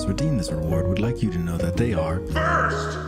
has redeemed this reward would like you to know that they are First!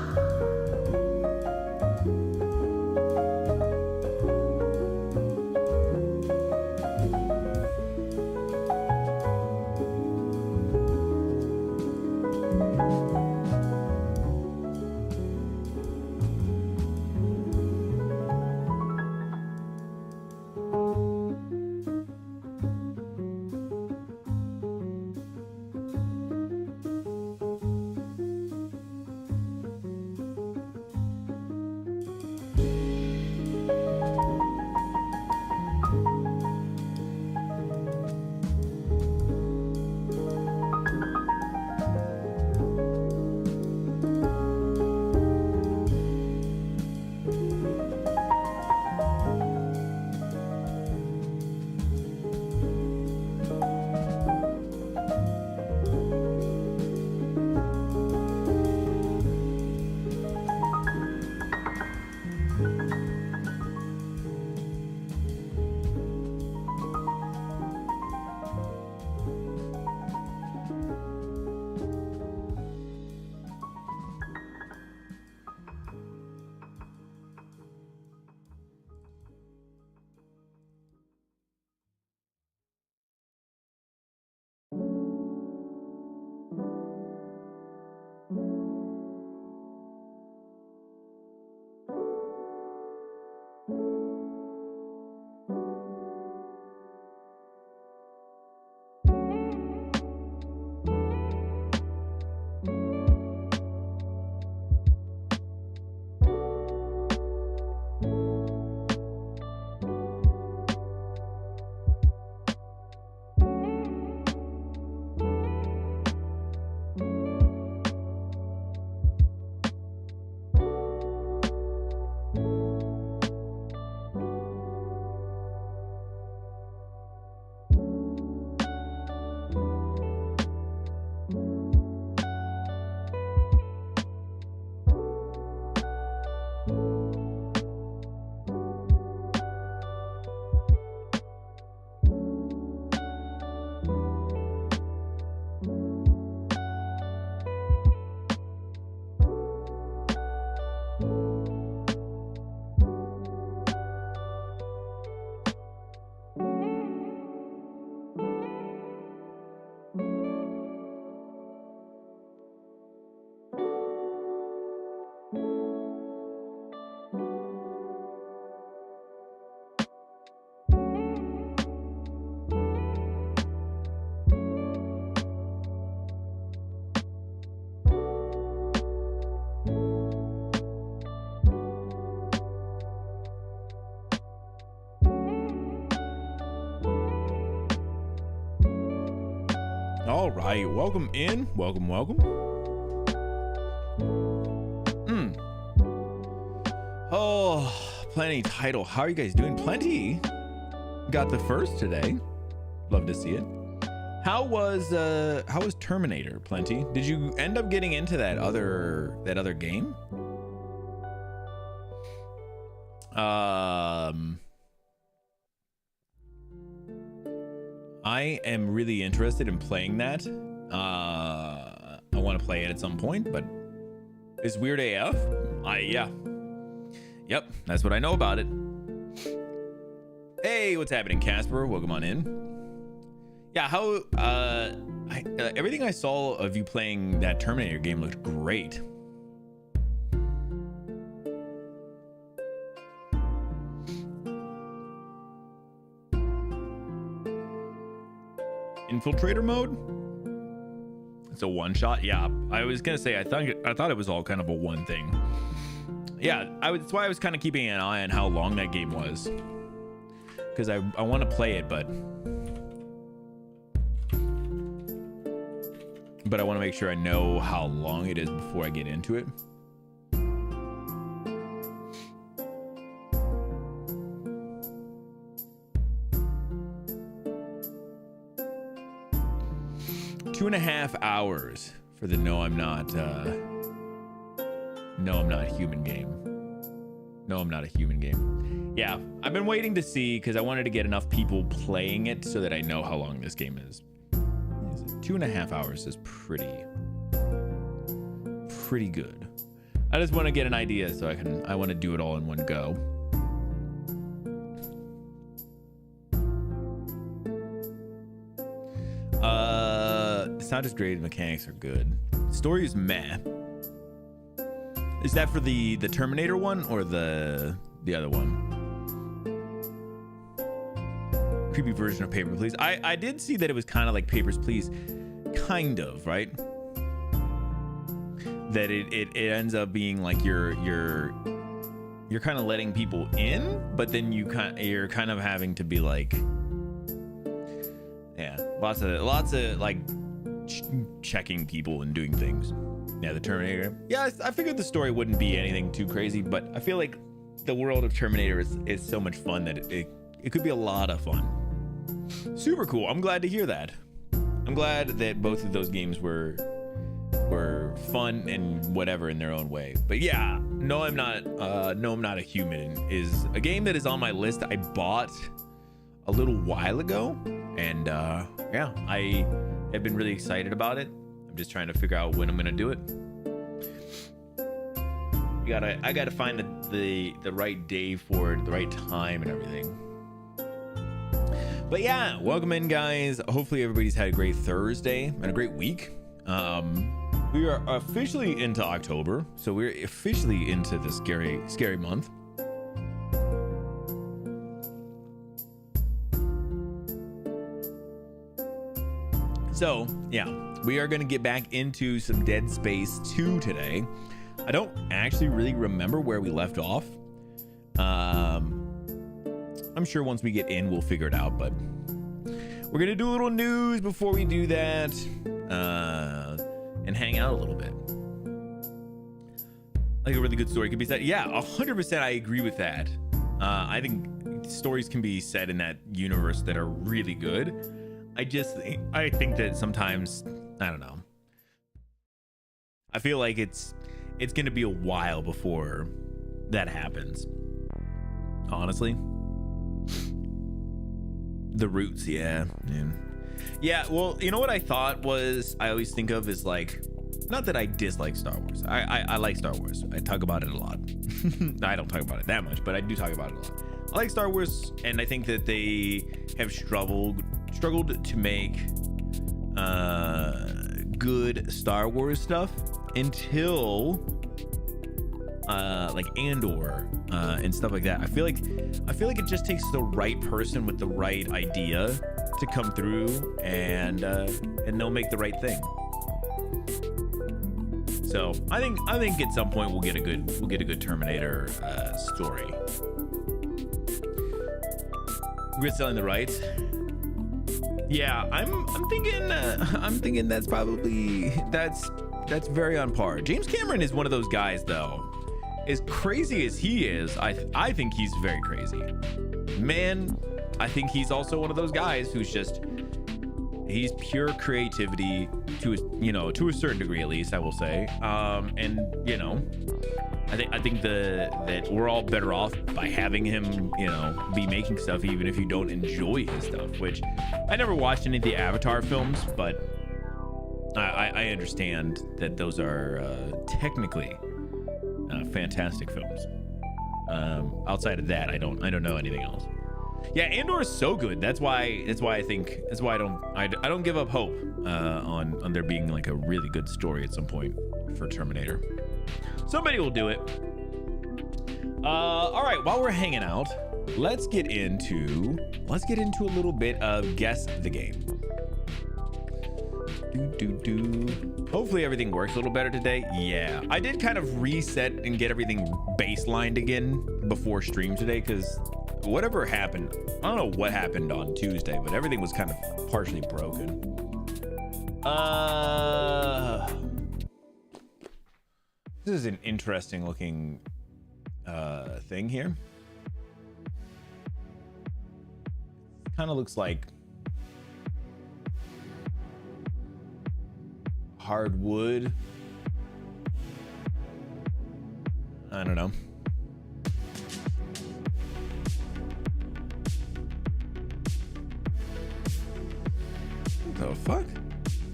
All right, welcome in. Welcome. Oh, Plenty title. How are you guys doing? Plenty got the first today. Love to see it. How was Terminator, Plenty? Did you end up getting into that other game? I am really interested in playing that. I want to play it at some point, but it's weird AF. Yeah. Yep, that's what I know about it. Hey, what's happening, Casper? Welcome on in. Yeah, how everything I saw of you playing that Terminator game looked great. Infiltrator mode? It's a one shot. Yeah, I was gonna say I thought it was all kind of a one thing. Yeah, that's why I was kind of keeping an eye on how long that game was, because I want to play it, but I want to make sure I know how long it is before I get into it. Two and a half hours for the No I'm Not Human game. No, I'm not a human game. Yeah, I've been waiting to see because I wanted to get enough people playing it so that I know how long this game is. 2.5 hours is pretty pretty good. I just want to get an idea so I want to do it all in one go. It's not as great. Mechanics are good. Story is meh. Is that for the Terminator one or the other one? Creepy version of Papers, Please. I did see that it was kind of like Papers, Please, kind of, right? That it ends up being like you're kind of letting people in, but then you're kind of having to be like, yeah, lots of like checking people and doing things. Yeah, the Terminator. Yeah, I figured the story wouldn't be anything too crazy, but I feel like the world of Terminator is so much fun that it could be a lot of fun. Super cool. I'm glad to hear that. I'm glad that both of those games were fun and whatever in their own way. But yeah, No, I'm Not a Human is a game that is on my list. I bought a little while ago, and yeah, I have been really excited about it. I'm just trying to figure out when I'm gonna do it. I gotta find the right day for it, the right time and everything. But yeah, welcome in, guys. Hopefully everybody's had a great Thursday and a great week. We are officially into October, so we're officially into the scary month. So yeah, we are going to get back into some Dead Space 2 today. I don't actually really remember where we left off. I'm sure once we get in, we'll figure it out, but we're going to do a little news before we do that, and hang out a little bit. Like a really good story could be said. Yeah, 100% I agree with that. I think stories can be set in that universe that are really good. I think that sometimes, I don't know. I feel like it's going to be a while before that happens. Honestly. The roots, yeah. Yeah, well, you know what I thought was, I always think of is like, not that I dislike Star Wars. I like Star Wars. I talk about it a lot. I don't talk about it that much, but I do talk about it a lot. I like Star Wars, and I think that they have struggled to make good Star Wars stuff until like Andor and stuff like that. I feel like it just takes the right person with the right idea to come through, and they'll make the right thing. So I think at some point we'll get a good Terminator story. We're selling the rights. Yeah, I'm thinking that's very on par. James Cameron is one of those guys, though. As crazy as he is, I think he's very crazy. Man, I think he's also one of those guys who's he's pure creativity to a certain degree, at least, I will say. And you know, I think that we're all better off by having him, be making stuff, even if you don't enjoy his stuff. Which I never watched any of the Avatar films, but I understand that those are technically fantastic films. Outside of that, I don't know anything else. Yeah, Andor is so good. That's why I don't give up hope on there being like a really good story at some point for Terminator. Somebody will do it. All right, while we're hanging out, let's get into a little bit of Guess the Game. Hopefully everything works a little better today. Yeah, I did kind of reset and get everything baselined again before stream today, because whatever happened, I don't know what happened on Tuesday, but everything was kind of partially broken. This is an interesting looking thing here. Kind of looks like hardwood. I don't know. What the fuck?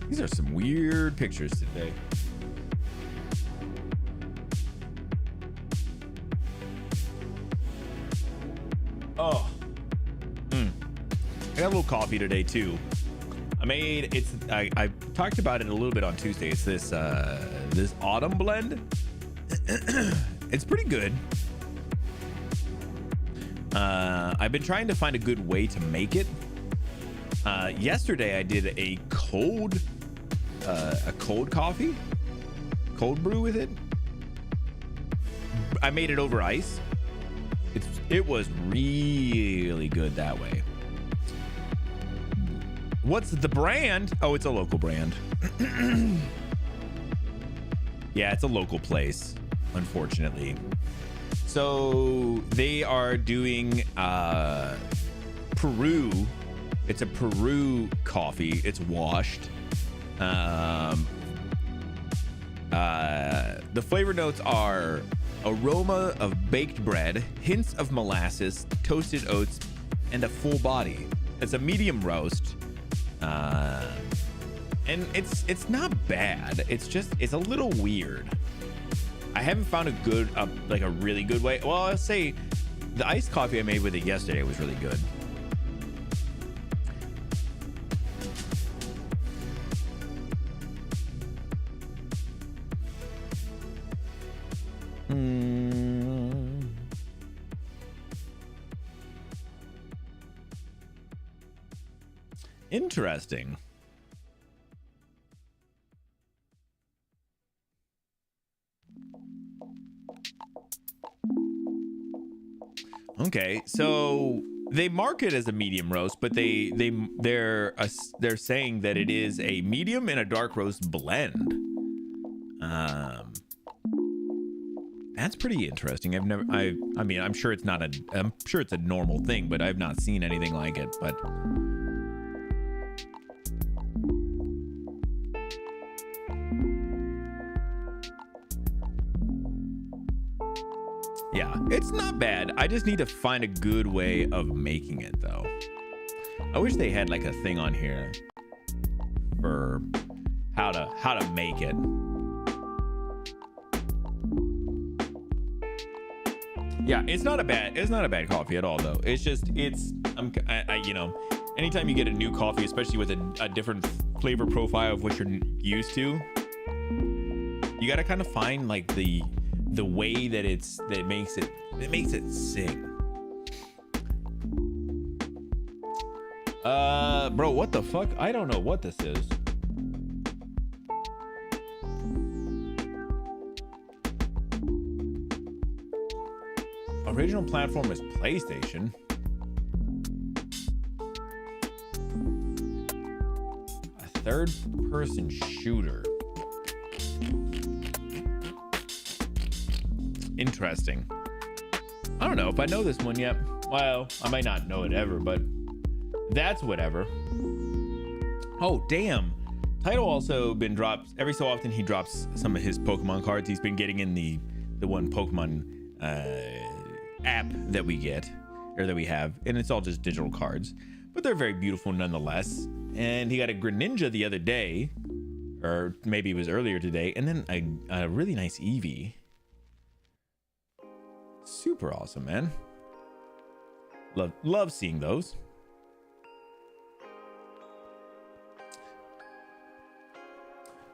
These are some weird pictures today. Oh. I got a little coffee today too. I talked about it a little bit on Tuesday. It's this autumn blend. It's pretty good. I've been trying to find a good way to make it. Yesterday I did a cold coffee, cold brew with it. I made it over ice. It was really good that way. What's the brand? Oh, it's a local brand. Yeah, it's a local place, unfortunately. So they are doing Peru. It's a Peru coffee. It's washed. The flavor notes are aroma of baked bread, hints of molasses, toasted oats, and a full body. It's a medium roast. And it's not bad. It's a little weird. I haven't found a good, like a really good way. Well, I'll say the iced coffee I made with it yesterday was really good. Interesting. Okay, so they market as a medium roast, but they're saying that it is a medium and a dark roast blend. That's pretty interesting. I mean, I'm sure it's a normal thing, but I've not seen anything like it. But yeah, it's not bad. I just need to find a good way of making it, though. I wish they had like a thing on here for how to make it. Yeah, it's not a bad coffee at all, though. It's just you know, anytime you get a new coffee, especially with a different flavor profile of what you're used to, you got to kind of find like the way that it makes it sing. Bro, what the fuck? I don't know what this is. Original platform is PlayStation. A third-person shooter. Interesting. I don't know if I know this one yet. Well, I might not know it ever, but that's whatever. Oh, damn. Title also been dropped. Every so often he drops some of his Pokemon cards. He's been getting in the one Pokemon app that we get, or that we have, and it's all just digital cards, but they're very beautiful nonetheless. And he got a Greninja the other day, or maybe it was earlier today, and then a really nice Eevee. Super awesome, man. Love seeing those.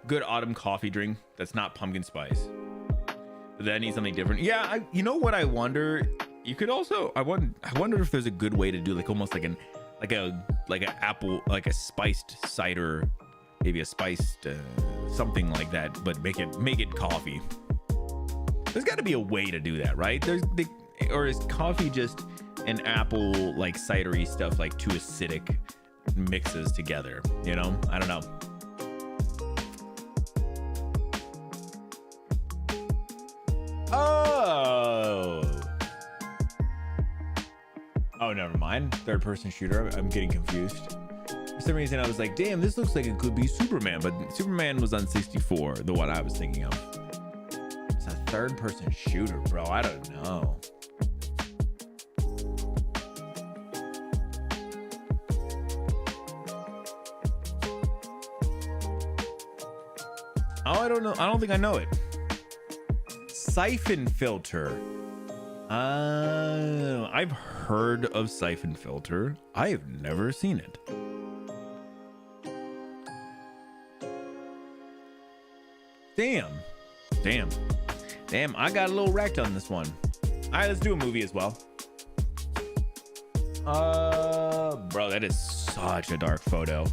Good autumn coffee drink that's not pumpkin spice. That needs something different. Yeah, you know what I wonder? You could also I wonder if there's a good way to do like almost like an apple, like a spiced cider, maybe a spiced something like that, but make it coffee. There's got to be a way to do that, right? Or is coffee just an apple like cidery stuff, like two acidic mixes together? You know, I don't know. Oh, never mind. Third person shooter. I'm getting confused. For some reason, I was like, damn, this looks like it could be Superman, but Superman was on 64, the one I was thinking of. It's a third person shooter, bro. I don't know. Oh, I don't know. I don't think I know it. Siphon Filter. I've heard of Siphon Filter. I have never seen it. Damn. I got a little wrecked on this one. All right, let's do a movie as well. Bro, that is such a dark photo.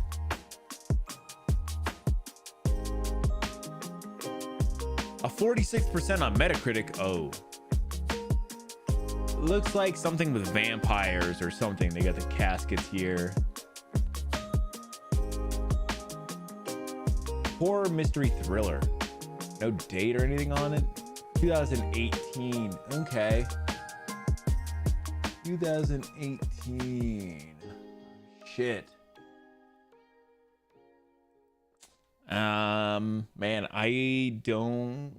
A 46% on Metacritic. Oh. Looks like something with vampires or something. They got the caskets here. Horror mystery thriller. No date or anything on it. 2018. Okay. 2018. Shit. Man, I don't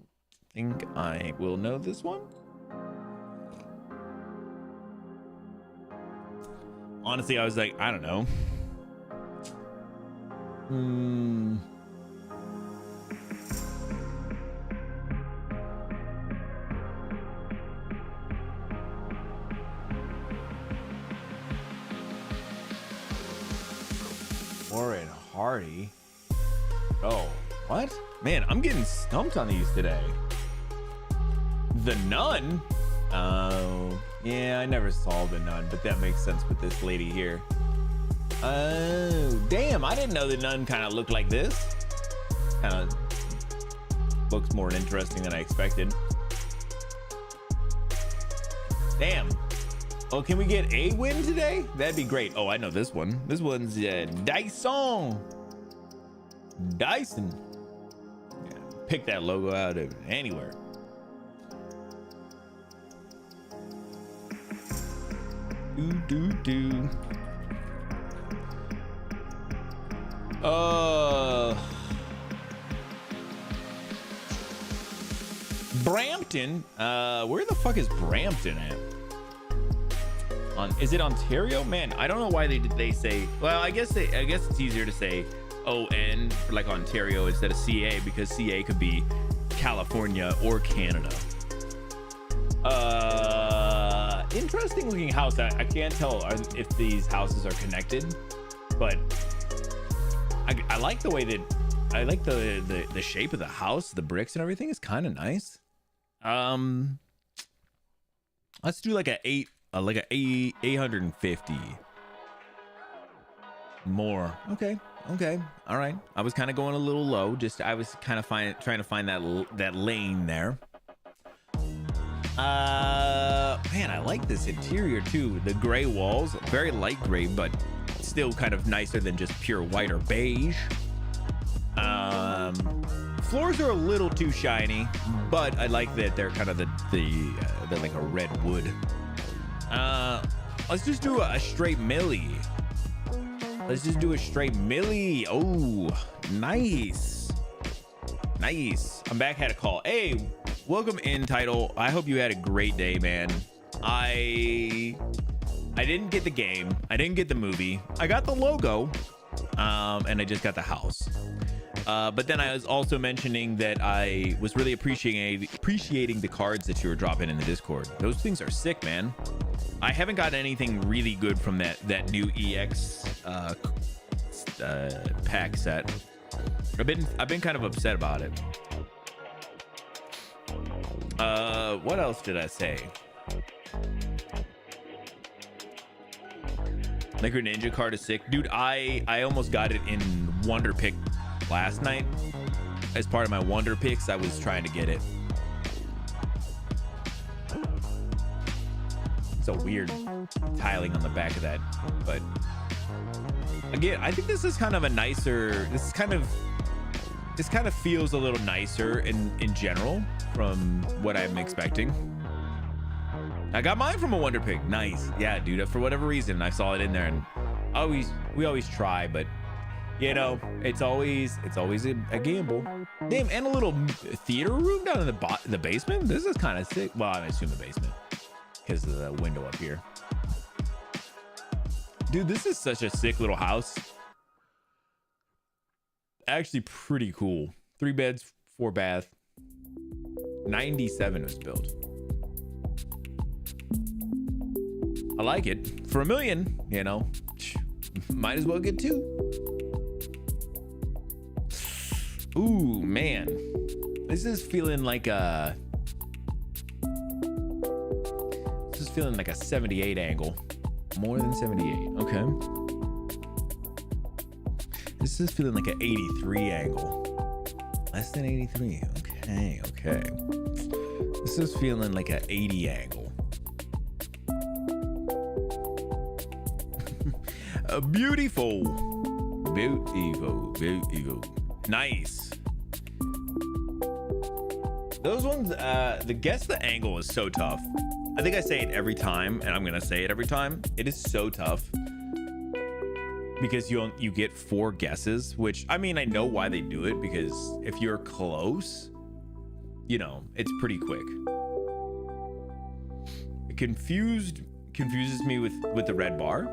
think I will know this one. Honestly, I was like, I don't know. Warren Hardy. Oh, what? Man, I'm getting stumped on these today. The Nun? Oh, yeah, I never saw The Nun, but that makes sense with this lady here. Oh, damn, I didn't know The Nun kind of looked like this. Kind of looks more interesting than I expected. Damn. Oh, can we get a win today? That'd be great. Oh, I know this one. This one's Dyson. Dyson. Yeah, pick that logo out of anywhere. Do. Brampton. Where the fuck is Brampton at? Is it Ontario? Man, I don't know why they say. Well, I guess it's easier to say ON for like Ontario instead of CA, because CA could be California or Canada. Interesting looking house. I can't tell if these houses are connected, but I like the way that I like the shape of the house. The bricks and everything is kind of nice. Let's do like a 850 more. Okay, all right. I was kind of going a little low. I was kind of trying to find that lane there. Man, I like this interior too. The gray walls, very light gray, but still kind of nicer than just pure white or beige. Floors are a little too shiny, but I like that they're kind of they're like a red wood. Let's just do a straight millie. Oh, nice. I'm back. Had a call. Hey, welcome in, Title. I hope you had a great day, man. I didn't get the game. I didn't get the movie. I got the logo, and I just got the house. But then I was also mentioning that I was really appreciating the cards that you were dropping in the Discord. Those things are sick, man. I haven't got anything really good from that new EX pack set. I've been kind of upset about it. What else did I say? Liquor Ninja card is sick, dude. I almost got it in Wonder Pick last night. As part of my Wonder Picks, I was trying to get it. So weird tiling on the back of that, but again, I think this is kind of a nicer. This kind of feels a little nicer in general from what I'm expecting. I got mine from a Wonder Pick. Nice. Yeah, dude, for whatever reason I saw it in there, and we always try, but you know, it's always a gamble. Damn, and a little theater room down in the basement. This is kind of sick. Well, I assume the basement because of the window up here. Dude, this is such a sick little house. Actually pretty cool. 3 beds, 4 bath. 97 was built. like it. For $1 million, you know, might as well get 2. Ooh, man. This is feeling like a 78 angle. More than 78. Okay. This is feeling like an 83 angle. Less than 83. Okay. This is feeling like an 80 angle. Beautiful. Nice. Those ones, the guess the angle is so tough. I think I say it every time, and I'm gonna say it every time. It is so tough because you get 4 guesses, which, I mean, I know why they do it, because if you're close, you know, it's pretty quick. It confuses me with the red bar.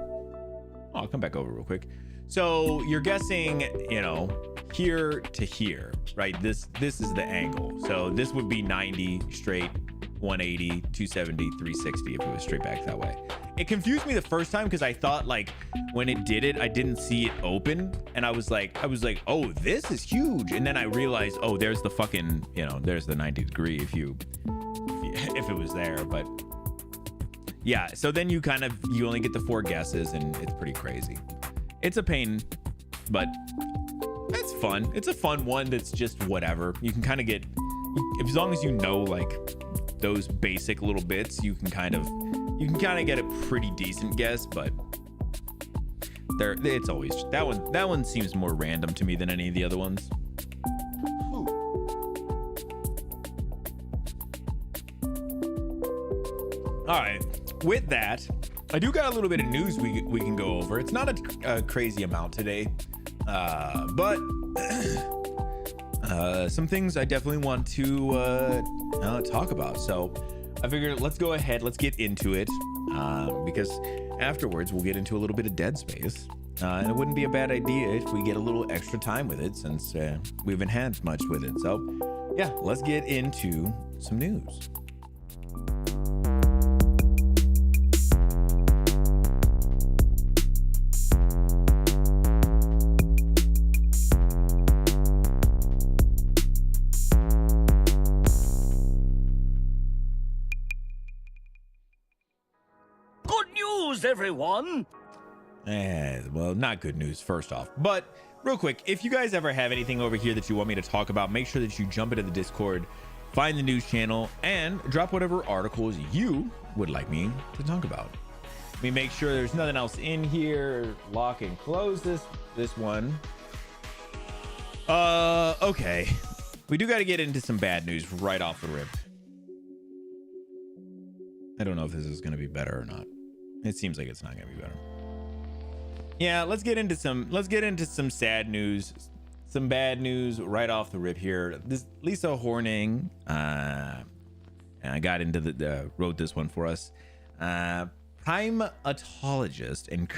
I'll come back over real quick. So you're guessing, you know, here to here, right? This is the angle. So this would be 90 straight, 180, 270, 360 if it was straight back that way. It confused me the first time because I thought, like, when it did it, I didn't see it open, and I was like, oh, this is huge. And then I realized, oh, there's the fucking, you know, there's the 90 degree if it was there. But yeah, so then you only get the 4 guesses, and it's pretty crazy. It's a pain, but it's fun. It's a fun one that's just whatever. You can kind of get, as long as you know, like, those basic little bits, you can kind of get a pretty decent guess. But it's always that one seems more random to me than any of the other ones. All right, with that, I do got a little bit of news we can go over. It's not a crazy amount today, but some things I definitely want to talk about. So I figured let's go ahead, let's get into it, because afterwards we'll get into a little bit of Dead Space, and it wouldn't be a bad idea if we get a little extra time with it, since we haven't had much with it. So yeah, let's get into some news. Everyone. Well, not good news first off, but real quick, if you guys ever have anything over here that you want me to talk about, make sure that you jump into the Discord, find the news channel, and drop whatever articles you would like me to talk about. Let me make sure there's nothing else in here. Lock and close this one. Okay, we do got to get into some bad news right off the rip. I don't know if this is going to be better or not. It seems like it's not gonna be better. Yeah, let's get into some sad news, some bad news right off the rip here. This Lisa Horning, and I got into wrote this one for us. Primatologist and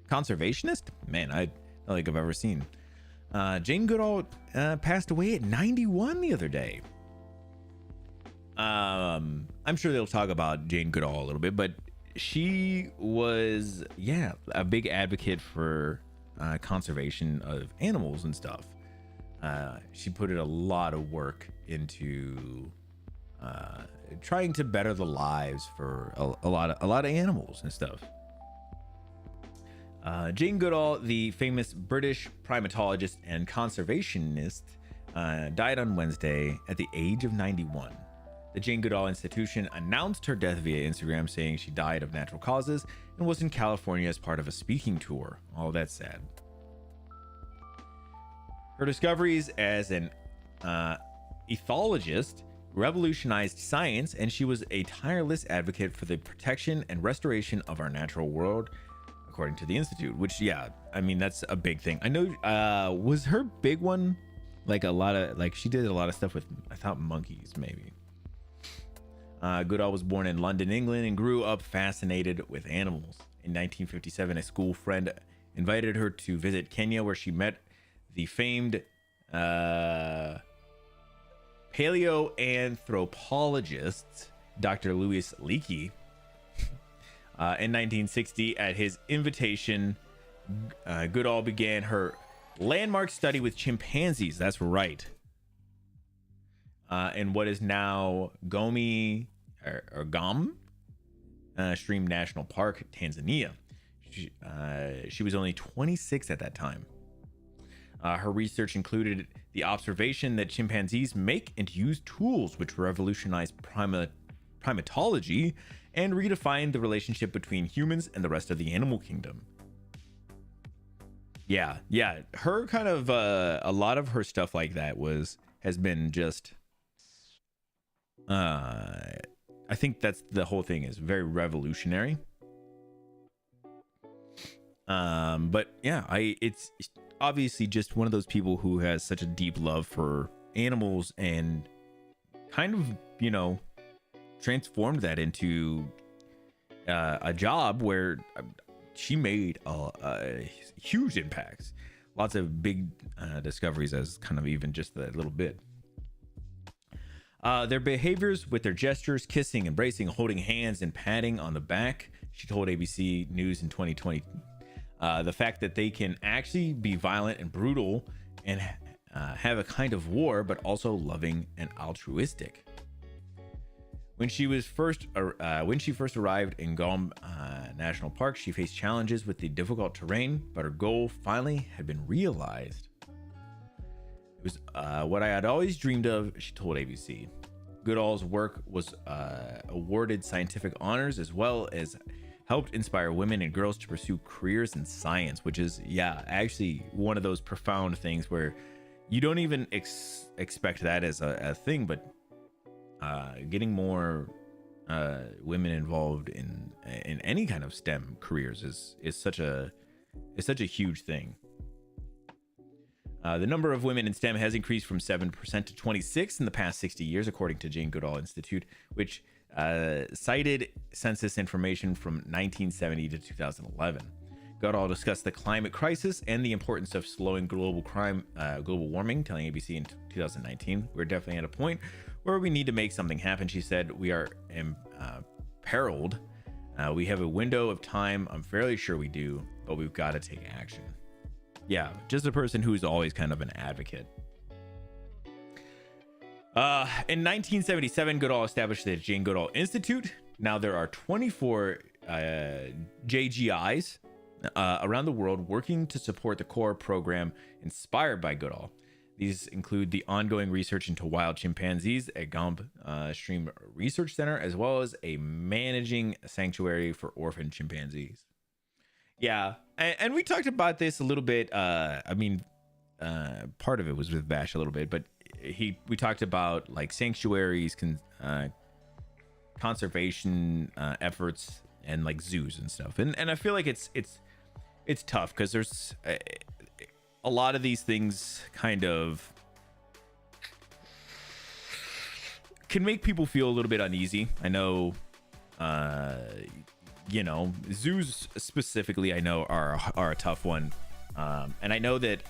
conservationist. Man, I don't think I've ever seen. Jane Goodall passed away at 91 the other day. I'm sure they'll talk about Jane Goodall a little bit, but she was, yeah, a big advocate for conservation of animals and stuff. She put in a lot of work into trying to better the lives for a lot of animals and stuff. Jane Goodall, the famous British primatologist and conservationist, died on Wednesday at the age of 91. The Jane Goodall Institution announced her death via Instagram, saying she died of natural causes and was in California as part of a speaking tour. Oh, that's sad. Her discoveries as an ethologist revolutionized science, and she was a tireless advocate for the protection and restoration of our natural world, according to the Institute, which, yeah, I mean, that's a big thing. I know, was her big one, like she did a lot of stuff with, I thought, monkeys, maybe. Goodall was born in London, England, and grew up fascinated with animals. In 1957, a school friend invited her to visit Kenya, where she met the famed paleoanthropologist Dr. Louis Leakey in 1960. At his invitation, Goodall began her landmark study with chimpanzees. That's right. In what is now Gom Stream National Park, Tanzania. She was only 26 at that time. Her research included the observation that chimpanzees make and use tools which revolutionize primatology and redefine the relationship between humans and the rest of the animal kingdom. Yeah. Her kind of a lot of her stuff like that has been just I think that's the whole thing, is very revolutionary. But yeah, it's obviously just one of those people who has such a deep love for animals and kind of, transformed that into a job where she made huge impacts, lots of big discoveries, as kind of even just that little bit. Their behaviors with their gestures, kissing, embracing, holding hands, and patting on the back, she told ABC News in 2020. The fact that they can actually be violent and brutal and have a kind of war, but also loving and altruistic. When she first arrived in Gom National Park, she faced challenges with the difficult terrain, but her goal finally had been realized. It was what I had always dreamed of, she told ABC. Goodall's work was awarded scientific honors, as well as helped inspire women and girls to pursue careers in science, which is, actually one of those profound things where you don't even expect that as a thing, but getting more women involved in any kind of STEM careers is such a huge thing. The number of women in STEM has increased from 7% to 26% in the past 60 years, according to Jane Goodall Institute, which cited census information from 1970 to 2011. Goodall discussed the climate crisis and the importance of slowing global warming, telling ABC in 2019, "We're definitely at a point where we need to make something happen," she said. "We are imperiled. We have a window of time. I'm fairly sure we do, but we've got to take action." Yeah, just a person who's always kind of an advocate. In 1977, Goodall established the Jane Goodall Institute. Now there are 24 JGIs around the world working to support the core program inspired by Goodall. These include the ongoing research into wild chimpanzees at Gom Stream Research Center, as well as a managing sanctuary for orphan chimpanzees. Yeah, and we talked about this a little bit. Part of it was with Bash a little bit, but we talked about like sanctuaries, conservation efforts, and like zoos and stuff. And I feel like it's tough because there's a lot of these things kind of can make people feel a little bit uneasy. I know, zoos specifically, I know are a tough one. And I know that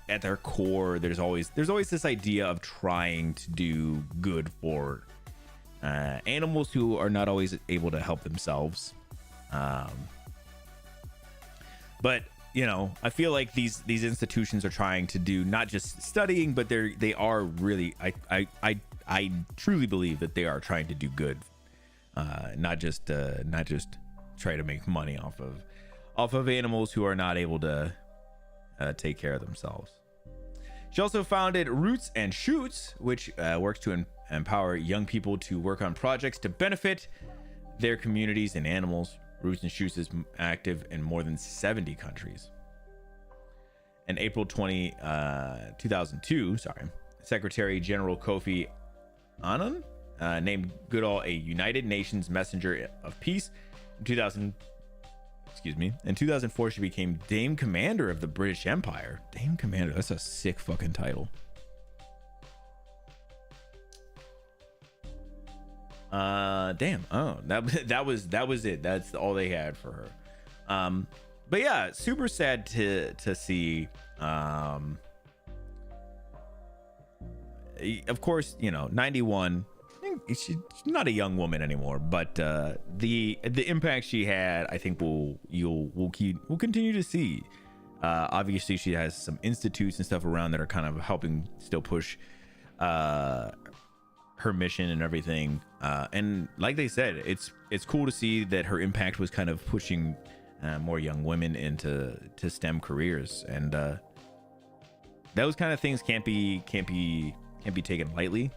at their core, there's always this idea of trying to do good for animals who are not always able to help themselves. But I feel like these institutions are trying to do not just studying, but they are really, I truly believe that they are trying to do good, not just try to make money off of animals who are not able to take care of themselves. She also founded Roots and Shoots, which works to empower young people to work on projects to benefit their communities and animals. Roots and Shoots is active in more than 70 countries. In April 2002, Secretary General Kofi Annan named Goodall a United Nations Messenger of Peace. In 2004, she became Dame Commander of the British Empire. Dame Commander, that's a sick fucking title. Damn. Oh, that was it. That's all they had for her. But yeah, super sad to see of course, 91. She's not a young woman anymore, but the impact she had, I think we'll continue to see. Obviously, she has some institutes and stuff around that are kind of helping still push her mission and everything. And like they said, it's cool to see that her impact was kind of pushing more young women into STEM careers, and those kind of things can't be taken lightly.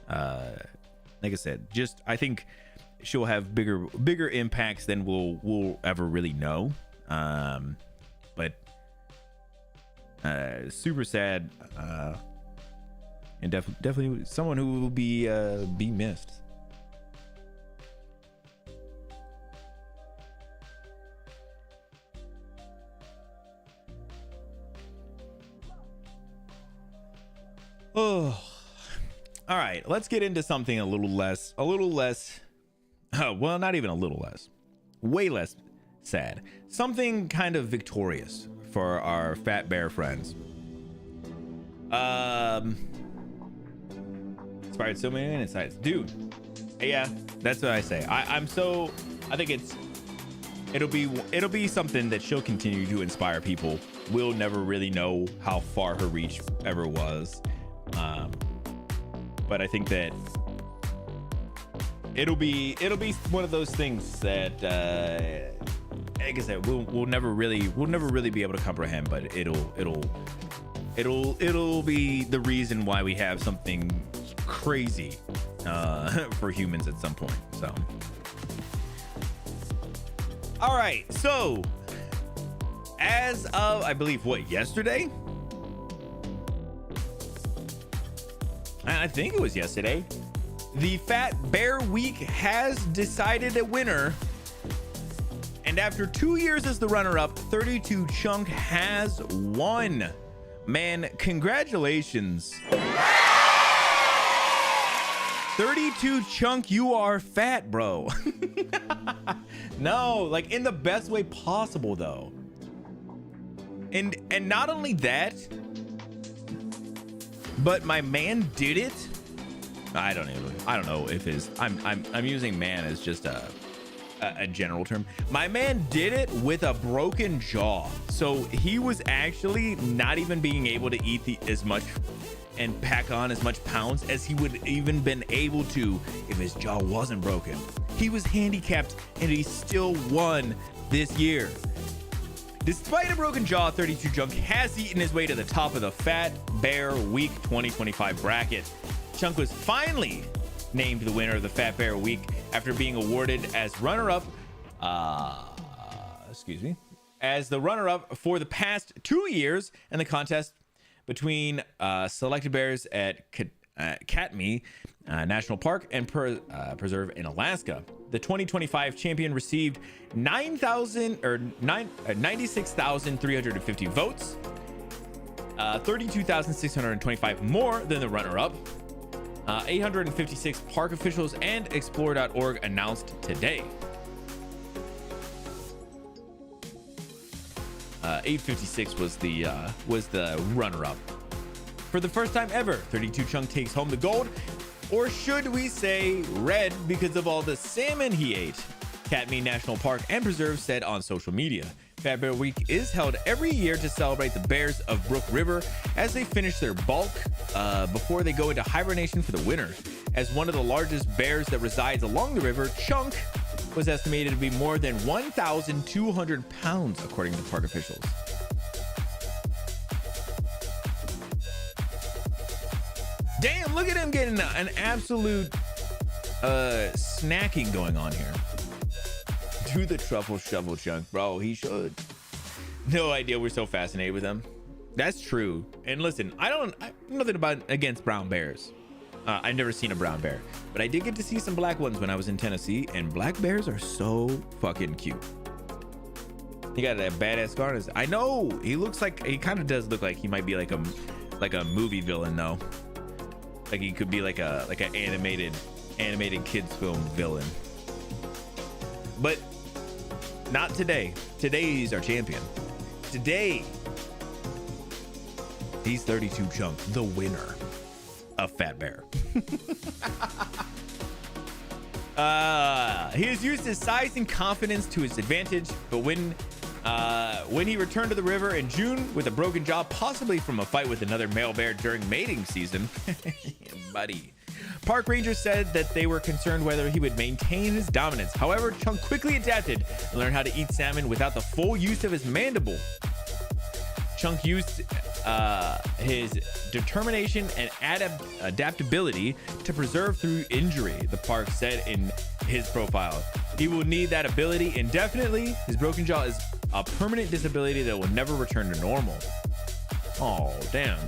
Like I said, I think she'll have bigger impacts than we'll ever really know. But super sad, and definitely someone who will be missed. Oh, all right. Let's get into something a little less. Well, not even a little less. Way less sad. Something kind of victorious for our fat bear friends. Inspired so many insights, dude. Yeah, that's what I say. I think it'll be something that she'll continue to inspire people. We'll never really know how far her reach ever was. But I think that it'll be one of those things that, like I said, we'll never really be able to comprehend. But it'll be the reason why we have something crazy for humans at some point. So, all right. So, as of I believe yesterday. I think it was yesterday. The Fat Bear Week has decided a winner. And after 2 years as the runner-up, 32 Chunk has won. Man, congratulations. 32 Chunk, you are fat, bro. No, like in the best way possible, though. And not only that, but my man did it. I don't know if I'm using man as just a general term. My man did it with a broken jaw. So he was actually not even being able to eat as much and pack on as much pounds as he would even been able to if his jaw wasn't broken. He was handicapped and he still won this year. Despite a broken jaw, 32 Chunk has eaten his way to the top of the Fat Bear Week 2025 bracket. Chunk was finally named the winner of the Fat Bear Week after being awarded as runner-up, as the runner-up for the past 2 years in the contest between selected bears at Katmai National Park and Preserve in Alaska. The 2025 champion received 96,350 votes, 32,625 more than the runner-up. 856 park officials and Explore.org announced today. 856 was the runner-up. For the first time ever, 32 Chunk takes home the gold, or should we say red, because of all the salmon he ate. Katmai National Park and Preserve said on social media. Fat Bear Week is held every year to celebrate the bears of Brook River as they finish their bulk before they go into hibernation for the winter. As one of the largest bears that resides along the river, Chunk was estimated to be more than 1,200 pounds, according to park officials. Damn, look at him getting an absolute snacking going on here. Do the truffle shovel, Chunk, bro. He should. No idea we're so fascinated with him. That's true. And listen, I'm nothing against brown bears. I've never seen a brown bear, but I did get to see some black ones when I was in Tennessee, and black bears are so fucking cute. He got that badass scar on his. I know he looks like, he kind of does look like he might be like a movie villain though. Like he could be like an animated kids film villain. But not today. Today he's our champion. Today he's 32 Chunk, the winner a fat bear. He has used his size and confidence to his advantage, but when he returned to the river in June with a broken jaw, possibly from a fight with another male bear during mating season, buddy, park rangers said that they were concerned whether he would maintain his dominance. However, Chunk quickly adapted and learned how to eat salmon without the full use of his mandible. Chunk used his determination and adaptability to preserve through injury, the park said in his profile. He will need that ability indefinitely. His broken jaw is a permanent disability that will never return to normal. Oh, damn.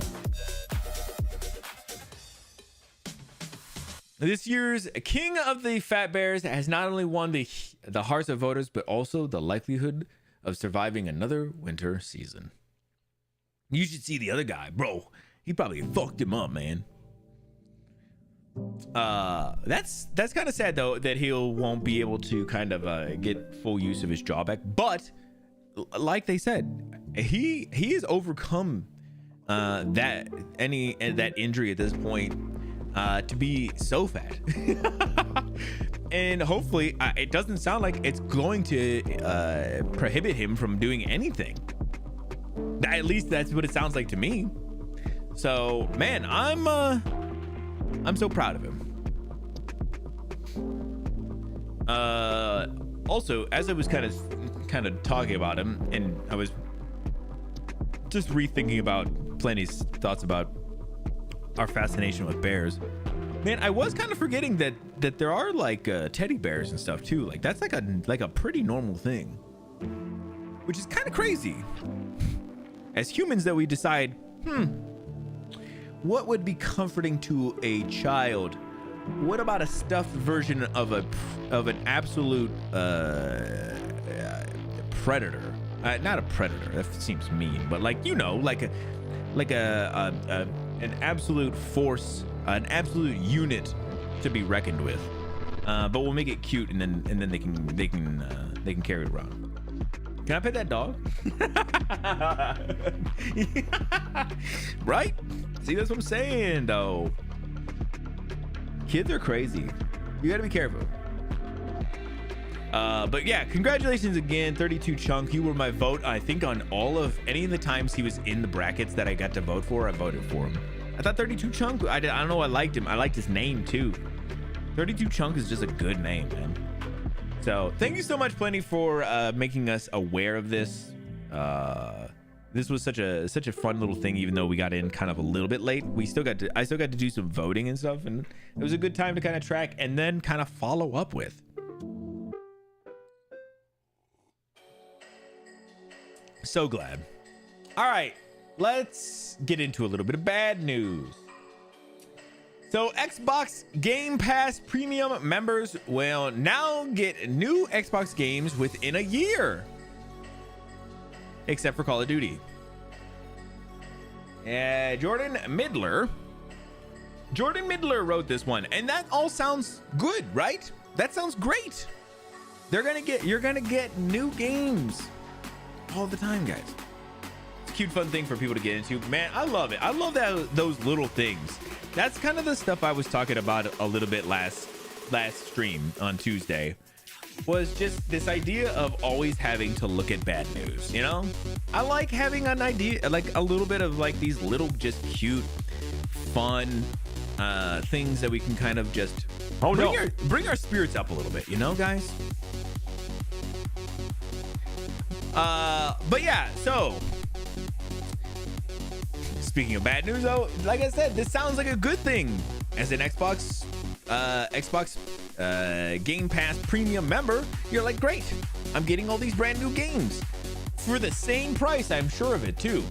This year's King of the Fat Bears has not only won the hearts of voters, but also the likelihood of surviving another winter season. You should see the other guy, bro. He probably fucked him up, man. That's kind of sad though that he won't be able to kind of get full use of his jaw back. But like they said, he has overcome that injury at this point to be so fat. And hopefully it doesn't sound like it's going to prohibit him from doing anything. At least that's what it sounds like to me. So man, I'm so proud of him. Also, as I was kind of talking about him, and I was just rethinking about Plenty's thoughts about our fascination with bears. Man, I was kind of forgetting that there are like teddy bears and stuff too. Like that's like a pretty normal thing, which is kind of crazy. As humans, that we decide, what would be comforting to a child? What about a stuffed version of an absolute predator? Not a predator. That seems mean, but like an absolute force, an absolute unit to be reckoned with. But we'll make it cute, and then they can carry it around. Can I pet that dog? Right? See, that's what I'm saying, though. Kids are crazy. You gotta be careful. But yeah, congratulations again, 32 Chunk. You were my vote, I think, on any of the times he was in the brackets that I got to vote for. I voted for him. I thought 32 Chunk, I don't know, I liked him. I liked his name too. 32 Chunk is just a good name, man. So thank you so much, Plenty, for making us aware of this. This was such a fun little thing, even though we got in kind of a little bit late. I still got to do some voting and stuff, and it was a good time to kind of track and then kind of follow up with. So glad. All right, let's get into a little bit of bad news. So Xbox Game Pass Premium members will now get new Xbox games within a year, except for Call of Duty. Jordan Midler wrote this one, and that all sounds good, right? That sounds great. You're gonna get new games all the time, guys. It's a cute, fun thing for people to get into. Man, I love it. I love those little things. That's kind of the stuff I was talking about a little bit last stream on Tuesday, was just this idea of always having to look at bad news, you know? I like having an idea, like a little bit of like these little just cute, fun things that we can kind of just bring our spirits up a little bit, you know, guys? But yeah, so speaking of bad news, though, like I said, this sounds like a good thing. As an Xbox Game Pass Premium member, you're like, great, I'm getting all these brand new games for the same price. I'm sure of it too.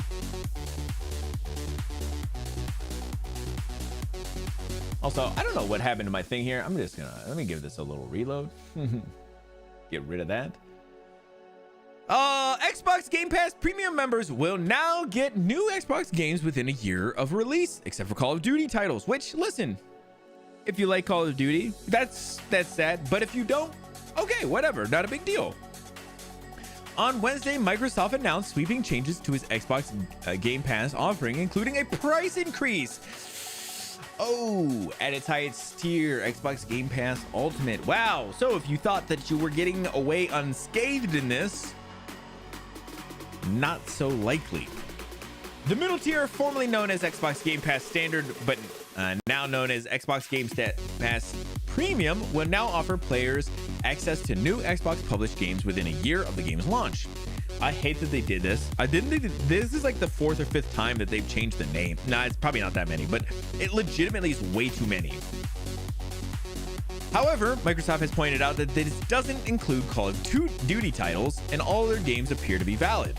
Also, I don't know what happened to my thing here. I'm just gonna, let me give this a little reload. Get rid of that. Xbox Game Pass Premium members will now get new Xbox games within a year of release, except for Call of Duty titles, which, listen, if you like Call of Duty, that's sad, but if you don't, okay, whatever, not a big deal. On Wednesday, Microsoft announced sweeping changes to its Xbox Game Pass offering, including a price increase. Oh, at its highest tier, Xbox Game Pass Ultimate. Wow. So if you thought that you were getting away unscathed in this, not so likely. The middle tier, formerly known as Xbox Game Pass Standard, but now known as Xbox Game Pass Premium, will now offer players access to new Xbox published games within a year of the game's launch. I hate that they did this. This is like the 4th or 5th time that they've changed the name. Nah, it's probably not that many, but it legitimately is way too many. However, Microsoft has pointed out that this doesn't include Call of Duty titles, and all their games appear to be valid.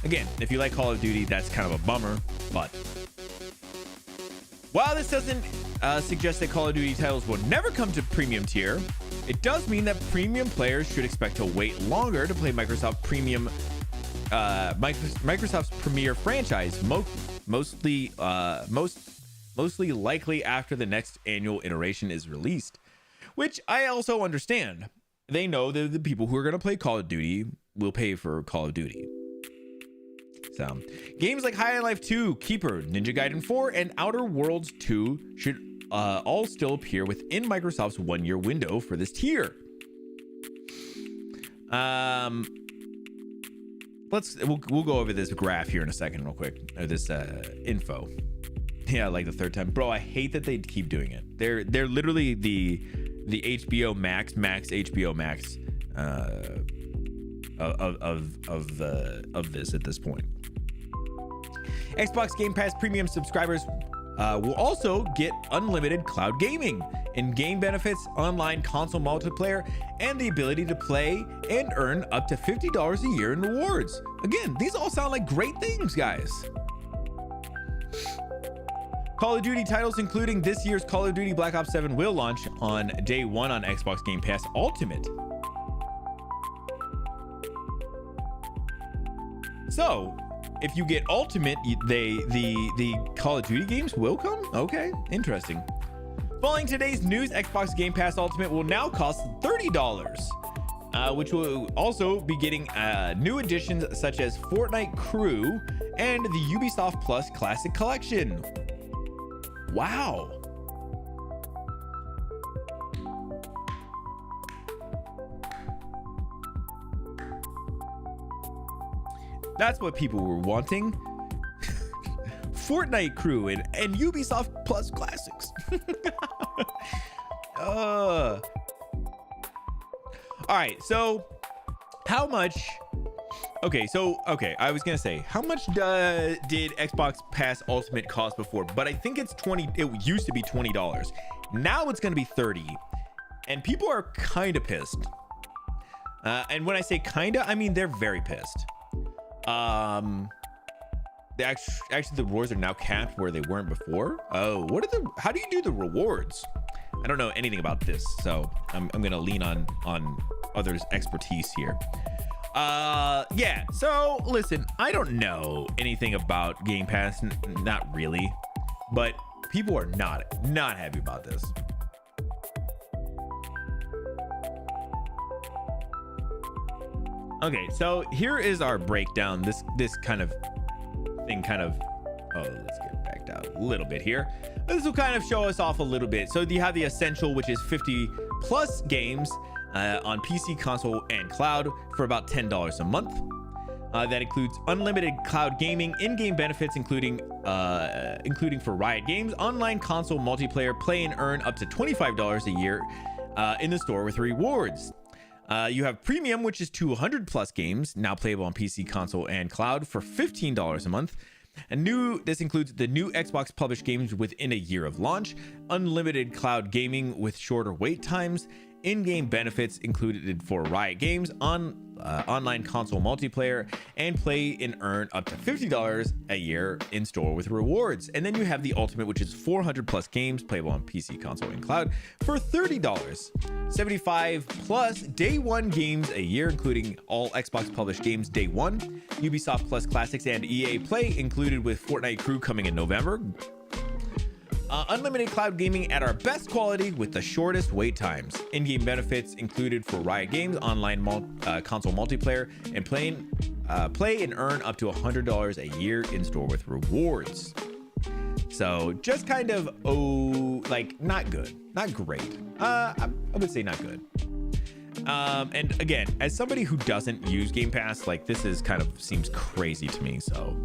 Again, if you like Call of Duty, that's kind of a bummer, but while this doesn't suggest that Call of Duty titles will never come to premium tier, it does mean that premium players should expect to wait longer to play Microsoft's premier franchise, mostly likely after the next annual iteration is released, which I also understand. They know that the people who are going to play Call of Duty will pay for Call of Duty. So, games like High on Life 2, Keeper, Ninja Gaiden 4, and Outer Worlds 2 should all still appear within Microsoft's 1-year window for this tier. We'll go over this graph here in a second real quick, or this info. Yeah, like the 3rd time, bro. I hate that they keep doing it. They're literally the HBO Max HBO Max of this at this point. Xbox Game Pass Premium subscribers will also get unlimited cloud gaming, in-game benefits, online console multiplayer, and the ability to play and earn up to $50 a year in rewards. Again, these all sound like great things, guys. Call of Duty titles, including this year's Call of Duty Black Ops 7, will launch on day 1 on Xbox Game Pass Ultimate. So, if you get Ultimate, the Call of Duty games will come? Okay, interesting. Following today's news, Xbox Game Pass Ultimate will now cost $30, which will also be getting new additions such as Fortnite Crew and the Ubisoft Plus Classic Collection. Wow. That's what people were wanting. Fortnite Crew and Ubisoft Plus Classics. All right, so how much? Okay, I was gonna say, how much did Xbox Pass Ultimate cost before? But I think it's $20. It used to be $20. Now it's gonna be $30, and people are kind of pissed. And when I say kinda, I mean they're very pissed. Actually the rewards are now capped where they weren't before. Oh, how do you do the rewards? I don't know anything about this, so I'm gonna lean on others' expertise here. Yeah, so listen, I don't know anything about Game Pass, not really, but people are not happy about this. Okay, so here is our breakdown. This kind of thing let's get backed out a little bit here. This will kind of show us off a little bit. So you have the Essential, which is 50 plus games on PC, console, and cloud for about $10 a month. That includes unlimited cloud gaming, in-game benefits, including for Riot Games, online console multiplayer, play and earn up to $25 a year in the store with rewards. You have Premium, which is 200 plus games, now playable on PC, console, and cloud for $15 a month. This includes the new Xbox published games within a year of launch, unlimited cloud gaming with shorter wait times, in-game benefits included for Riot Games, online console multiplayer, and play and earn up to $50 a year in store with rewards. And then you have the Ultimate, which is 400 plus games playable on PC, console, and cloud for $30. 75 plus day one games a year, including all Xbox published games day one, Ubisoft Plus Classics and EA Play included with Fortnite Crew coming in November. Unlimited cloud gaming at our best quality with the shortest wait times. In-game benefits included for Riot Games, online console multiplayer, and play and earn up to $100 a year in store with rewards. So just kind of, like not good, not great. I would say not good. And again, as somebody who doesn't use Game Pass, like this is kind of seems crazy to me. So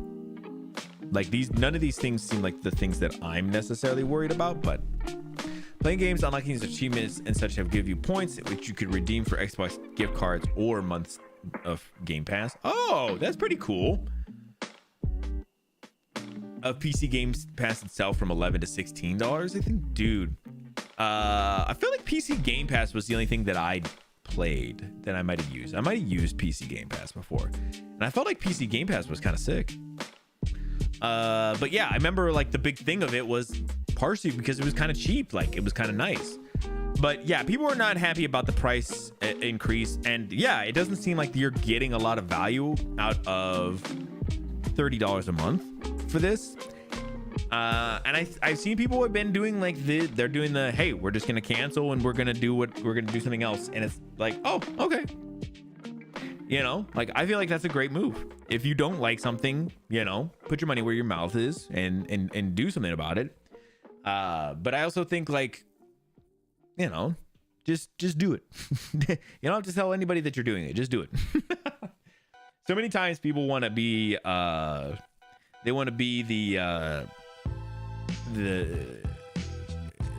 like none of these things seem like the things that I'm necessarily worried about, but playing games, unlocking these achievements and such have give you points which you could redeem for Xbox gift cards or months of Game Pass. Oh, that's pretty cool. Of PC Games Pass itself from $11 to $16, I think. Dude, I feel like PC Game Pass was the only thing that I played that I might have used. I might have used PC Game Pass before, and I felt like PC Game Pass was kind of sick. But yeah, I remember like the big thing of it was partially because it was kind of cheap, like it was kind of nice. But yeah, people are not happy about the price increase, and yeah, it doesn't seem like you're getting a lot of value out of $30 a month for this. And I've seen people have been doing like they're doing the, hey, we're just gonna cancel and we're gonna do something else, and it's like, oh, okay, you know, like I feel like that's a great move. If you don't like something, you know, put your money where your mouth is and do something about it. But I also think like, you know, just do it. You don't have to tell anybody that you're doing it. Just do it. So many times people want to be they want to be the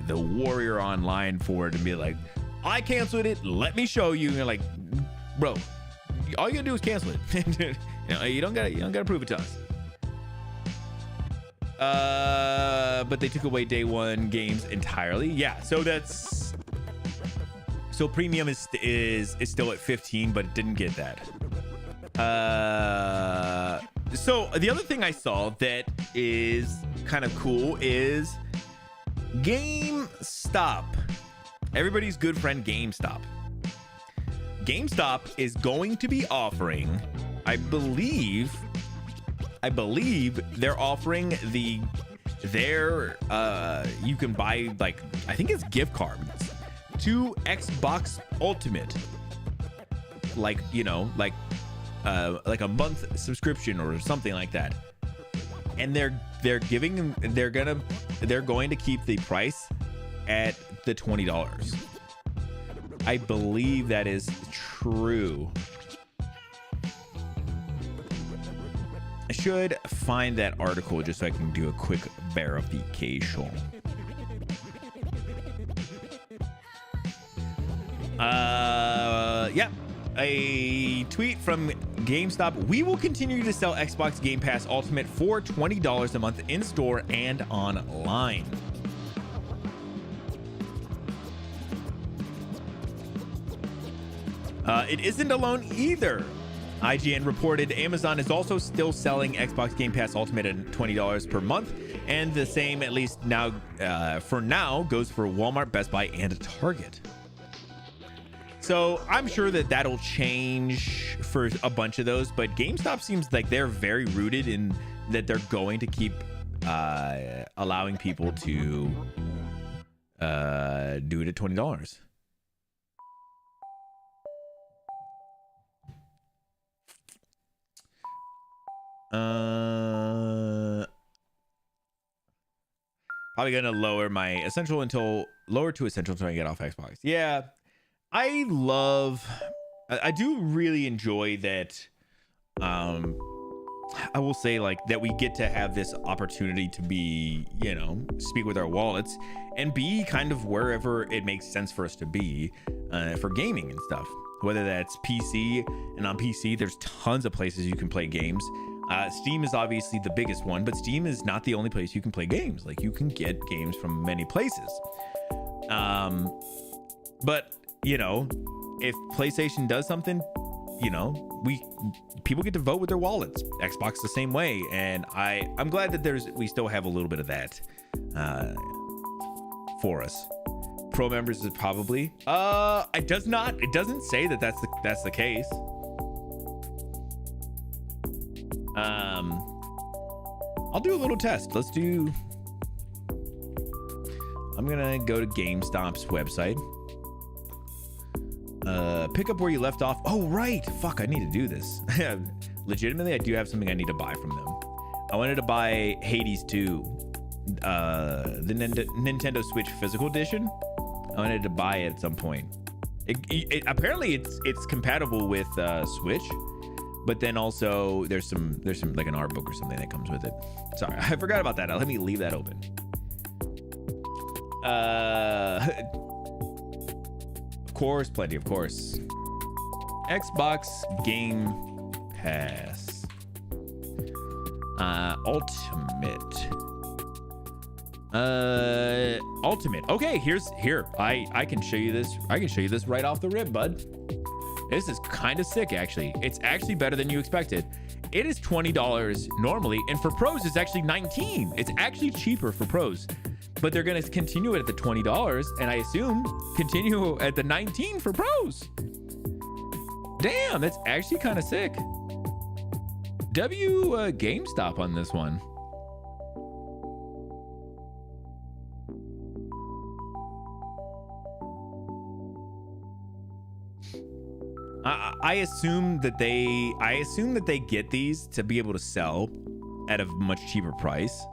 warrior online for it and be like, I canceled it, let me show you. And you're like, bro, all you gotta do is cancel it. You know, you don't gotta prove it to us. But they took away day one games entirely. Yeah, so premium is still at 15, but it didn't get that. So the other thing I saw that is kind of cool is GameStop. Everybody's good friend GameStop. GameStop is going to be offering, I believe they're offering their you can buy, like, I think it's gift cards to Xbox Ultimate, like, you know, like a month subscription or something like that. And they're going to keep the price at the $20. I believe that is true. I should find that article just so I can do a quick verification. Yeah. A tweet from GameStop. We will continue to sell Xbox Game Pass Ultimate for $20 a month in store and online. It isn't alone either. IGN reported Amazon is also still selling Xbox Game Pass Ultimate at $20 per month, and the same, at least now, for now, goes for Walmart, Best Buy, and Target. So I'm sure that that'll change for a bunch of those, but GameStop seems like they're very rooted in that they're going to keep allowing people to do it at $20. Probably gonna lower my essential lower to essential until I get off Xbox. Yeah, I do really enjoy that. I will say, like, that we get to have this opportunity to be, you know, speak with our wallets and be kind of wherever it makes sense for us to be for gaming and stuff, whether that's PC. And on PC there's tons of places you can play games. Steam is obviously the biggest one, but Steam is not the only place you can play games. Like, you can get games from many places. But, you know, if PlayStation does something, you know, people get to vote with their wallets. Xbox the same way, and I'm glad that we still have a little bit of that for us. Pro members is probably it doesn't say that that's the case. I'll do a little test. I'm gonna go to GameStop's website. Pick up where you left off. Oh, right. Fuck, I need to do this. Legitimately, I do have something I need to buy from them. I wanted to buy Hades 2. the Nintendo Switch physical edition. I wanted to buy it at some point. Apparently it's compatible with Switch, but then also there's some like an art book or something that comes with it. Sorry, I forgot about that. Let me leave that open. Of course, plenty. Of course, Xbox Game Pass, Ultimate. Okay, here. I can show you this. I can show you this right off the rip, bud. This is kind of sick, actually. It's actually better than you expected. It is $20 normally, and for pros, it's actually $19. It's actually cheaper for pros, but they're gonna continue it at the $20, and I assume continue at the $19 for pros. Damn, that's actually kind of sick. GameStop on this one. I assume that they get these to be able to sell at a much cheaper price,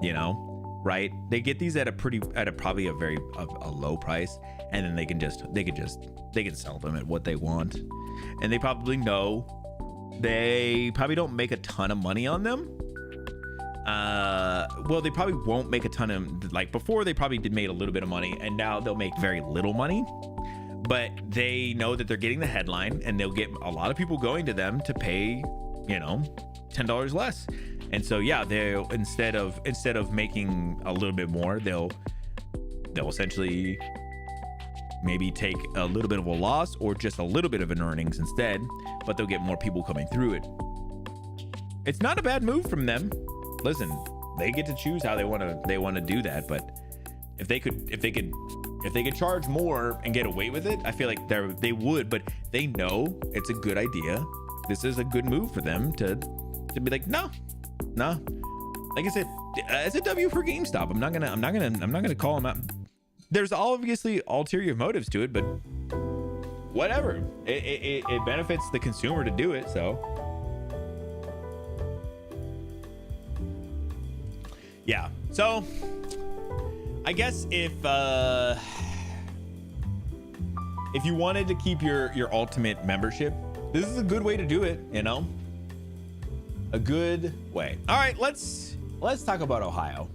you know, right? They get these at probably a very low price, and then they can sell them at what they want, and they probably know they probably don't make a ton of money on them. Well, they probably won't make a ton of, like before they probably made a little bit of money, and now they'll make very little money. But they know that they're getting the headline, and they'll get a lot of people going to them to pay, you know, $10 less. And so, yeah, they'll instead of making a little bit more, they'll essentially maybe take a little bit of a loss or just a little bit of an earnings instead, but they'll get more people coming through it. It's not a bad move from them. Listen, they get to choose how they want to do that, but if they could charge more and get away with it, I feel like they would, but they know it's a good idea. This is a good move for them to be like, no. Like I said, it's a W for GameStop. I'm not gonna call them out. There's obviously ulterior motives to it, but whatever. It benefits the consumer to do it, so. Yeah. So I guess if you wanted to keep your Ultimate membership, this is a good way to do it, you know? A good way. All right, let's talk about Ohio.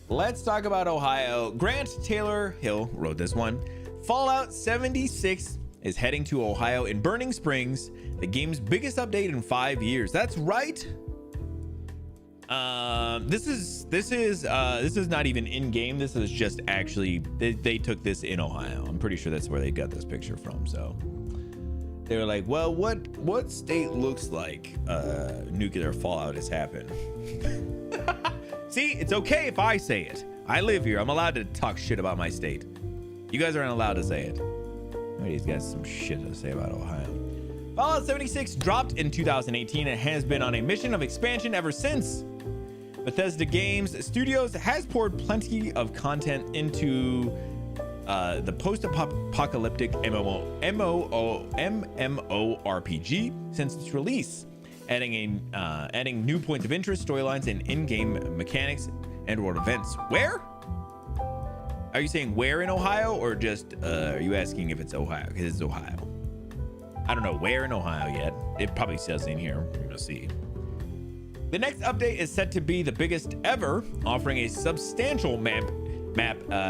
Let's talk about Ohio. Grant Taylor Hill wrote this one. Fallout 76 is heading to Ohio in Burning Springs, the game's biggest update in 5 years. That's right. This is not even in game. This is just actually they took this in Ohio. I'm pretty sure that's where they got this picture from. So they were like, well, what state looks like nuclear fallout has happened? See, it's okay if I say it. I live here. I'm allowed to talk shit about my state. You guys aren't allowed to say it. He's got some shit to say about Ohio. Fallout 76 dropped in 2018 and has been on a mission of expansion ever since. Bethesda Games Studios has poured plenty of content into the post-apocalyptic MMORPG since its release, adding new points of interest, storylines, and in-game mechanics and world events. Where? Are you saying where in Ohio, or just are you asking if it's Ohio? Because it's Ohio. I don't know where in Ohio yet. It probably says in here. We're gonna see. The next update is set to be the biggest ever, offering a substantial map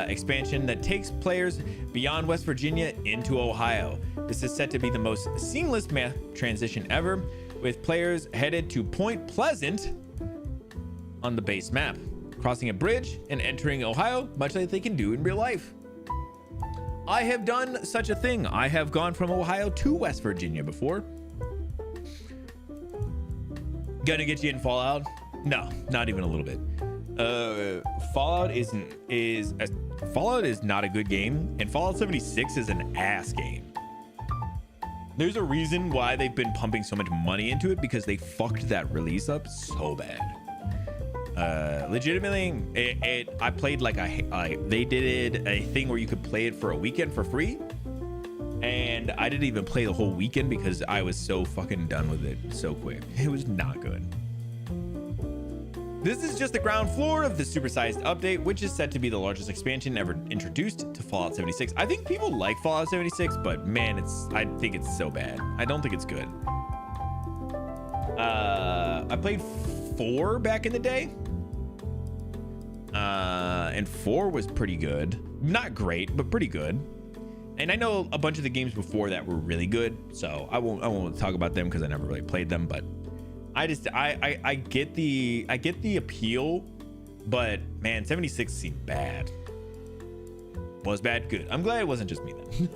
expansion that takes players beyond West Virginia into Ohio. This is set to be the most seamless map transition ever, with players headed to Point Pleasant on the base map, crossing a bridge and entering Ohio, much like they can do in real life. I have done such a thing. I have gone from Ohio to West Virginia before. Gonna get you in Fallout? No, not even a little bit. Fallout is not a good game, and Fallout 76 is an ass game. There's a reason why they've been pumping so much money into it, because they fucked that release up so bad. Legitimately, I played they did a thing where you could play it for a weekend for free, and I didn't even play the whole weekend because I was so fucking done with it so quick. It was not good. This is just the ground floor of the supersized update, which is said to be the largest expansion ever introduced to Fallout 76. I think people like Fallout 76, but man, I think it's so bad. I don't think it's good. I played 4 back in the day. And 4 was pretty good. Not great, but pretty good. And I know a bunch of the games before that were really good, so I won't talk about them because I never really played them, but I get the appeal, but man, 76 seemed bad. Was bad? Good. I'm glad it wasn't just me then.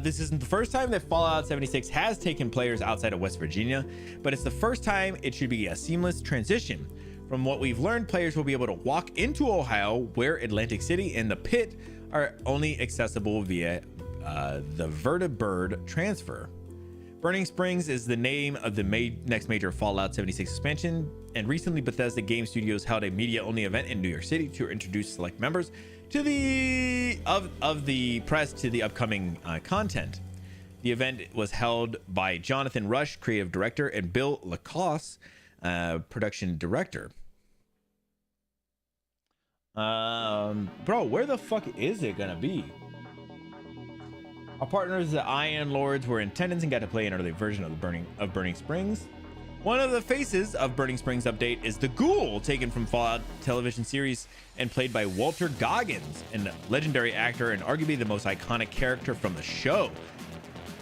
This isn't the first time that Fallout 76 has taken players outside of West Virginia, but it's the first time it should be a seamless transition. From what we've learned, players will be able to walk into Ohio, where Atlantic City and the Pit are only accessible via the Vertibird transfer. Burning Springs is the name of the next major Fallout 76 expansion, and recently Bethesda Game Studios held a media-only event in New York City to introduce select members to the press to the upcoming content. The event was held by Jonathan Rush, creative director, and Bill Lacoste, production director. Bro, where the fuck is it gonna be? Our partners, the Iron Lords, were in attendance and got to play an early version of Burning Springs. One of the faces of Burning Springs update is the Ghoul, taken from Fallout television series and played by Walter Goggins, a legendary actor and arguably the most iconic character from the show.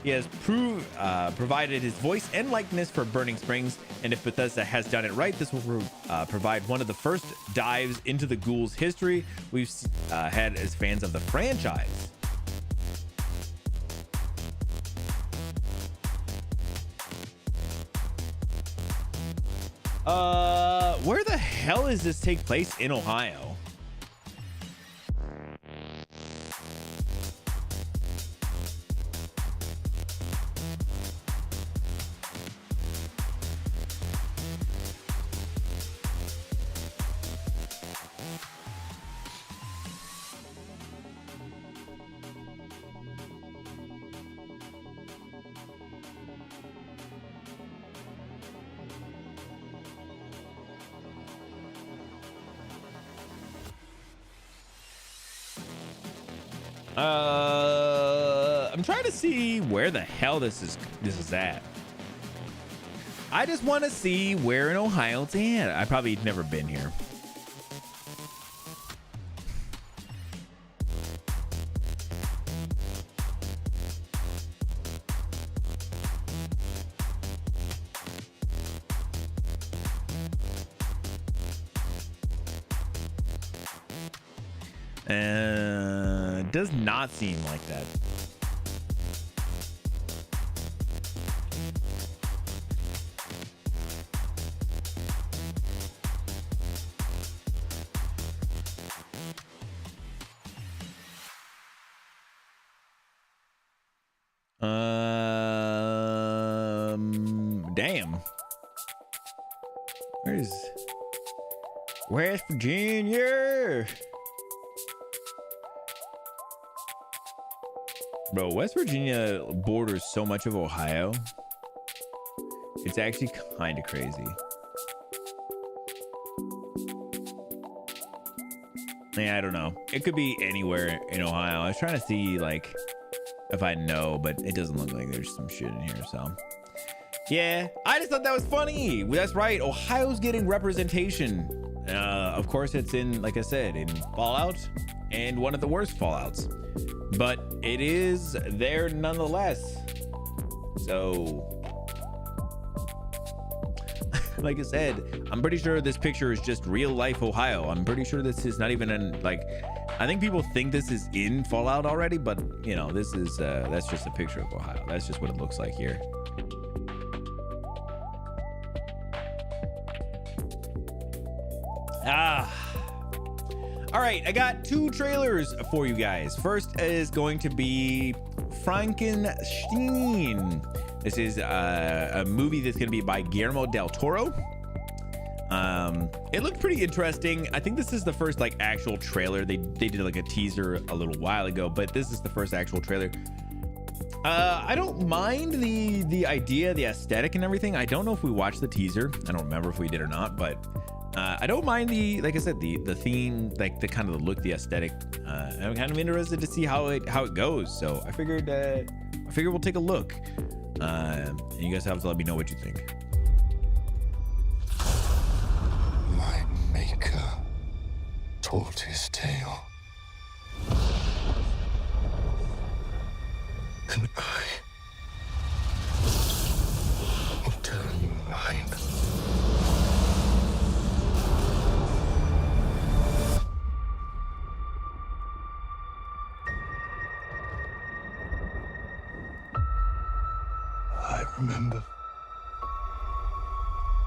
He has provided his voice and likeness for Burning Springs, and if Bethesda has done it right, this will provide one of the first dives into the Ghoul's history we've had as fans of the franchise. Where the hell does this take place in Ohio? I'm trying to see where the hell this is at. I just want to see where in Ohio it's at. I probably never been here. Does not seem like that. Damn. Where's West Virginia? Bro, West Virginia borders so much of Ohio. It's actually kind of crazy. Yeah, I don't know. It could be anywhere in Ohio. I was trying to see like if I know, but it doesn't look like there's some shit in here. So yeah, I just thought that was funny. That's right. Ohio's getting representation. Of course, it's in, like I said, in Fallout, and one of the worst Fallouts, but it is there nonetheless. So like I said, I'm pretty sure this picture is just real life Ohio. I'm pretty sure this is not even in, like, I think people think this is in Fallout already, but you know, this is that's just a picture of Ohio. That's just what it looks like here. All right, I got 2 trailers for you guys. First is going to be Frankenstein. This is a movie that's going to be by Guillermo del Toro. It looked pretty interesting. I think this is the first like actual trailer. They did like a teaser a little while ago, but this is the first actual trailer. I don't mind the idea, the aesthetic and everything. I don't know if we watched the teaser. I don't remember if we did or not, but I don't mind like I said, the theme, like the kind of the look, the aesthetic. I'm kind of interested to see how it goes. So I figured we'll take a look. And you guys have to let me know what you think. My maker told his tale. And I will tell you mine. I remember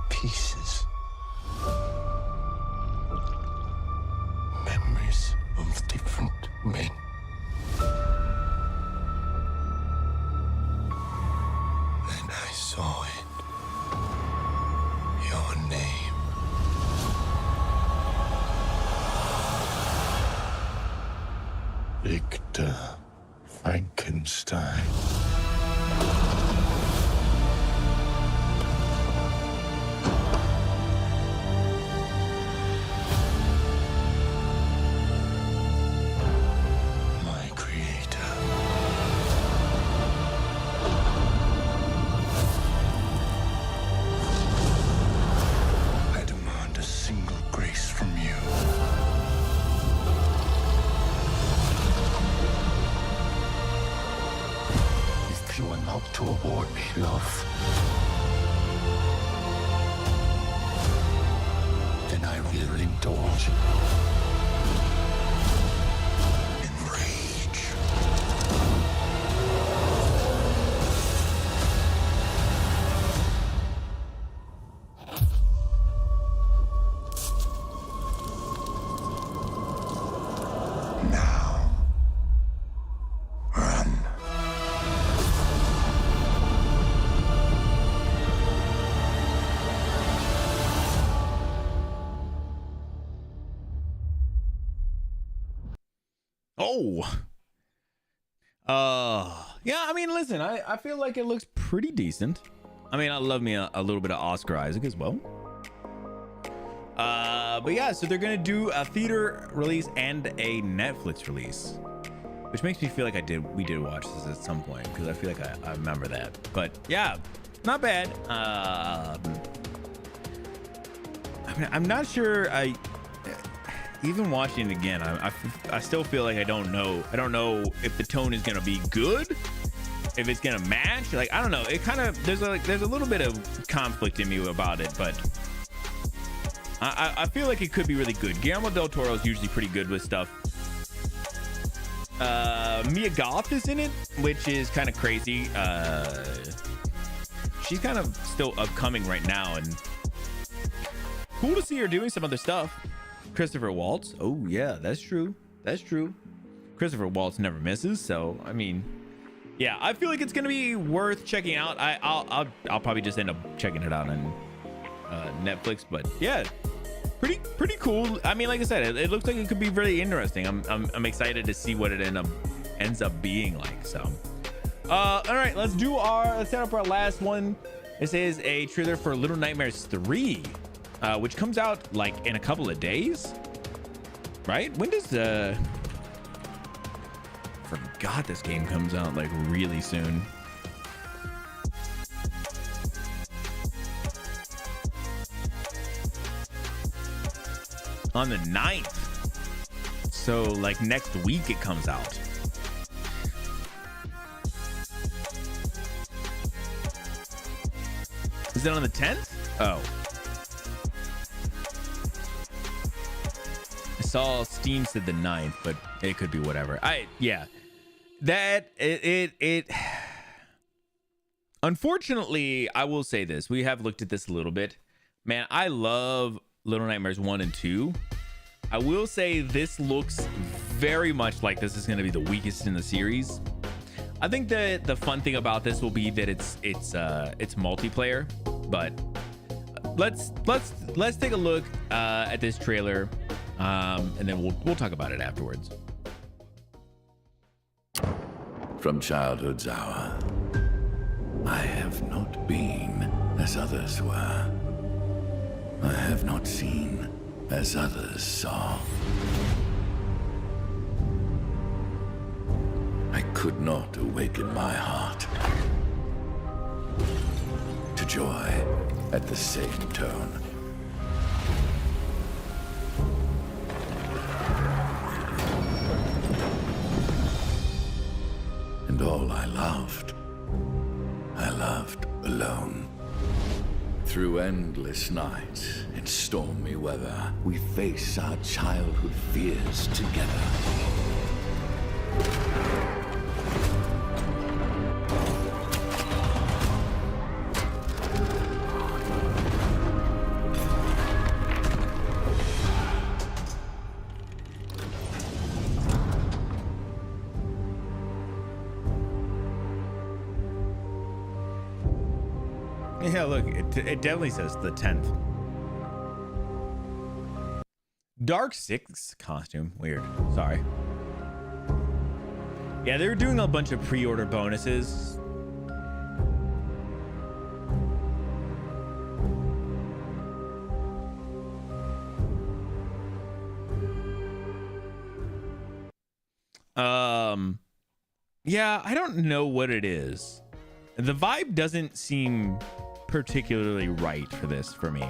pieces. Memories of different men. Then I saw it. Your name. Victor Frankenstein. My creator. I demand a single grace from you. If you are not to award me love, then I will indulge in rage. Now, run. Oh, yeah. I mean, listen, I feel like it looks pretty decent. I mean, I love me a little bit of Oscar Isaac as well. But yeah, so they're gonna do a theater release and a Netflix release, which makes me feel like we did watch this at some point, because I feel like I remember that. But yeah, not bad. I mean, I'm not sure. Even watching it again, I still feel like I don't know if the tone is gonna be good, if it's gonna match. Like, I don't know. It kind of there's a little bit of conflict in me about it, but I feel like it could be really good. Guillermo del Toro is usually pretty good with stuff. Mia Goth is in it, which is kind of crazy. She's kind of still upcoming right now, and cool to see her doing some other stuff. Christopher Waltz. Oh yeah, that's true. Christopher Waltz never misses. So I mean, yeah, I feel like it's gonna be worth checking out. I'll probably just end up checking it out on Netflix. But yeah, pretty cool. I mean, like I said, it looks like it could be very interesting. I'm excited to see what it ends up being like. So all right, let's set up our last one. This is a trailer for Little Nightmares 3. Which comes out like in a couple of days, right? When does forgot this game comes out like really soon. On the 9th, so like next week it comes out. Is it on the 10th? Oh, saw Steam said the 9th, but it could be whatever. Unfortunately, I will say this. We have looked at this a little bit. Man, I love Little Nightmares 1 and 2. I will say this looks very much like this is going to be the weakest in the series. I think that the fun thing about this will be that it's multiplayer, but let's take a look at this trailer. And then we'll talk about it afterwards. from childhood's hour. I have not been as others were. I have not seen as others saw. I could not awaken my heart to joy at the same tone. And all I loved alone. Through endless nights and stormy weather, we face our childhood fears together. Yeah, look, it definitely says the 10th. Dark 6 costume. Weird. Sorry. Yeah, they were doing a bunch of pre-order bonuses. Yeah, I don't know what it is. The vibe doesn't seem particularly right for this for me,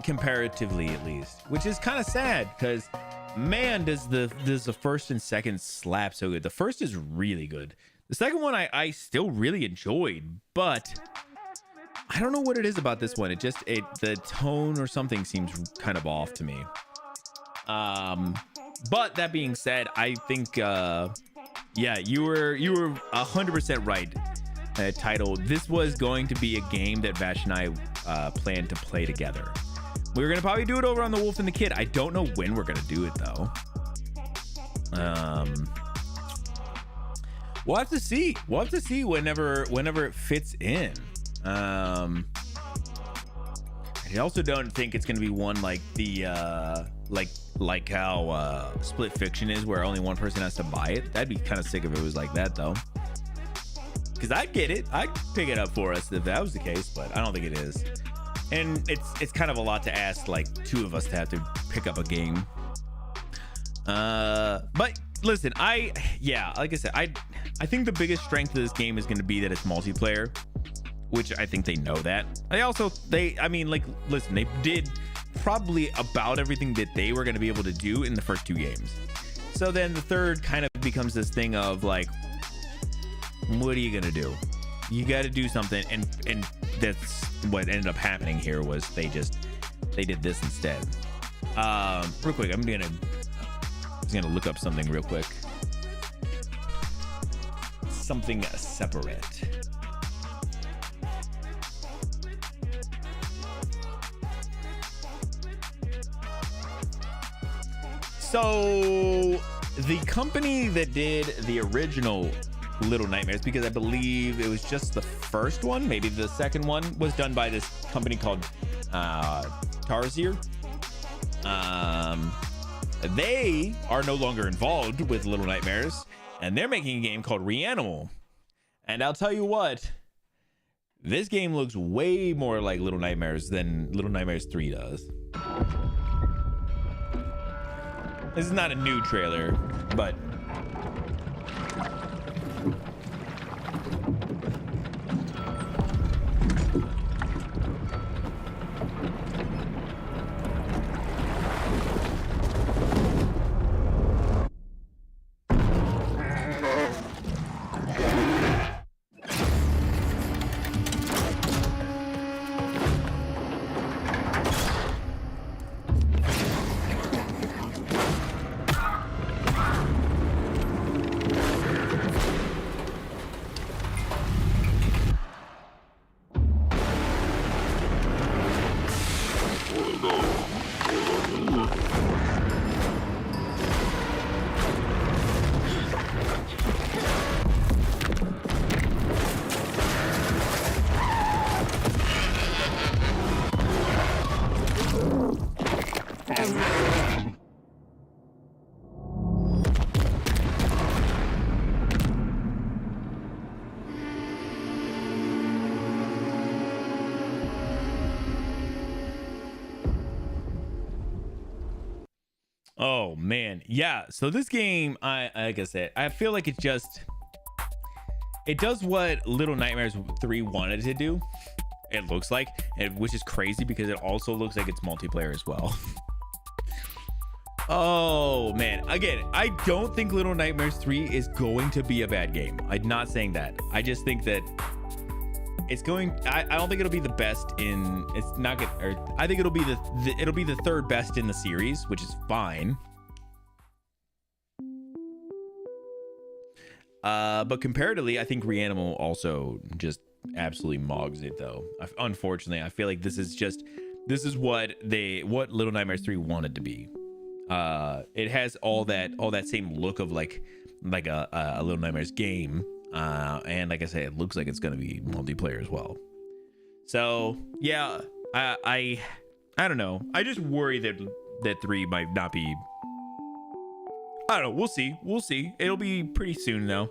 comparatively at least, which is kind of sad because man, does the first and second slap so good. The first is really good. The second one I still really enjoyed, but I don't know what it is about this one. The tone or something seems kind of off to me. But that being said, I think yeah, you were 100% right. Title. This was going to be a game that Vash and I planned to play together. We were gonna probably do it over on The Wolf and the Kid. I don't know when we're gonna do it though. We'll have to see. We'll have to see whenever it fits in. I also don't think it's gonna be one like the like how Split Fiction is, where only one person has to buy it. That'd be kind of sick if it was like that though. Because I'd get it. I'd pick it up for us if that was the case, but I don't think it is. And it's kind of a lot to ask, like, two of us to have to pick up a game. But listen, like I said, I think the biggest strength of this game is going to be that it's multiplayer, which I think they know that. Listen, they did probably about everything that they were going to be able to do in the first two games. So then the third kind of becomes this thing of like, what are you gonna do? You got to do something, and that's what ended up happening here. Was they did this instead. Real quick, I'm just gonna look up something real quick. Something separate. So the company that did the original Little Nightmares, because I believe it was just the first one, maybe the second one was done by this company called Tarsier. They are no longer involved with Little Nightmares, and they're making a game called Reanimal. And I'll tell you what, this game looks way more like Little Nightmares than Little Nightmares 3 does. This is not a new trailer, but Oh man, yeah. So this game, like I said, I feel like it does what Little Nightmares 3 wanted to do. It looks like, which is crazy because it also looks like it's multiplayer as well. Oh man, again, I don't think Little Nightmares 3 is going to be a bad game. I'm not saying that. I just think that it's going. I don't think it'll be the best in. It's not good. Or I think it'll be it'll be the third best in the series, which is fine. But comparatively, I think Reanimal also just absolutely mogs it, though. Unfortunately, I feel like this is what Little Nightmares 3 wanted to be. It has all that same look of like a Little Nightmares game. And like I said, it looks like it's gonna be multiplayer as well. So yeah, I don't know. I just worry that 3 might not be. I don't know. We'll see. It'll be pretty soon though.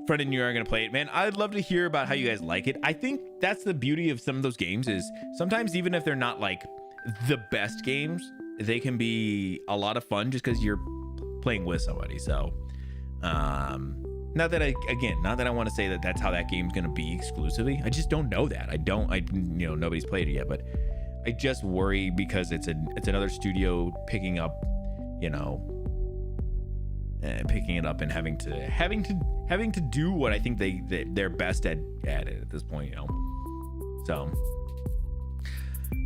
Fred and you are gonna play it, man. I'd love to hear about how you guys like it. I think that's the beauty of some of those games is sometimes even if they're not like the best games, they can be a lot of fun just because you're playing with somebody. So not that I want to say that that's how that game's going to be exclusively. I just don't know that. Nobody's played it yet, but I just worry because it's another studio picking it up and having to do what I think they're best at it at this point, So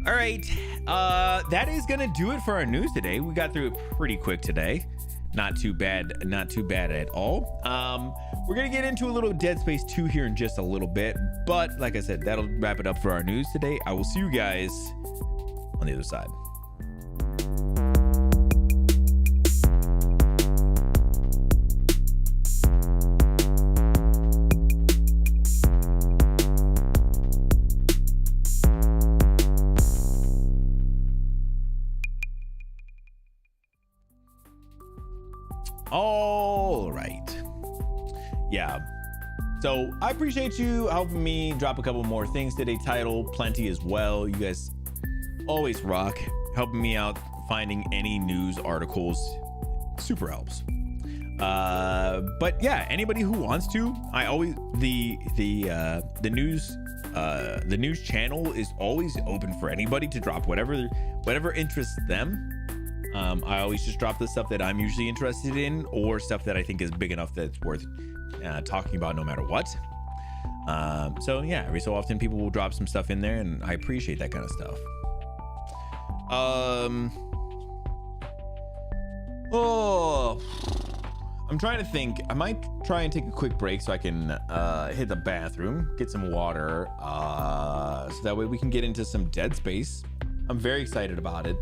all right, that is gonna do it for our news today. We got through it pretty quick today. Not too bad at all. We're gonna get into a little Dead Space 2 here in just a little bit, but like I said, that'll wrap it up for our news today. I will see you guys on the other side. All right. Yeah. So I appreciate you helping me drop a couple more things today. Title plenty as well. You guys always rock, helping me out finding any news articles. Super helps. But yeah, anybody who wants to, I always the news channel is always open for anybody to drop whatever interests them. I always just drop the stuff that I'm usually interested in or stuff that I think is big enough that it's worth talking about no matter what. So yeah, every so often people will drop some stuff in there and I appreciate that kind of stuff. I'm trying to think. I might try and take a quick break so I can hit the bathroom, get some water, so that way we can get into some Dead Space. I'm very excited about it.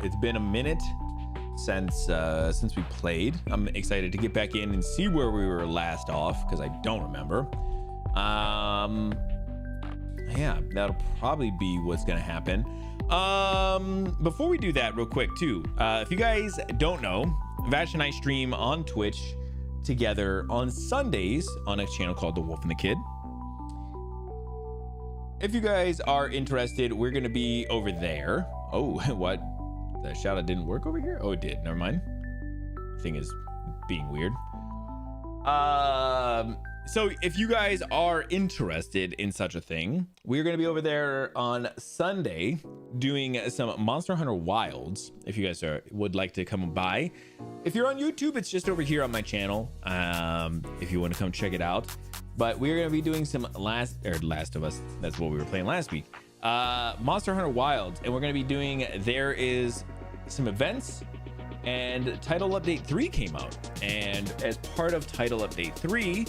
It's been a minute since we played. I'm excited to get back in and see where we were last off because I don't remember. Yeah, that'll probably be what's gonna happen. Before we do that, real quick too, if you guys don't know, Vash and I stream on Twitch together on Sundays on a channel called The Wolf and the Kid. If you guys are interested, we're gonna be over there. Oh, what? The shout out didn't work over here? Oh, it did. Never mind. Thing is being weird. So if you guys are interested in such a thing, we're gonna be over there on Sunday doing some Monster Hunter Wilds. If you guys would like to come by, if you're on YouTube, it's just over here on my channel. If you want to come check it out. But we're going to be doing some Last of Us. That's what we were playing last week. Monster Hunter Wilds. And we're going to be doing, there is some events and Title Update 3 came out. And as part of Title Update 3,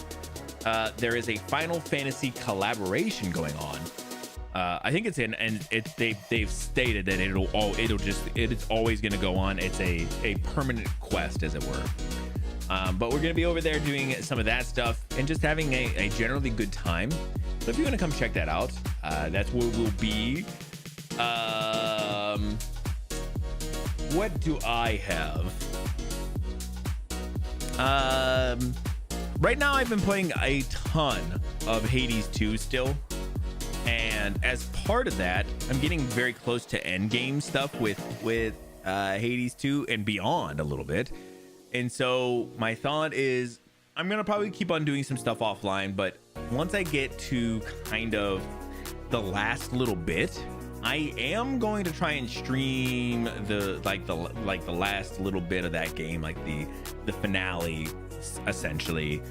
there is a Final Fantasy collaboration going on. I think it's they've stated that it's always going to go on. It's a permanent quest, as it were. But we're going to be over there doing some of that stuff and just having a generally good time. So if you want to come check that out, that's where we'll be. What do I have? Right now I've been playing a ton of Hades 2 still. And as part of that, I'm getting very close to end game stuff with Hades 2 and beyond a little bit. And so my thought is I'm gonna probably keep on doing some stuff offline, but once I get to kind of the last little bit, I am going to try and stream the last little bit of that game, like the finale essentially.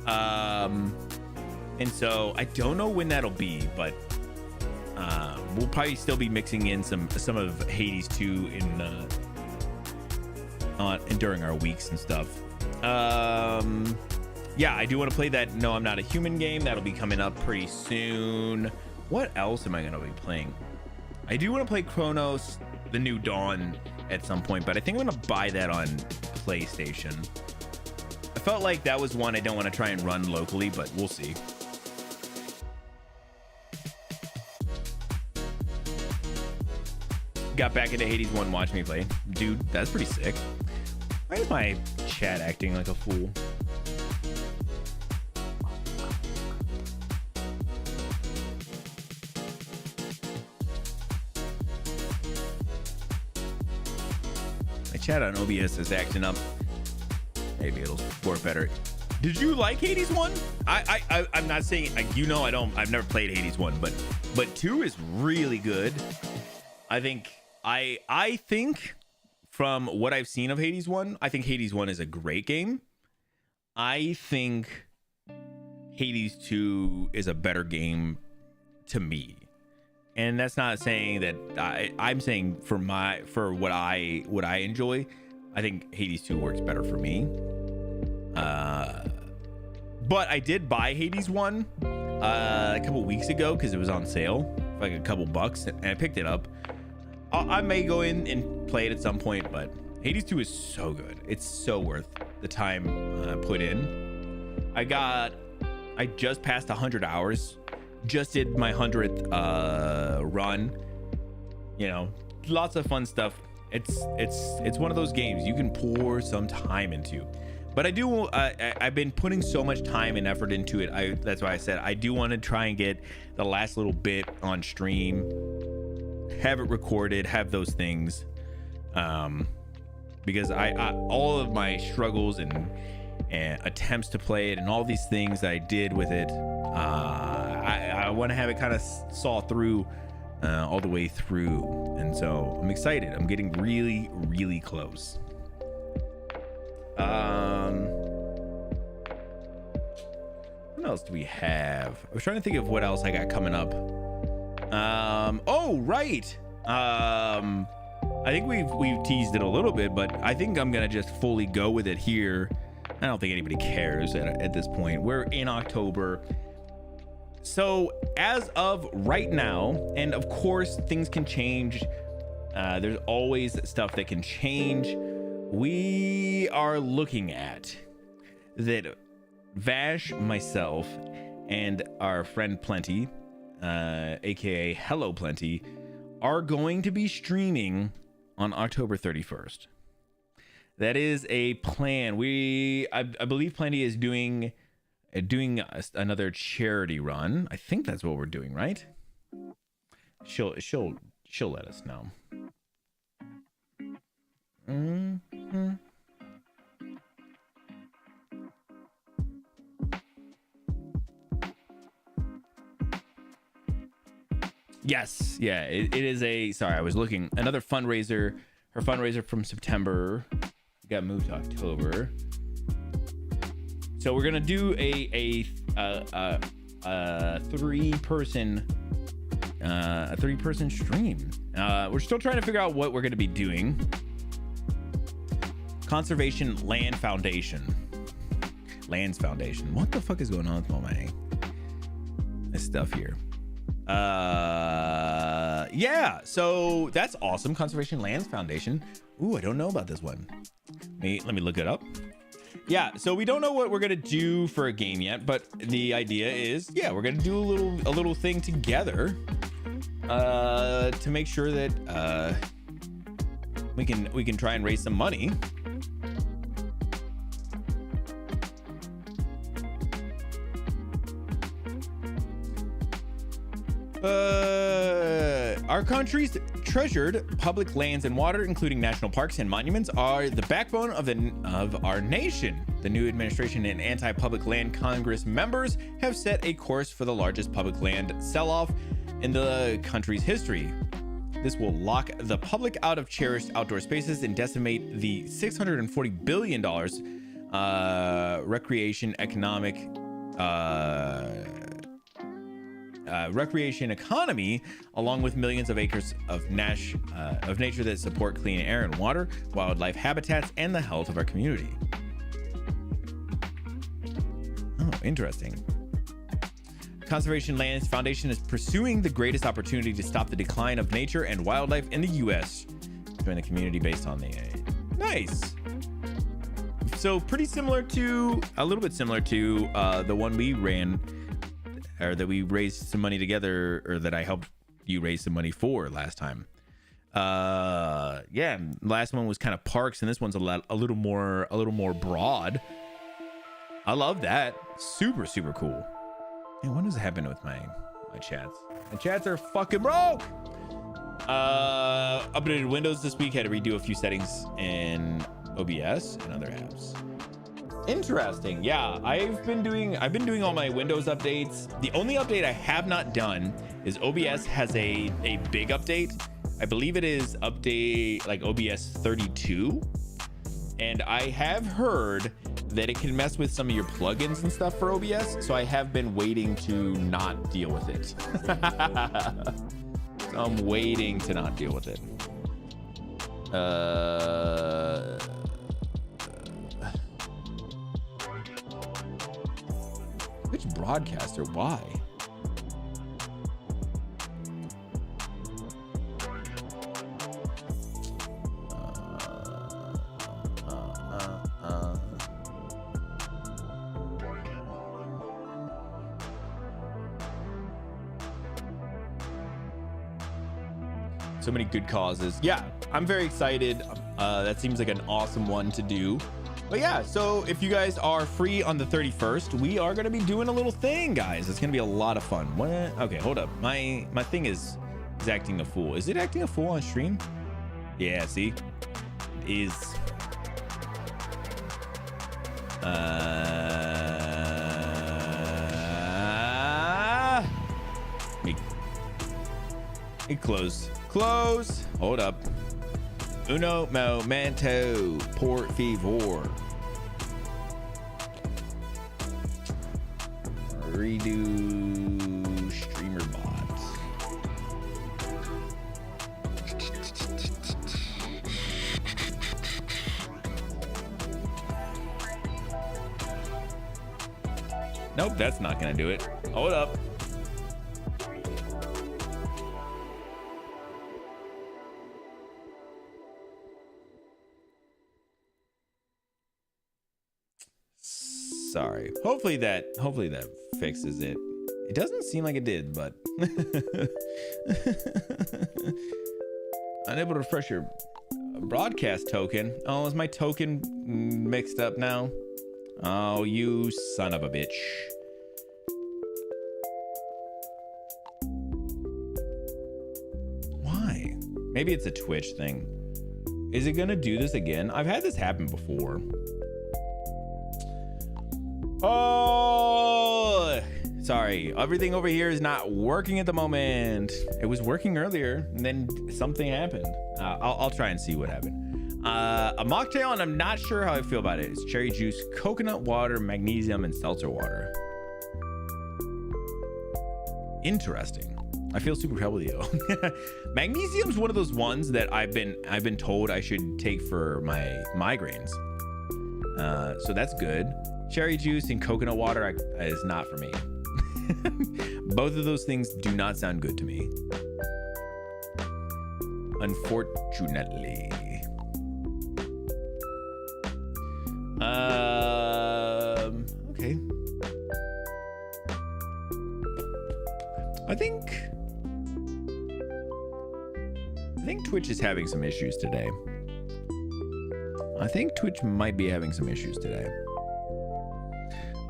And so I don't know when that'll be, but we'll probably still be mixing in some of Hades 2 during our weeks and stuff. Yeah, I do want to play that No, I'm Not a Human game. That'll be coming up pretty soon. What else am I going to be playing? I do want to play Chronos, The New Dawn at some point, but I think I'm going to buy that on PlayStation. I felt like that was one I don't want to try and run locally, but we'll see. Got back into Hades 1, watch me play. Dude, that's pretty sick. Why is my chat acting like a fool? My chat on OBS is acting up. Maybe it'll work better. Did you like Hades 1? I'm not saying, you know, I've never played Hades 1, but 2 is really good. I think from what I've seen of Hades 1, I think Hades 1 is a great game. I think Hades 2 is a better game to me. And that's not saying that I'm saying for what I enjoy, I think Hades 2 works better for me. But I did buy Hades 1 a couple weeks ago because it was on sale for like a couple bucks, and I picked it up. I may go in and play it at some point, but Hades 2 is so good. It's so worth the time put in. I just passed 100 hours. Just did my 100th run. You know, lots of fun stuff. It's one of those games you can pour some time into. But I've been putting so much time and effort into it. That's why I said I do want to try and get the last little bit on stream, have it recorded, have those things, because I all of my struggles and attempts to play it and all these things that I did with it, I want to have it kind of saw through all the way through. And so I'm excited. I'm getting really, really close. What else do we have? I was trying to think of what else I got coming up. Oh, right. I think we've teased it a little bit, but I think I'm gonna just fully go with it here. I don't think anybody cares at this point. We're in October. So as of right now, and of course things can change, there's always stuff that can change. We are looking at that Vash, myself, and our friend Plenty, aka Hello Plenty, are going to be streaming on October 31st. That is a plan. I believe Plenty is doing another charity run. I think that's what we're doing, right? She'll let us know. Mm-hmm. Yes, yeah, it is sorry, I was looking. Another fundraiser. Her fundraiser from September got moved to October. So we're gonna do a three-person stream. We're still trying to figure out what we're gonna be doing. Conservation Land Foundation. Lands Foundation. What the fuck is going on with all this stuff here? Yeah, so that's awesome. Conservation Lands Foundation. Ooh, I don't know about this one. Let me look it up. Yeah, so we don't know what we're gonna do for a game yet, but the idea is, yeah, we're gonna do a little thing together to make sure that we can try and raise some money. Our country's treasured public lands and water, including national parks and monuments, are the backbone of our nation. The new administration and anti-public land Congress members have set a course for the largest public land sell-off in the country's history. This will lock the public out of cherished outdoor spaces and decimate the $640 billion recreation economy, along with millions of acres of nature that support clean air and water, wildlife habitats, and the health of our community. Oh, interesting. Conservation Lands Foundation is pursuing the greatest opportunity to stop the decline of nature and wildlife in the U.S. Join the community based on the nice. So pretty similar to, a little bit similar to the one we ran, or that we raised some money together, or that I helped you raise some money for last time. Yeah, last one was kind of parks, and this one's a little more broad. I love that. Super cool. And what does happen with my chats? My chats are fucking broke. Updated Windows this week. Had to redo a few settings in OBS and other apps. Interesting. Yeah, I've been doing all my Windows updates. The only update I have not done is OBS has a big update. I believe it is update like OBS 32. And I have heard that it can mess with some of your plugins and stuff for OBS. So I have been waiting to not deal with it. So I'm waiting to not deal with it. Which broadcaster? Why? So many good causes. Yeah, I'm very excited. That seems like an awesome one to do. But yeah, so if you guys are free on the 31st, we are going to be doing a little thing, guys. It's going to be a lot of fun. What? Okay, hold up. My thing is acting a fool. Is it acting a fool on stream? Yeah, see? It is. It closed. Close. Hold up. Uno momento, por favor. Redo streamer bot. Nope, that's not gonna do it. Hold up. Sorry. Hopefully that fixes it. It doesn't seem like it did, but unable to refresh your broadcast token. Oh, is my token mixed up now? Oh, you son of a bitch. Why? Maybe it's a Twitch thing. Is it gonna do this again? I've had this happen before. Oh, sorry. Everything over here is not working at the moment. It was working earlier, and then something happened. I'll try and see what happened. A mocktail, and I'm not sure how I feel about it. It's cherry juice, coconut water, magnesium, and seltzer water. Interesting. I feel super healthy though. Magnesium's one of those ones that I've been told I should take for my migraines. So that's good. Cherry juice and coconut water is not for me. Both of those things do not sound good to me. Unfortunately. Okay. I think Twitch is having some issues today. I think Twitch might be having some issues today.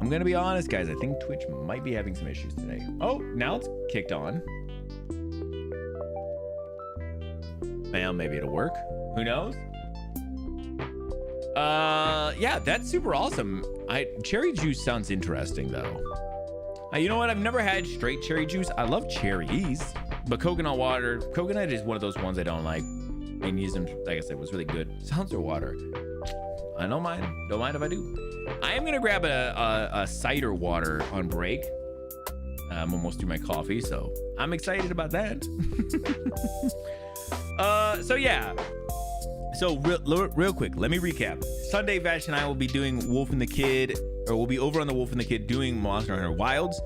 I'm gonna be honest, guys. I think Twitch might be having some issues today. Oh, now it's kicked on. Well, maybe it'll work. Who knows? Yeah, that's super awesome. Cherry juice sounds interesting though. You know what? I've never had straight cherry juice. I love cherries, but coconut is one of those ones I don't like. Magnesium, like I said, was really good. Sounds or water. I don't mind. Don't mind if I do. I am gonna grab a cider water on break. I'm almost through my coffee, so I'm excited about that. So yeah. So real quick, let me recap. Sunday, Vash and I will be doing Wolf and the Kid, or we'll be over on the Wolf and the Kid doing Monster Hunter Wilds.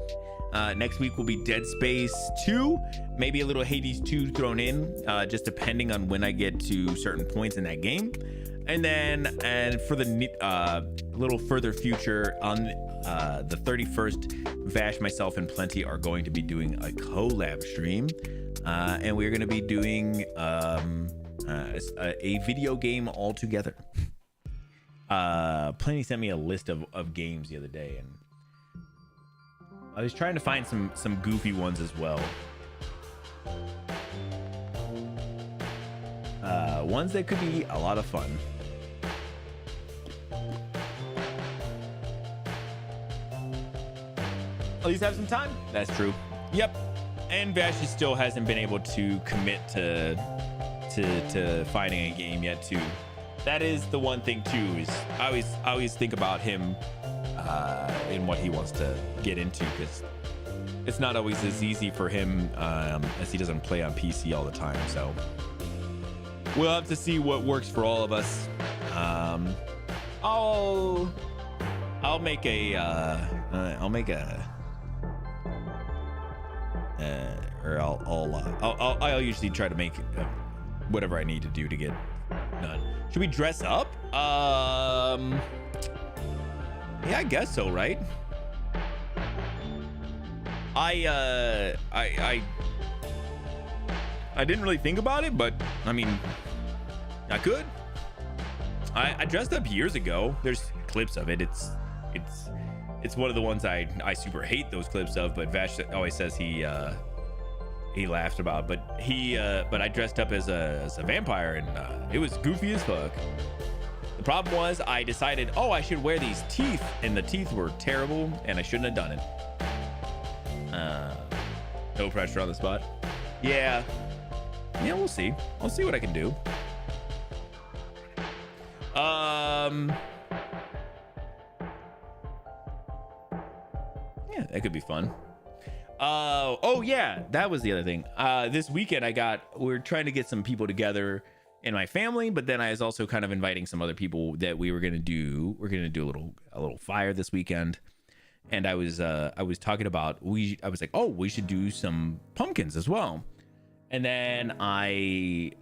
Next week will be Dead Space 2, maybe a little Hades 2 thrown in, just depending on when I get to certain points in that game. And then, for the little further future, on the 31st, Vash, myself, and Plenty are going to be doing a collab stream, and we're going to be doing a video game all together. Plenty sent me a list of games the other day, and I was trying to find some goofy ones as well. Ones that could be a lot of fun. At least have some time. That's true. Yep. And Vash still hasn't been able to commit to finding a game yet too. That is the one thing too, is I always think about him in what he wants to get into, because it's not always as easy for him as he doesn't play on PC all the time. So we'll have to see what works for all of us. I'll make a I'll usually try to make whatever I need to do to get done. Should we dress up? Yeah, I guess so, right? I didn't really think about it, but I mean, I could. I dressed up years ago. There's clips of it. It's one of the ones I super hate those clips of, but Vash always says he laughed about, but I dressed up as a vampire, and it was goofy as fuck. The problem was I decided, oh, I should wear these teeth, and the teeth were terrible, and I shouldn't have done it. No pressure on the spot. Yeah, we'll see. I'll see what I can do. Yeah, that could be fun. Oh yeah, that was the other thing. This weekend we're trying to get some people together in my family, but then I was also kind of inviting some other people that we're gonna do a little fire this weekend. And I was talking about, I was like, oh, we should do some pumpkins as well. And then I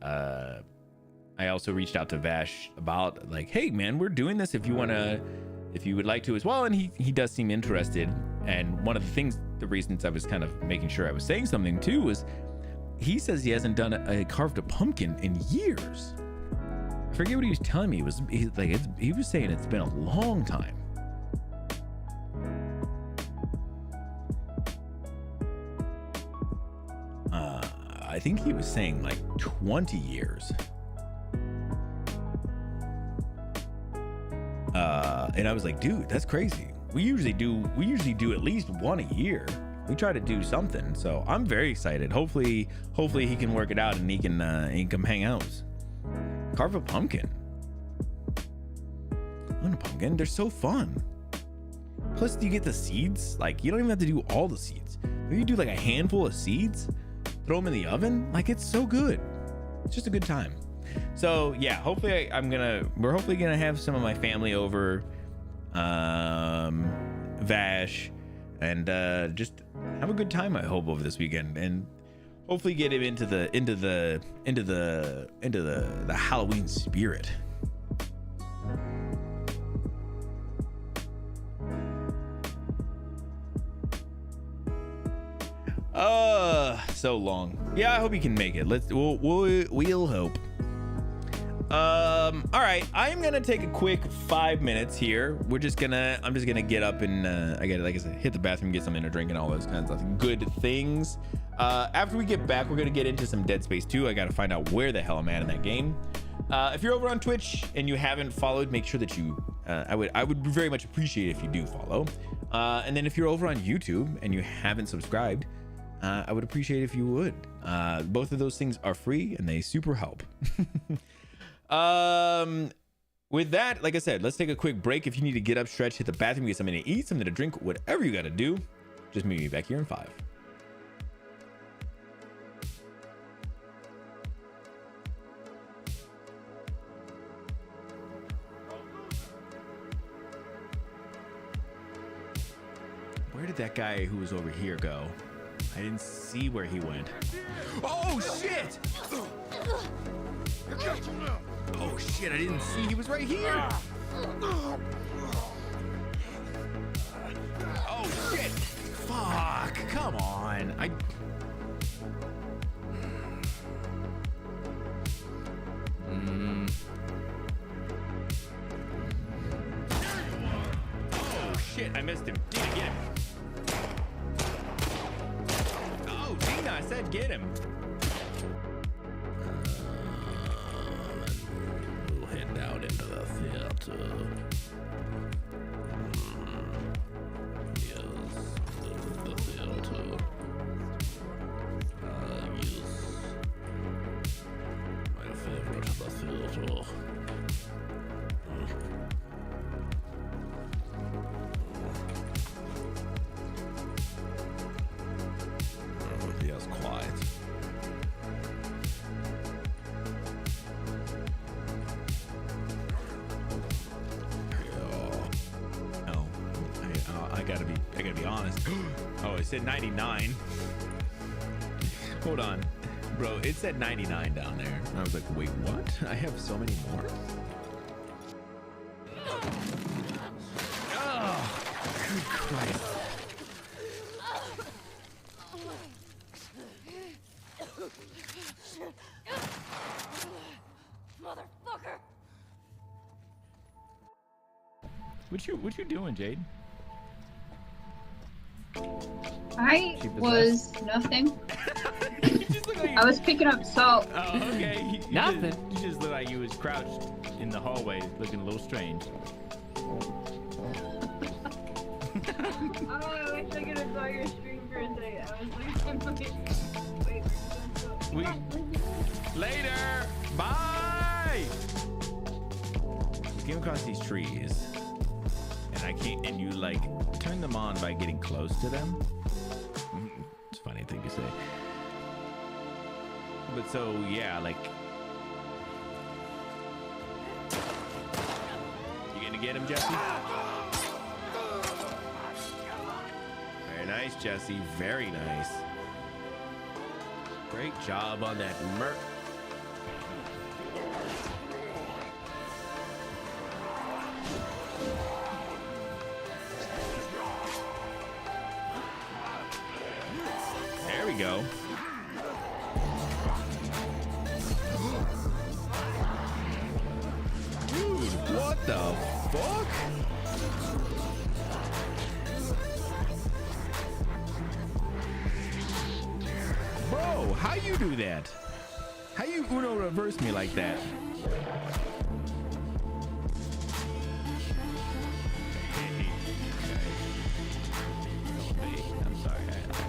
also reached out to Vash about, like, hey man, we're doing this if you would like to as well. And he does seem interested. And one of the reasons I was kind of making sure I was saying something too was, he says he hasn't carved a pumpkin in years. I forget what he was telling me. He was saying it's been a long time. I think he was saying like 20 years. And I was like, dude, that's crazy. We usually do at least one a year. We try to do something. So I'm very excited. Hopefully he can work it out and he can come hang out. Carve a pumpkin. I want a pumpkin. They're so fun. Plus, you get the seeds. Like, you don't even have to do all the seeds. If you do like a handful of seeds, throw them in the oven, like, it's so good. It's just a good time. So yeah, hopefully we're hopefully gonna have some of my family over, Vash, and just have a good time, I hope, over this weekend, and hopefully get him into the Halloween spirit. So long. Yeah, I hope he can make it. We'll hope. All right, I'm gonna take a quick 5 minutes here. I'm just gonna get up and I gotta, like I said, hit the bathroom, get something to drink, and all those kinds of good things. After we get back, we're gonna get into some Dead Space 2. I gotta find out where the hell I'm at in that game. If you're over on Twitch and you haven't followed, make sure that you I would very much appreciate it if you do follow. And then if you're over on YouTube and you haven't subscribed, I would appreciate it if you would. Both of those things are free and they super help. With that, like I said, let's take a quick break. If you need to get up, stretch, hit the bathroom, get something to eat, something to drink, whatever you got to do, just meet me back here in 5. Where did that guy who was over here go? I didn't see where he went. Oh shit! Oh shit, I didn't see he was right here. Oh shit! Fuck, come on. Oh shit, I missed him. Dina, get him. Oh, Dina, I said get him. We'll head down into the theater. Yes, the theater. Yes. My favorite, the theater. Yes, quiet. No, I gotta be honest. Oh, it said 99. Hold on, bro. It said 99 down there. I was like, wait, what? I have so many more. Oh, good Christ. Motherfucker! What you doing, Jade? I Keep it was nothing. You just look like you... I was picking up salt. Oh, okay. You Nothing. You just look like you was crouched in the hallway, looking a little strange. Oh, I wish I could have saw your stream for a second. I was like, wait, We later. Bye. Came across these trees, and I can't. And you like turn them on by getting close to them. It's a funny thing to say. But so yeah, like you gonna get him, Jesse? Very nice, Jesse. Very nice. Great job on that merc. There we go. Dude, what the fuck? Bro, how you do that? How you Uno reverse me like that? I'm sorry,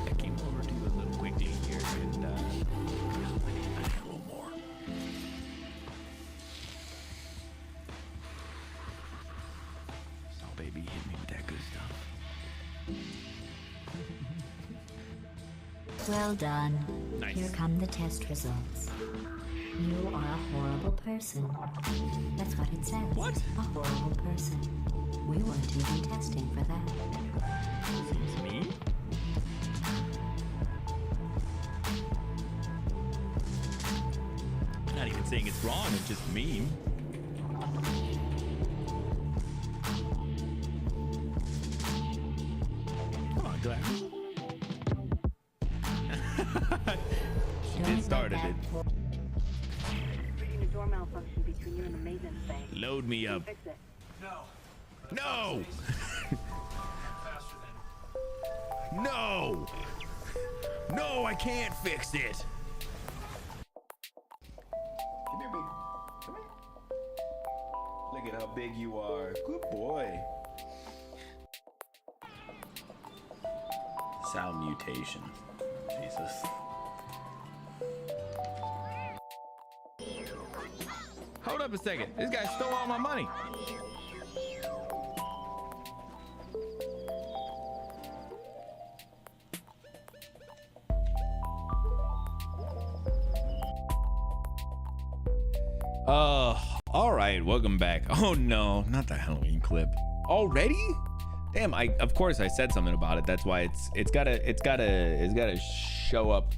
I came over to a little quick deal here and I need a little more. Oh baby, hit me with that good stuff. Well done. Nice. Here come the test results. You are a horrible person. That's what it says. What? A horrible person. We weren't even testing for that. It's me? Not even saying it's wrong, it's just mean. Come on, Glass. It started it. door malfunction between you and the maintenance bay. Load me up. Fix it. No. No. No, I can't fix it. Come here, baby. Come here. Look at how big you are. Good boy. Sound mutation. Jesus. Hold up a second. This guy stole all my money. All right, welcome back. Oh no, not the Halloween clip. Already? Damn, of course I said something about it. That's why it's gotta show up.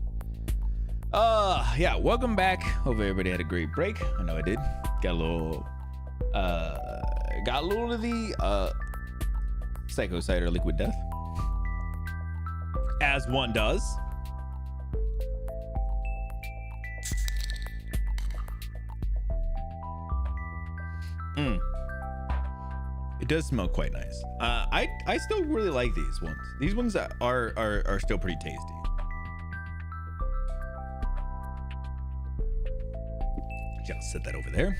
Yeah, welcome back. Hope everybody had a great break. I know I did. Got a little of the Psycho Cider Liquid Death. As one does. It does smell quite nice. I still really like these ones. These ones are still pretty tasty. Just set that over there.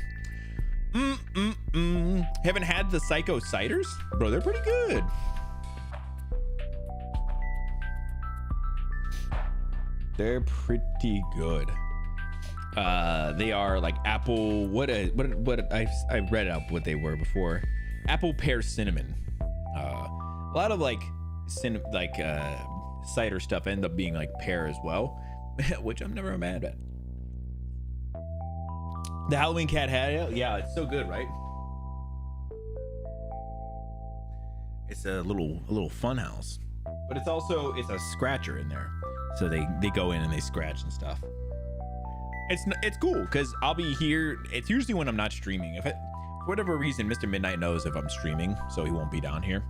Haven't had the Psycho Ciders? Bro, they're pretty good. They're pretty good. They are like apple. What I read up what they were before. Apple pear cinnamon. A lot of like cider stuff end up being like pear as well, which I'm never mad at. The Halloween cat had it. Yeah, it's so good, right? It's a little fun house, but it's a scratcher in there, so they go in and they scratch and stuff. It's cool because I'll be here. It's usually when I'm not streaming. If for whatever reason, Mr. Midnight knows if I'm streaming, so he won't be down here.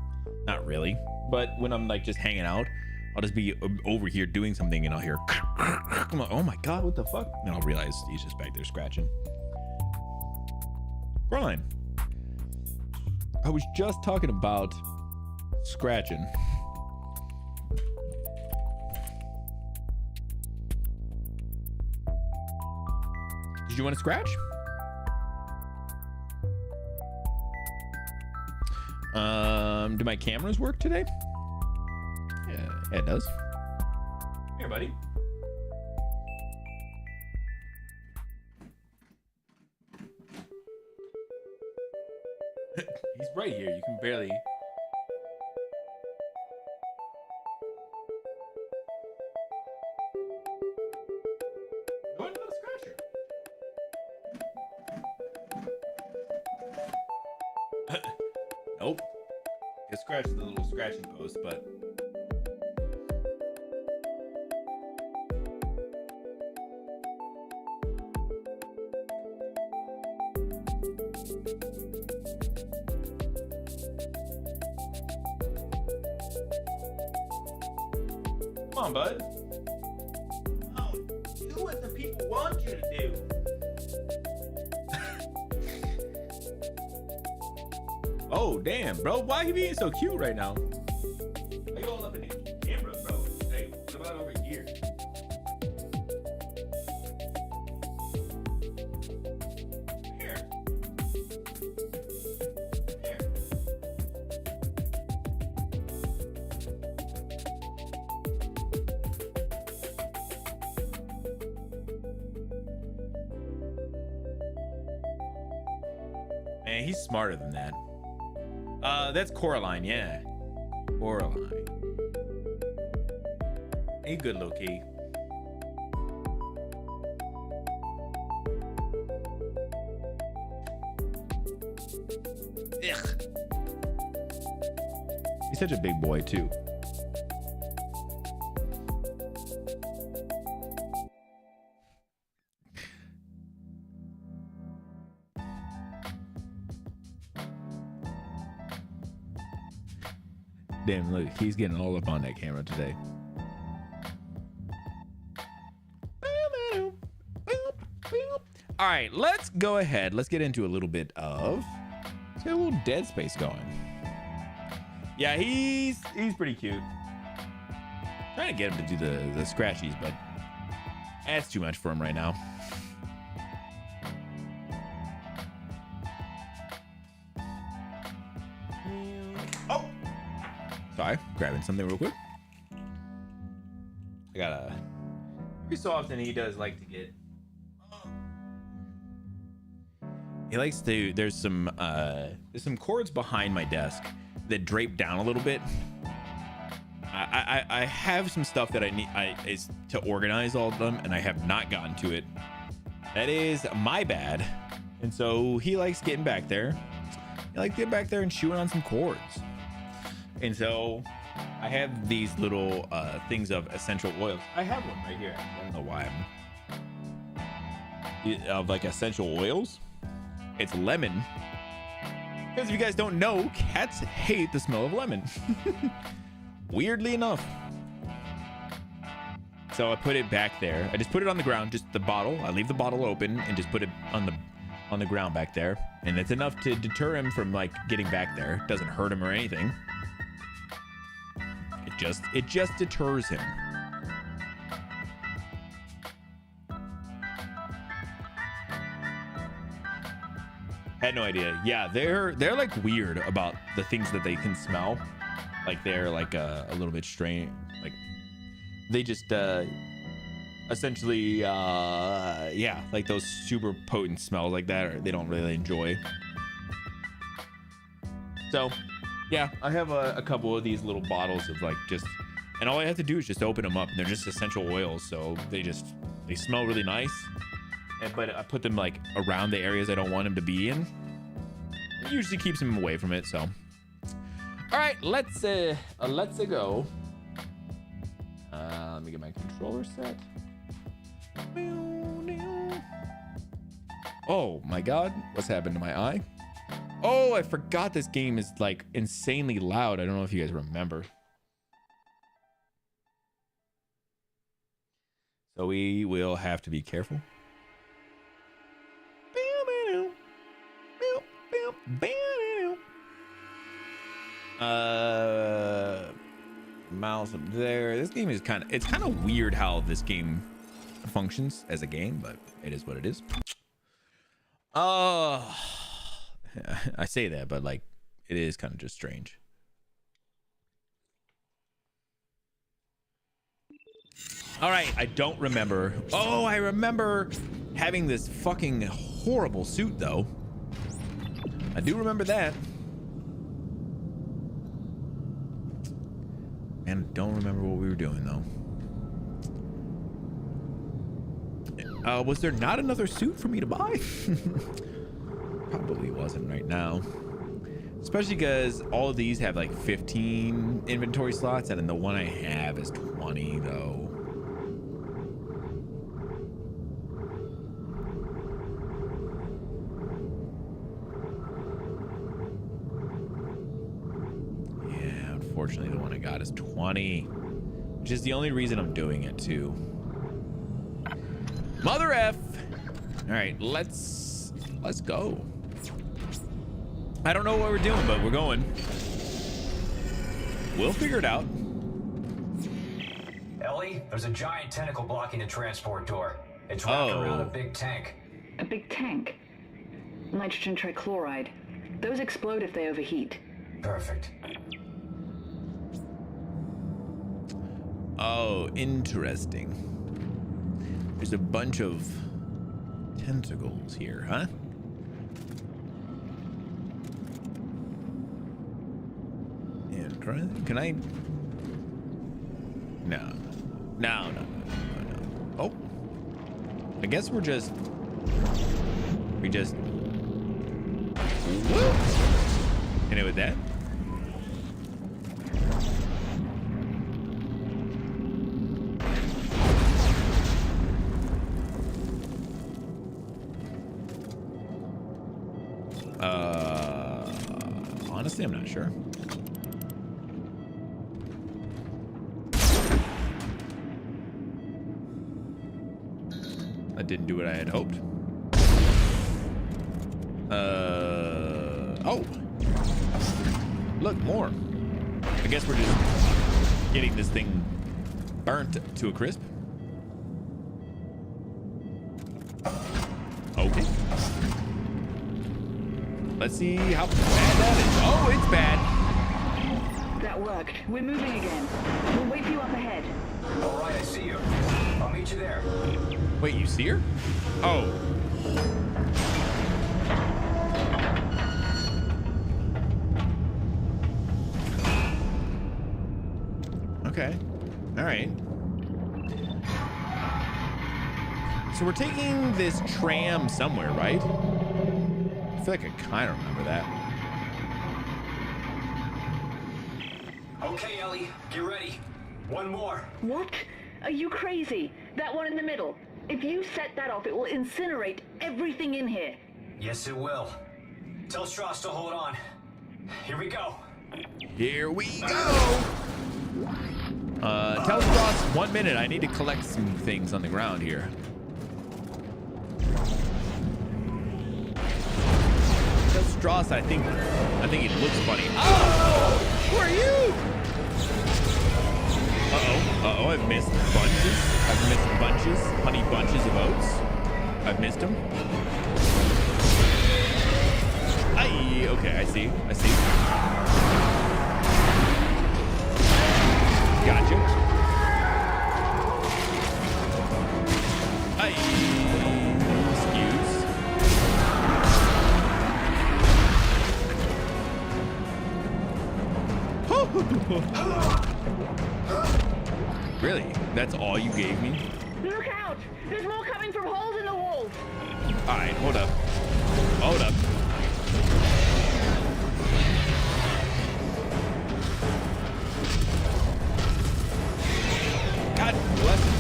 Not really, but when I'm like just hanging out, I'll just be over here doing something and I'll hear, I'm like, oh my god, what the fuck? And I'll realize he's just back there scratching. Brian, I was just talking about scratching. Did you want to scratch? Do my cameras work today? Yeah, it does. Here, buddy. He's right here. You can barely. Go into the scratcher. Nope. It scratched the little scratching post, but. Come on, bud. Oh, do what the people want you to do. Oh, damn, bro. Why are you being so cute right now? Why you all up in the camera, bro? Hey, what about over here? Here. Here. Man, he's smarter than that. That's Coraline, yeah. Coraline. Ain't good, low-key. Ugh. He's such a big boy, too. Damn, look, he's getting all up on that camera today. All All right, let's go ahead. Let's get into a little bit of, let's get a little Dead Space going. Yeah, he's pretty cute. Trying to get him to do the scratchies, but that's too much for him right now. Oh, sorry, grabbing something real quick. I gotta. Every so often he does like to get. He likes to. There's some cords behind my desk that drape down a little bit. I have some stuff that I need is to organize all of them, and I have not gotten to it. That is my bad. And so he likes getting back there. He likes getting back there and chewing on some cords. And so I have these little things of essential oils. I have one right here. I don't know why of like essential oils. It's lemon. Because if you guys don't know, cats hate the smell of lemon. Weirdly enough. So I put it back there. I just put it on the ground, just the bottle. I leave the bottle open and just put it on the ground back there. And it's enough to deter him from like getting back there. It doesn't hurt him or anything. It just deters him. Had no idea. Yeah, they're like weird about the things that they can smell. Like they're like a little bit strange. Like they just essentially yeah, like those super potent smells like that, or they don't really enjoy. So yeah, I have a couple of these little bottles of like just, and all I have to do is just open them up, and they're just essential oils, so they smell really nice. But I put them like around the areas I don't want them to be in. It usually keeps them away from it. So, all right, let's go. Let me get my controller set. Oh my God, what's happened to my eye? Oh, I forgot this game is like insanely loud. I don't know if you guys remember. So we will have to be careful. Mouse up there. This game is kind of weird how this game functions as a game, but it is what it is. I say that, but like it is kind of just strange. All right, I don't remember. Oh, I remember having this fucking horrible suit though. I do remember that. And I don't remember what we were doing though. Was there not another suit for me to buy? Probably wasn't right now. Especially because all of these have like 15 inventory slots, and then the one I have is 20 though. Yeah, unfortunately the one I got is 20, which is the only reason I'm doing it too. Mother F. All right, let's go. I don't know what we're doing, but we're going. We'll figure it out. Ellie, there's a giant tentacle blocking the transport door. It's wrapped around a big tank. A big tank? Nitrogen trichloride. Those explode if they overheat. Perfect. Oh, interesting. There's a bunch of tentacles here, huh? Can I? No. Oh, I guess we just. Whoop. Hit it with that. Honestly, I'm not sure. That didn't do what I had hoped. Oh, look, more. I guess we're just getting this thing burnt to a crisp. Okay. Let's see how bad that is. Oh, it's bad. That worked. We're moving again. We'll wait for you up ahead. All right, I see you. I'll meet you there. Wait, you see her? Oh. Okay. All right. So we're taking this tram somewhere, right? I feel like I kind of remember that. Okay, Ellie, get ready. One more. What? Are you crazy? That one in the middle. If you set that off, it will incinerate everything in here. Yes, it will. Tell Strauss to hold on. Here we go. Here we go. Tell Strauss 1 minute. I need to collect some things on the ground here. Tell Strauss, I think it looks funny. Oh, who are you? Uh-oh, I've missed bunches. Honey bunches of oats. I've missed them. Aye, okay, I see. Gotcha. Aye, excuse. Really? That's all you gave me? Look out! There's more coming from holes in the walls! Alright, hold up. God bless him.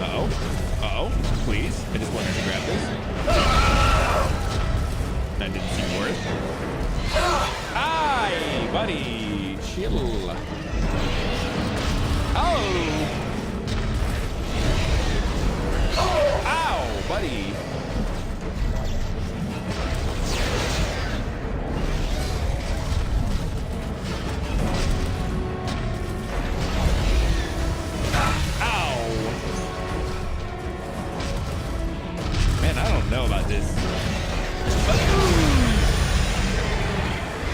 Uh-oh. Please. I just wanted to grab this. That didn't seem worth. Aye, buddy. Chill. Oh! Ow, buddy. Ow. Man, I don't know about this.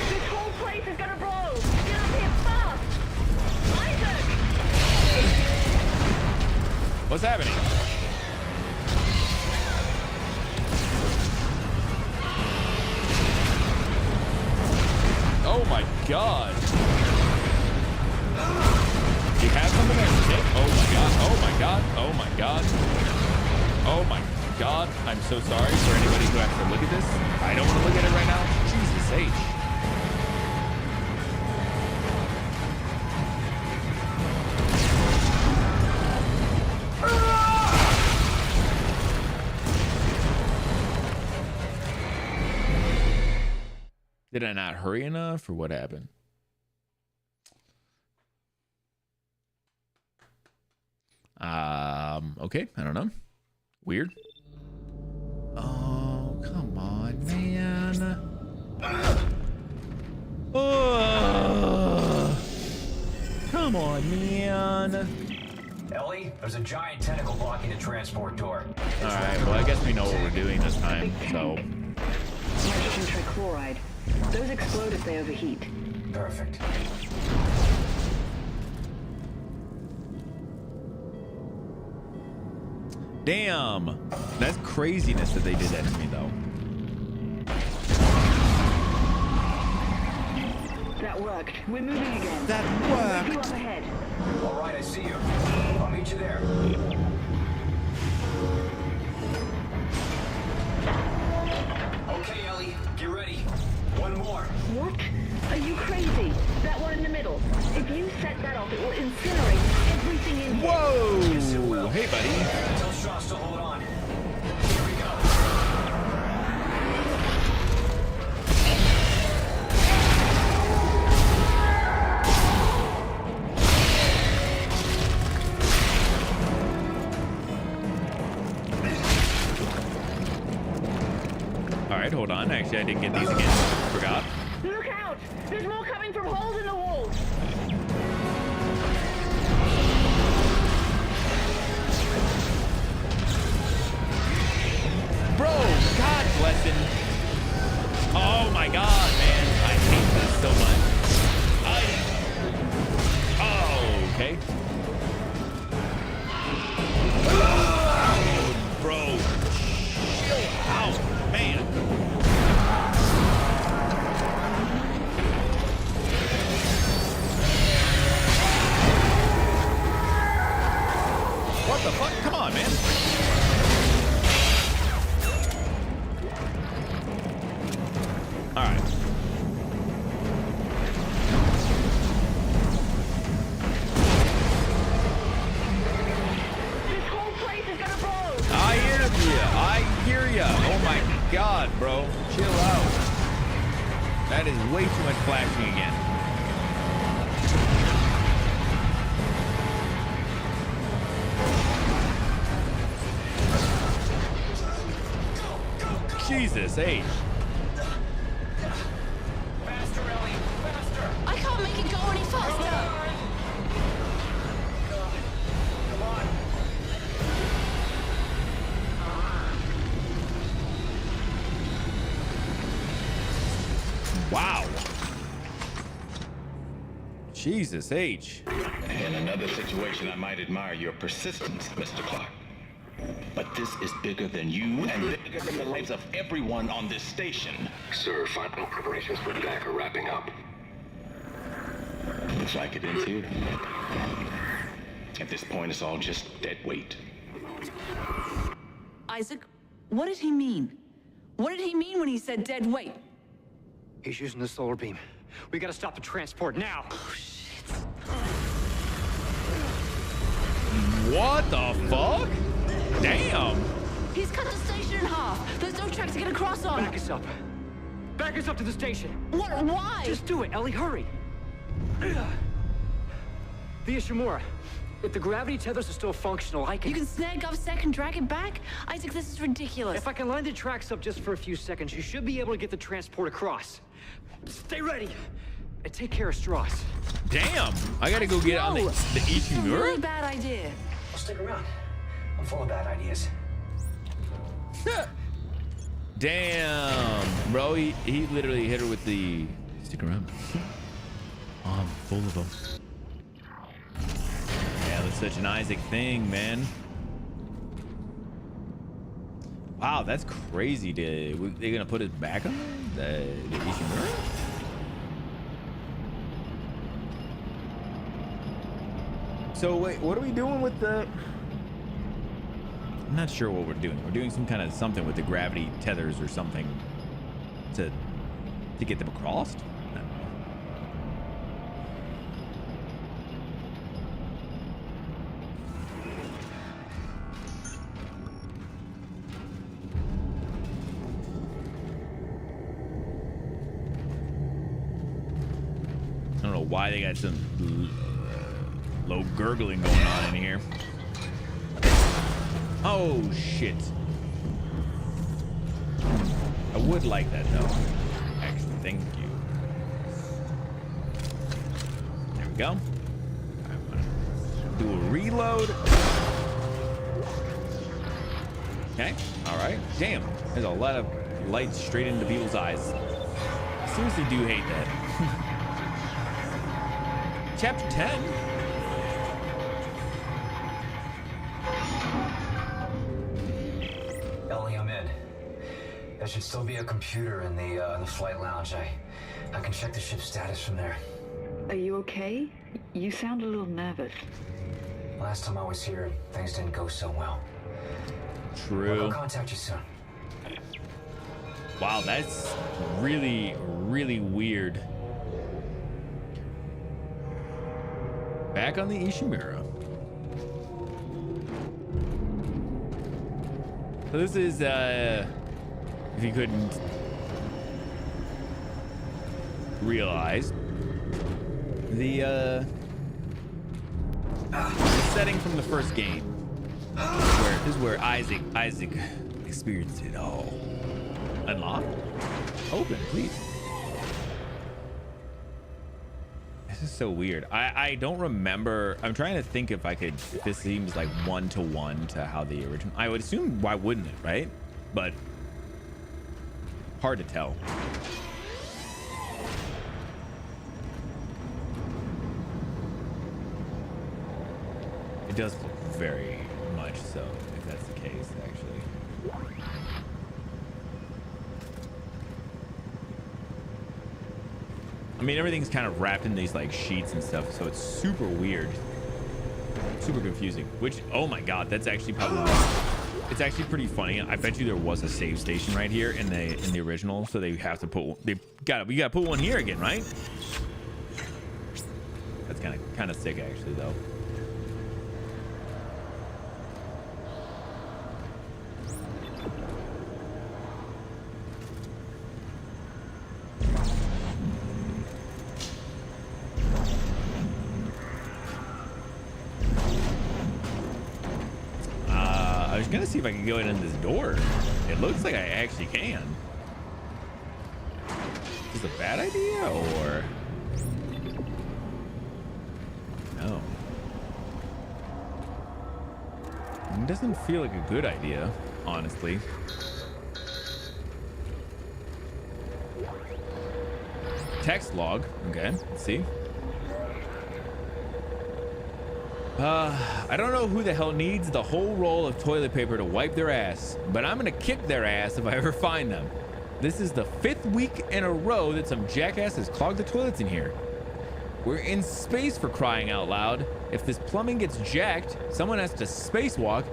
This whole place is gonna blow! Get up here fast! Isaac! What's happening? Oh my god. Do you have something there to take? Oh my god. I'm so sorry for anybody who has to look at this. I don't want to look at it right now. Jesus H. Did I not hurry enough or what happened? Okay, I don't know. Weird. Oh, come on, man. Oh, come on, man. Ellie, there's a giant tentacle blocking the transport door. All right, well, I guess we know what we're doing this time, so. Nitrogen trichloride. Those explode if they overheat. Perfect. Damn, that's craziness that they did that to me, though. That worked. We're moving again. That You worked. up ahead. All right, I see you. I'll meet you there. Okay, Ellie, get ready. One more. What? Are you crazy? That one in the middle. If you set that off, it will incinerate everything in here. Whoa! Hey, buddy. Tell Strauss to hold on. Here we go. right, hold on. Actually, I didn't get these again. Forgot. Look out! There's more coming from holes in the walls! Bro, God bless him. Oh my God, man. I hate this so much. Oh, okay. Bro, chill out, man. What the fuck? Come on, man. All right. This whole place is gonna blow! I hear ya. Oh my God, bro. Chill out. That is way too much flashing again. Jesus H. Faster, Ellie! Faster! I can't make it go any faster. Come on! Wow. Jesus H. In another situation, I might admire your persistence, Mr. Clark. But this is bigger than you and bigger than the lives of everyone on this station. Sir, final preparations for attack are wrapping up. Looks like it ends here. At this point, it's all just dead weight. Isaac, what did he mean? What did he mean when he said dead weight? He's using the solar beam. We gotta stop the transport now. Oh, shit. What the fuck? Damn. He's cut the station in half. There's no track to get across on. Back us up. Back us up to the station. What? Why? Just do it, Ellie. Hurry. The Ishimura. If the gravity tethers are still functional, I can... You can snag GovSec and drag it back? Isaac, this is ridiculous. If I can line the tracks up just for a few seconds, you should be able to get the transport across. Stay ready. And take care of Strauss. Damn. I gotta go get on the It's a really Ishimura. bad idea. I'll stick around. I'm full of bad ideas. Damn, bro. He literally hit her with the stick around. I'm full of them. Yeah, that's such an Isaac thing, man. Wow, that's crazy. They're gonna put it back on the Ishimura? So wait, what are we doing with the... I'm not sure what we're doing. We're doing some kind of something with the gravity tethers or something to get them across. I don't know. I don't know why they got some low gurgling going on in here. Oh shit. I would like that though. Actually, thank you. There we go. I'm gonna do a reload. Okay, all right. Damn, there's a lot of light straight into people's eyes. I seriously do hate that. Chapter 10. Ellie, I'm in. There should still be a computer in the flight lounge. I can check the ship's status from there. Are you okay? You sound a little nervous. Last time I was here, things didn't go so well. True. I'll contact you soon. Wow, that's really, really weird. Back on the Ishimura. So this is, if you couldn't realize, the setting from the first game. This is where Isaac experienced it all. Unlock? Open, please. This is so weird. I don't remember. I'm trying to think if this seems like 1-to-1 to how the original. I would assume, why wouldn't it, right? But hard to tell. It does look very much so, if that's the case, actually. I mean, everything's kind of wrapped in these like sheets and stuff, so it's super weird, super confusing. Which, oh my god, that's actually probably, it's actually pretty funny. I bet you there was a save station right here in the original, so they have to put, we gotta put one here again, right? That's kind of sick, actually, though. I was gonna see if I can go in this door. It looks like I actually can. Is this a bad idea or no? It doesn't feel like a good idea, honestly. Text log. Okay, let's see. I don't know who the hell needs the whole roll of toilet paper to wipe their ass, but I'm gonna kick their ass if I ever find them. This is the 5th week in a row that some jackass has clogged the toilets in here. We're in space, for crying out loud. If this plumbing gets jacked, someone has to spacewalk,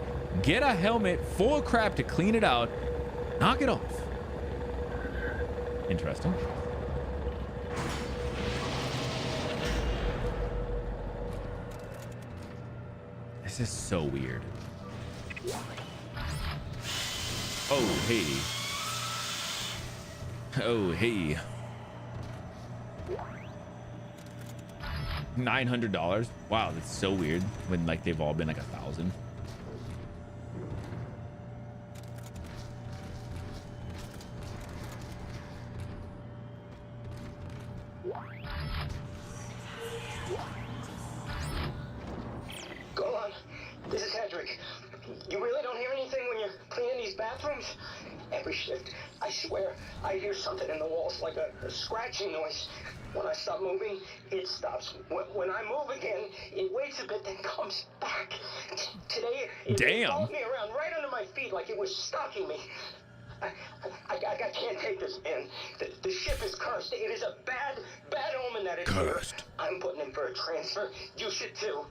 get a helmet full of crap to clean it out, knock it off. Interesting. This is so weird. Oh, hey. Oh, hey. $900. Wow, that's so weird when like they've all been like 1,000. Go on. This is Hedrick. You really don't hear anything when you're cleaning these bathrooms? Every shift, I swear, I hear something in the walls like a scratching noise. When I stop moving, it stops. When I move again, it waits a bit, then comes back. Today, it followed me around right under my feet like it was stalking me. I can't take this, man. The ship is cursed. It is a bad omen that it's cursed. I'm putting in for a transfer. You should too.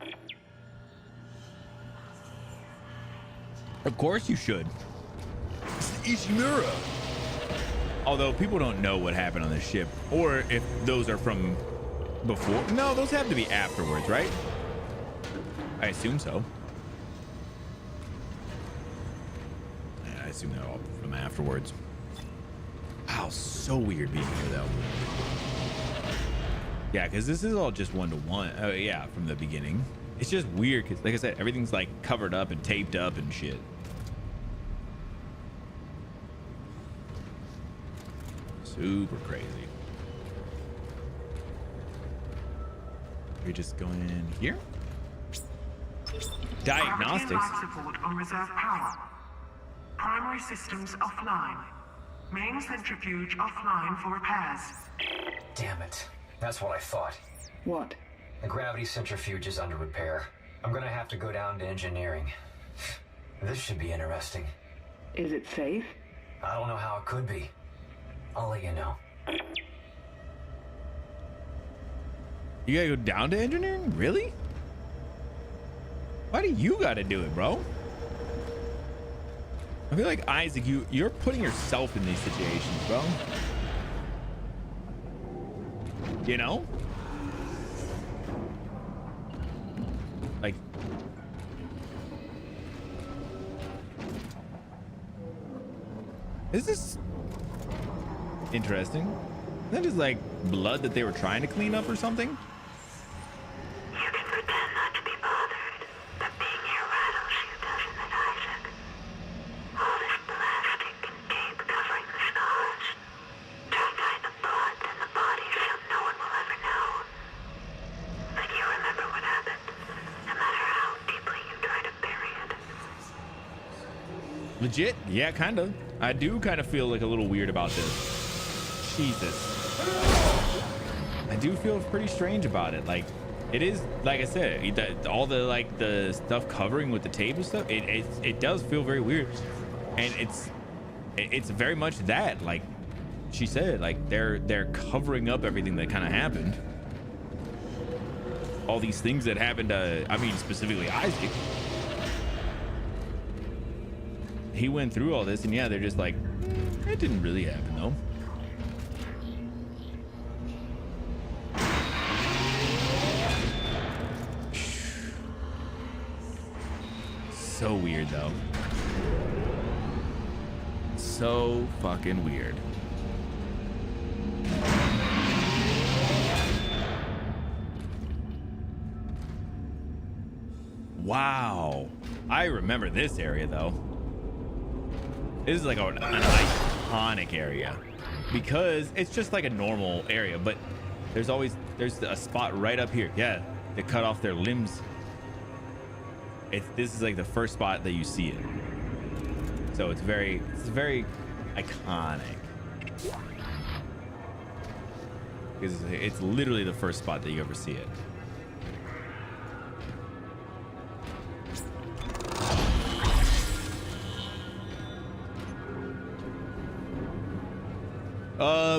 Of course you should. It's Ishimura. Although people don't know what happened on this ship, or if those are from before. No, those have to be afterwards, right? I assume so. Yeah, I assume they're all from afterwards. Wow, so weird being here though. Yeah, because this is all just 1-to-1. Oh yeah, from the beginning. It's just weird because, like I said, everything's like covered up and taped up and shit. Super crazy. We just go in here. Diagnostics. Life support on reserve power. Primary systems offline. Main centrifuge offline for repairs. Damn it. That's what I thought. What? The gravity centrifuge is under repair. I'm gonna have to go down to engineering. This should be interesting. Is it safe? I don't know how it could be. I'll let you know. You gotta go down to engineering? Really? Why do you gotta do it, bro? I feel like Isaac, you're putting yourself in these situations, bro. You know? Like, is this interesting? Is that just like blood that they were trying to clean up or something? You can pretend not to be bothered, but being here rattles you, doesn't it, Isaac? All this plastic and tape covering the scar. Legit? Yeah, kind of. I do kind of feel like a little weird about this. Jesus. I do feel pretty strange about it. Like, it is, like I said, all the like the stuff covering with the tape and stuff. It does feel very weird, and it's very much that, like she said, like they're covering up everything that kind of happened. All these things that happened to, I mean, specifically Isaac. He went through all this, and yeah, they're just like, it didn't really happen though. So weird though. So fucking weird. Wow. I remember this area though. This is like an iconic area because it's just like a normal area, but there's a spot right up here. Yeah, they cut off their limbs. This is like the first spot that you see it. So it's very iconic. Because it's literally the first spot that you ever see it.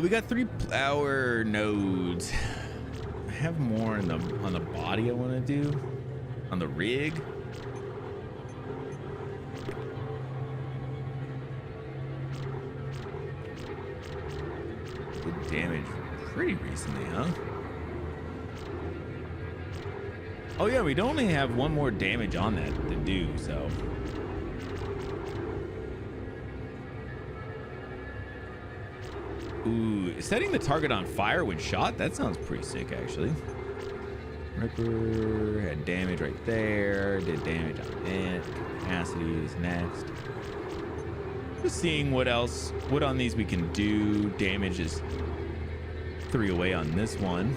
We got 3 power nodes. I have more on the body I want to do. On the rig. Good damage pretty recently, huh? Oh yeah, we'd only have 1 more damage on that to do, so. Ooh, setting the target on fire when shot, that sounds pretty sick actually. Ripper had damage right there, did damage on it. Capacity is next. Just seeing what on these we can do. Damage is 3 away on this one.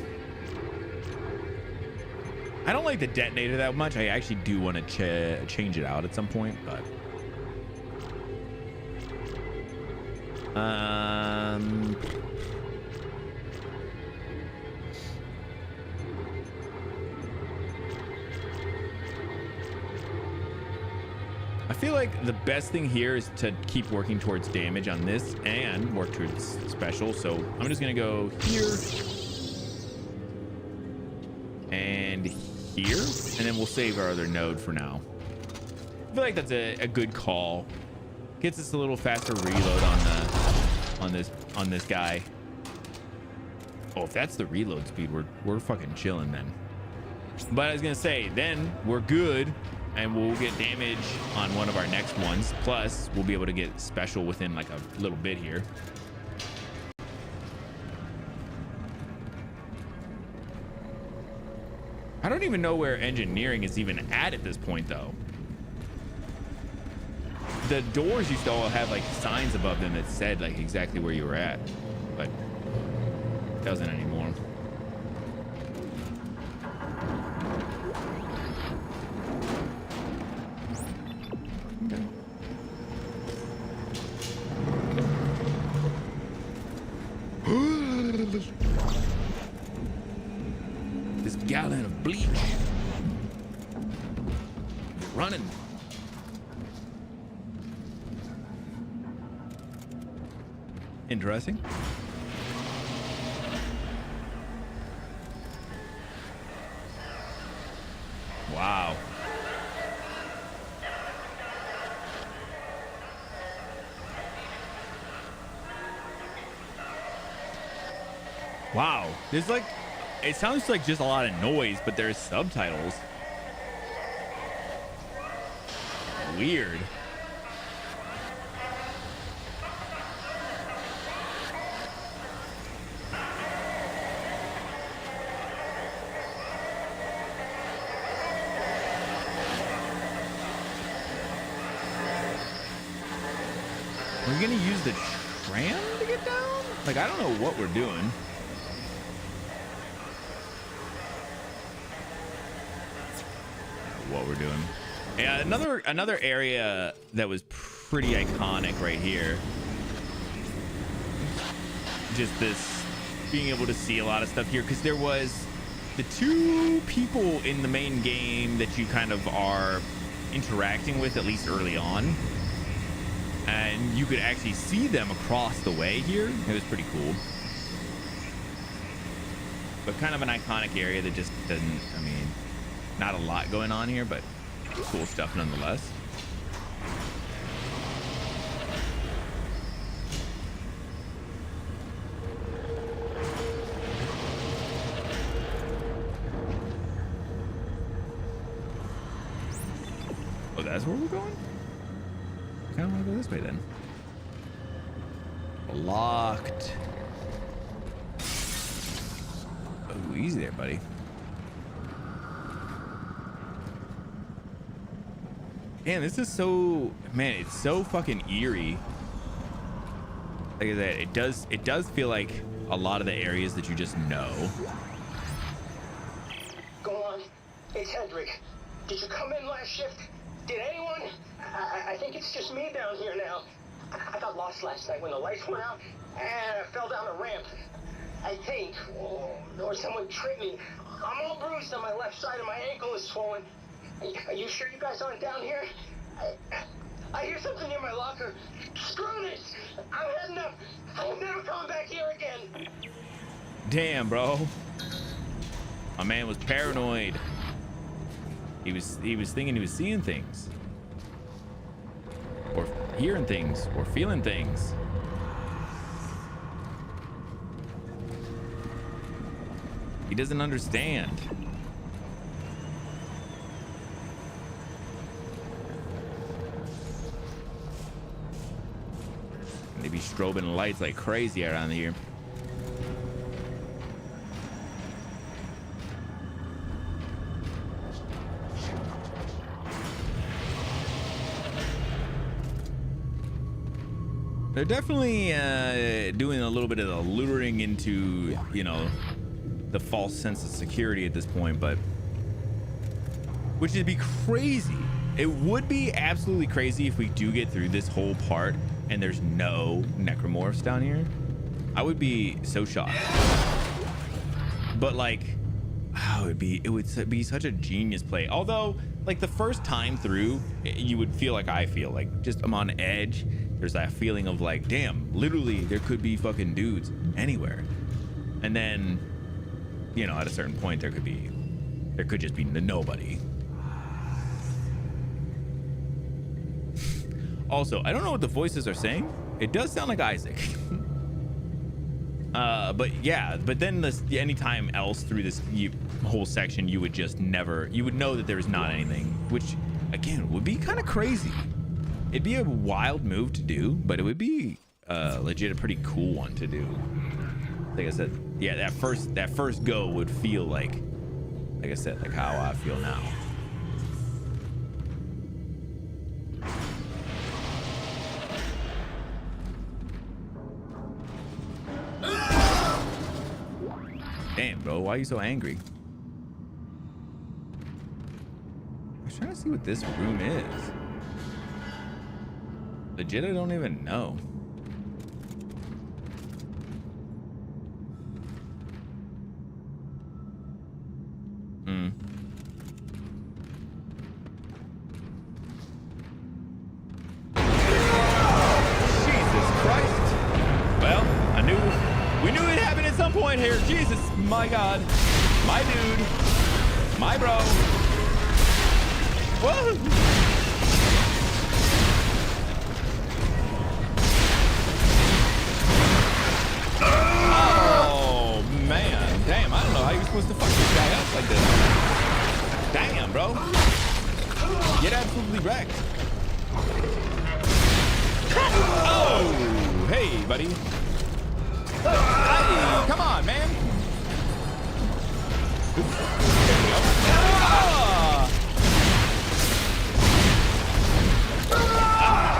I don't like the detonator that much. I actually do want to change it out at some point, but I feel like the best thing here is to keep working towards damage on this and work towards special. So I'm just gonna go here and here, and then we'll save our other node for now. I feel like that's a good call. Gets us a little faster reload on this guy. Oh, if that's the reload speed, we're fucking chilling then. But I was gonna say, then we're good, and we'll get damage on one of our next ones. Plus, we'll be able to get special within like a little bit here. I don't even know where engineering is even at this point, though. The doors used to all have like signs above them that said like exactly where you were at, but it doesn't anymore. Okay. This gallon of bleach running. Interesting. Wow. Wow. There's like, it sounds like just a lot of noise, but there's subtitles. Weird. We're gonna use the tram to get down? Like, I don't know what we're doing. What we're doing. Yeah, another area that was pretty iconic right here. Just this being able to see a lot of stuff here, because there was the two people in the main game that you kind of are interacting with, at least early on, and you could actually see them across the way here. It was pretty cool, but kind of an iconic area that just doesn't, I mean, not a lot going on here, but cool stuff nonetheless. Oh, that's where we're going? I kind of want to go this way then. Locked. Oh, easy there, buddy. Man, this is so, man, it's so fucking eerie. Like I said, it does feel like a lot of the areas that you just know. Go on. It's Hendrik. Did you come in last shift? Did anyone? I think it's just me down here now. I got lost last night when the lights went out, and I fell down a ramp. I think, or someone tripped me. I'm all bruised on my left side, and my ankle is swollen. Are you sure you guys aren't down here? I hear something near my locker. Screw this! I'm heading up. I'm never coming back here again. Damn, bro. My man was paranoid. He was thinking he was seeing things, or hearing things, or feeling things. He doesn't understand. And they be strobing lights like crazy around here. They're definitely doing a little bit of the luring into, you know, the false sense of security at this point, but which would be crazy. It would be absolutely crazy if we do get through this whole part and there's no necromorphs down here. I would be so shocked. But like, oh, it would be such a genius play. Although, like, the first time through, you would feel like I feel, like, just I'm on edge. There's that feeling of like, damn, literally there could be fucking dudes anywhere. And then, you know, at a certain point there could just be nobody. Also, I don't know what the voices are saying. It does sound like Isaac. But yeah, but then anytime else through this whole section, you would know that there's not anything, which again would be kind of crazy. It'd be a wild move to do, but it would be legit a pretty cool one to do. Like I said, yeah, that first go would feel like I said, like how I feel now. Damn, bro, why are you so angry? I was trying to see what this room is. Legit, I don't even know. Jesus Christ. Well, we knew it happened at some point here. Jesus, my God. My dude. My bro. Whoa. Man, damn, I don't know how you're supposed to fuck this guy up like this. Damn, bro. Get absolutely wrecked. Oh, hey, buddy. Hey, come on, man. There we go.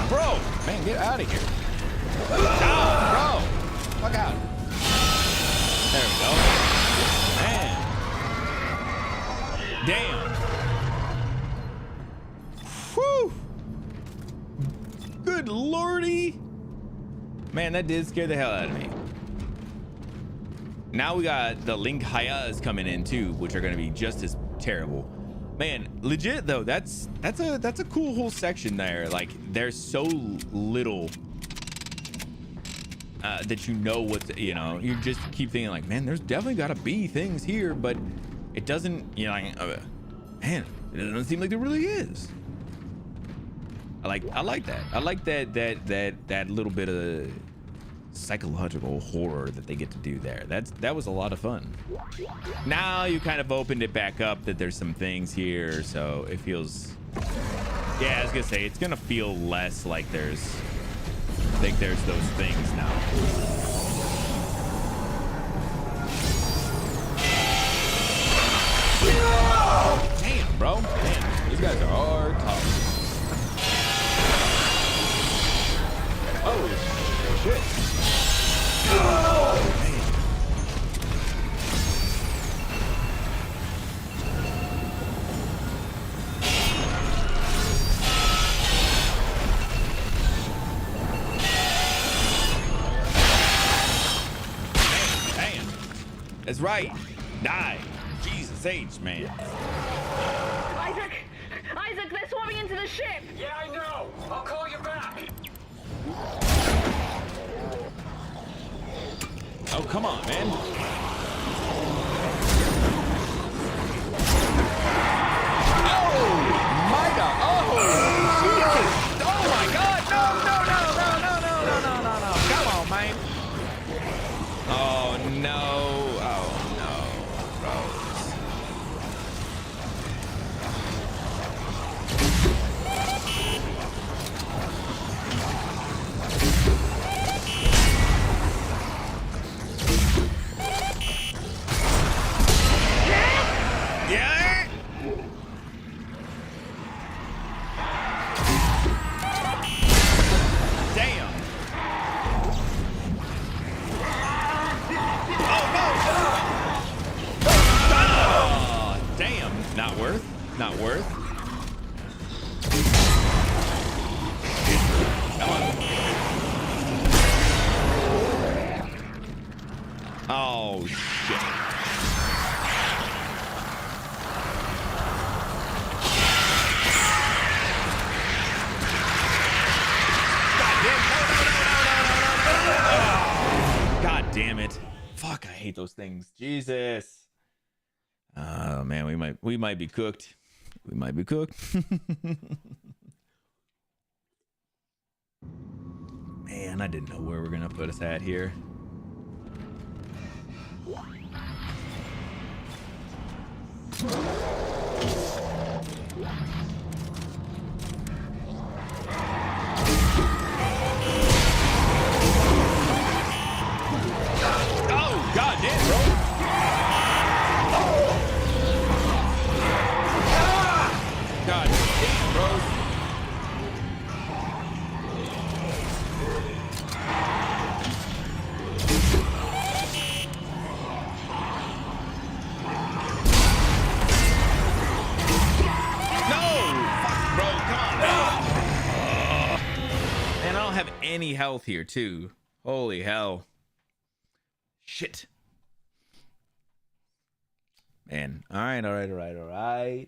Bro, man, get out of here. Bro, fuck out. There we go. Man. Damn. Whew. Good lordy. Man, that did scare the hell out of me. Now we got the Link Hayas coming in too, which are going to be just as terrible. Man, legit though, that's a cool whole section there. Like, there's so little that you know what, you know, you just keep thinking like, man, there's definitely got to be things here, but it doesn't, you know, man, it doesn't seem like there really is. I like that. I like that little bit of psychological horror that they get to do there. That was a lot of fun. Now you kind of opened it back up that there's some things here, so it feels, yeah, I was gonna say it's gonna feel less like there's those things now. Damn, bro. Damn, these guys are tough. Oh shit. Oh, man. Damn. That's right. Die. Jesus H, man. Isaac, they're swarming into the ship. Yeah, I know. I'll call you back. Oh, come on, man. Oh, my God. Oh, Jesus. Oh, my God. No. Come on, man. Oh, no. Oh, no. Rose. Yeah. Damn. Oh, damn. Not worth. Not worth. Come on. Oh, shit. God damn it. Fuck, I hate those things. Jesus. Oh man, we might be cooked. We might be cooked. Man, I didn't know where we're gonna put us at here. Oh, God damn, bro. God damn, bro. And I don't have any health here too. Holy hell. Shit. Man. All right.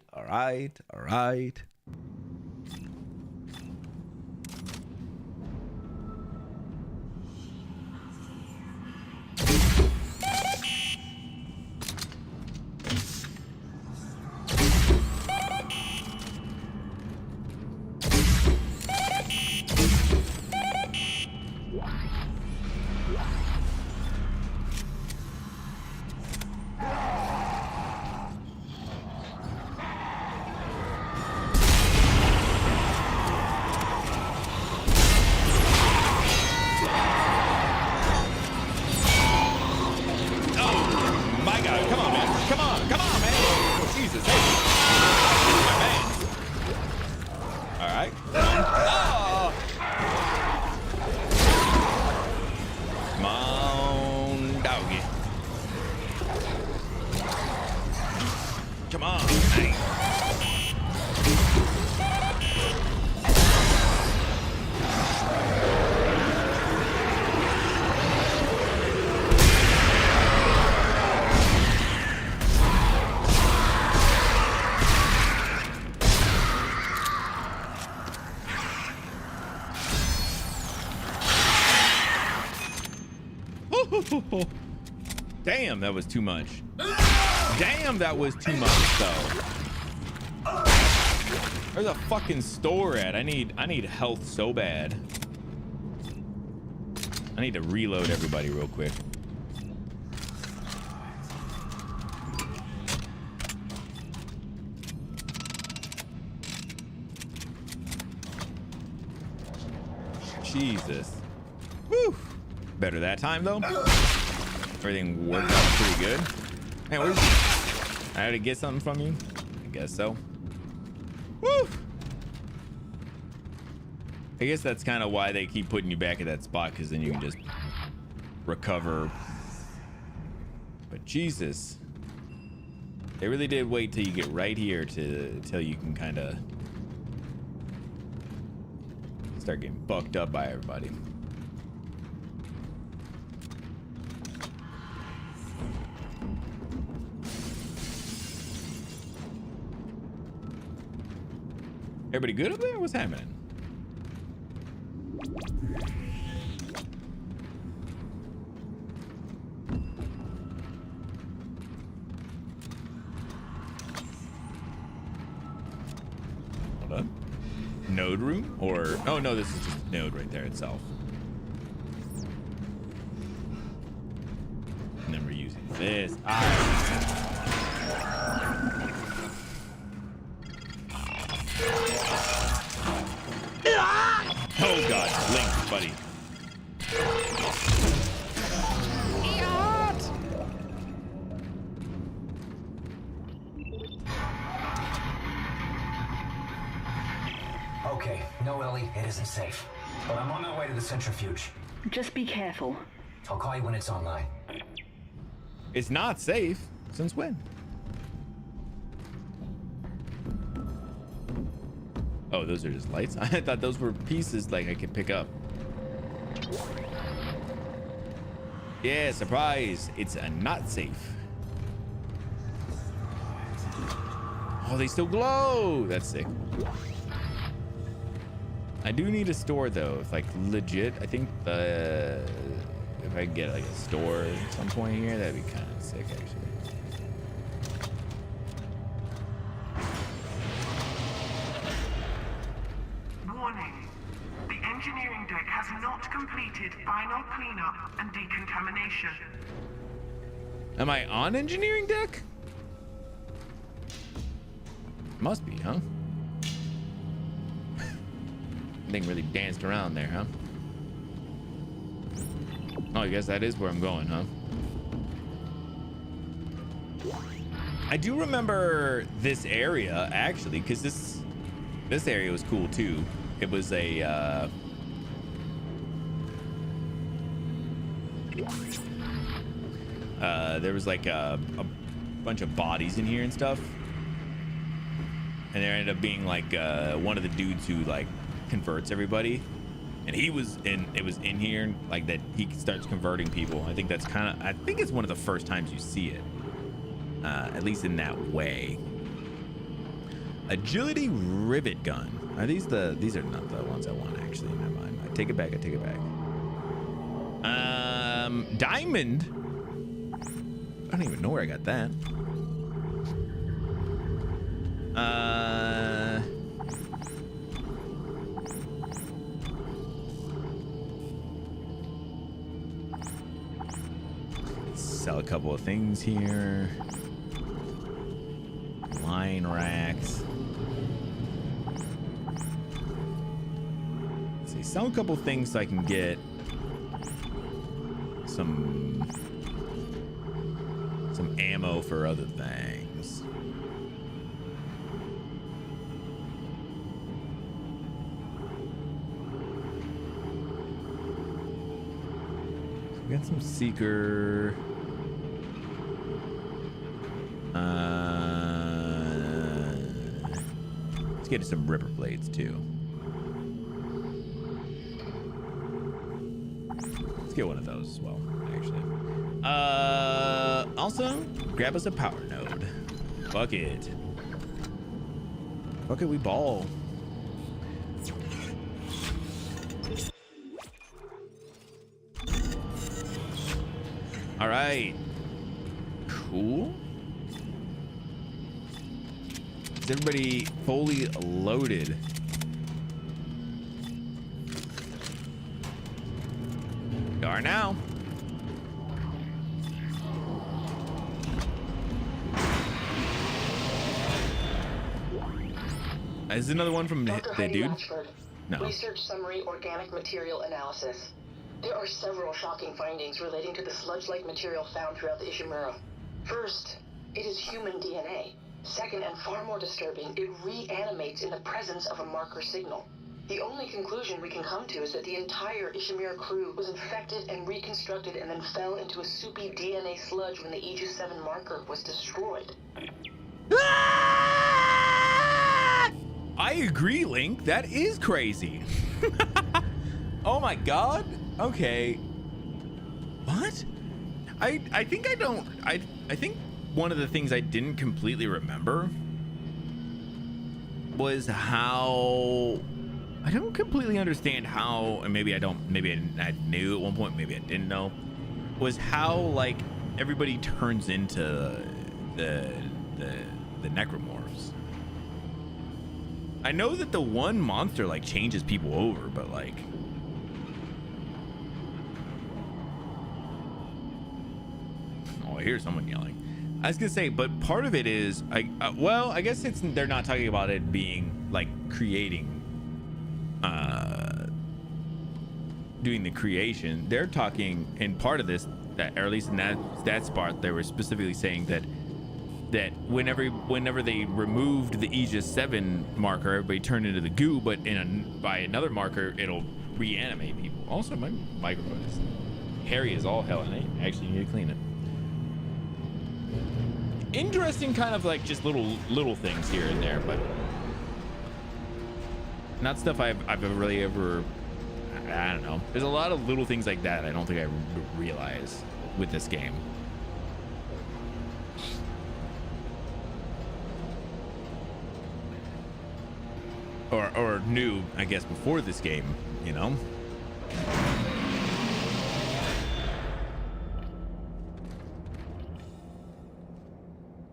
Damn, that was too much. Damn, that was too much though. Where's a fucking store at? I need health so bad. I need to reload everybody real quick. Jesus. Woo. Better that time though. Everything worked out pretty good. Man, where's I had to get something from you? I guess so. Woo. I guess that's kind of why they keep putting you back at that spot, because then you can just recover. But Jesus. They really did wait till you get right here till you can kind of start getting bucked up by everybody. Everybody good up there? What's happening? Hold on. Node room? Or oh no, this is just node right there itself. And then we're using this. Oh god, Link, buddy. Okay, no, Ellie, it isn't safe. But I'm on my way to the centrifuge. Just be careful. I'll call you when it's online. It's not safe. Since when? Oh, those are just lights? I thought those were pieces like I could pick up. Yeah, surprise. It's not safe. Oh, they still glow. That's sick. I do need a store though. If like legit, I think if I could get like a store at some point here, that'd be kind of sick actually. Warning. The engineering deck has not completed final cleanup and decontamination. Am I on engineering deck? Must be, huh? Thing really danced around there, huh? Oh, I guess that is where I'm going, huh? I do remember this area actually, because this area was cool too. It was a there was like a bunch of bodies in here and stuff, and there ended up being like one of the dudes who like converts everybody, and it was in here like that he starts converting people. I think that's I think it's one of the first times you see it, at least in that way. Agility rivet gun. Are these are not the ones I want actually. Never mind. I take it back. Diamond. I don't even know where I got that. Sell a couple of things here. Line racks. Let's see, sell a couple of things so I can get some ammo for other things. So we got some seeker. Let's get some ripper blades too. Let's get one of those as well, actually. Also, grab us a power node. Fuck it. Fuck it, we ball. All right. Cool. Is everybody fully loaded? You are now. Is this another one from the dude? Ratchford. No. Research summary organic material analysis. There are several shocking findings relating to the sludge-like material found throughout the Ishimura. First, it is human DNA. Second, and far more disturbing, it reanimates in the presence of a marker signal. The only conclusion we can come to is that the entire Ishimura crew was infected and reconstructed and then fell into a soupy DNA sludge when the Aegis 7 marker was destroyed. I agree, Link. That is crazy. Oh my god. Okay. What? I think I don't. I think one of the things I didn't completely remember was how I don't completely understand how, and maybe I don't. Maybe I knew at one point. Maybe I didn't know. Was how like everybody turns into the necromorphs. I know that the one monster like changes people over, but like oh, I hear someone yelling. I was gonna say, but part of it is well, I guess they're not talking about it being like creating doing the creation. They're talking in part of this, that, or at least in that part, they were specifically saying that whenever they removed the Aegis 7 marker, everybody turned into the goo, but by another marker, it'll reanimate people. Also, my microphone is hairy as all hell, and I actually need to clean it. Interesting kind of like just little things here and there, but not stuff I've really ever, I don't know. There's a lot of little things like that I don't think I realize with this game. Or new, I guess, before this game, you know?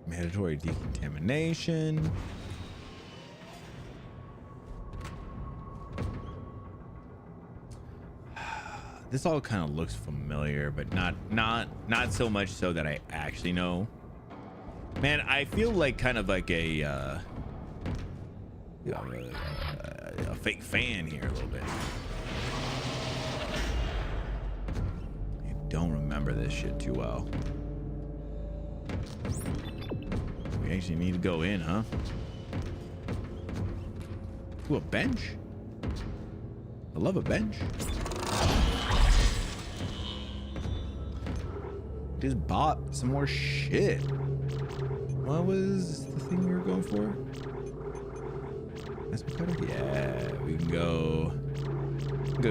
Mandatory decontamination. This all kind of looks familiar, but not so much so that I actually know. Man, I feel like kind of like a fake fan here a little bit. I don't remember this shit too well. We actually need to go in, huh? Ooh, a bench. I love a bench. Just bought some more shit. What was the thing we were going for? That's better. Yeah, we can go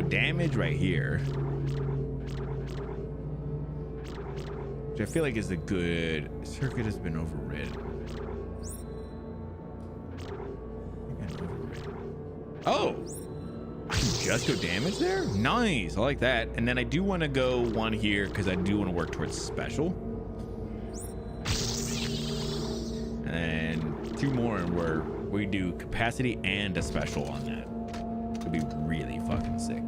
damage right here, which I feel like is a good circuit. Has been overridden. Oh, I can just go damage there. Nice, I like that. And then I do want to go one here because I do want to work towards special, and two more where we do capacity and a special on that. It'd be really fucking sick.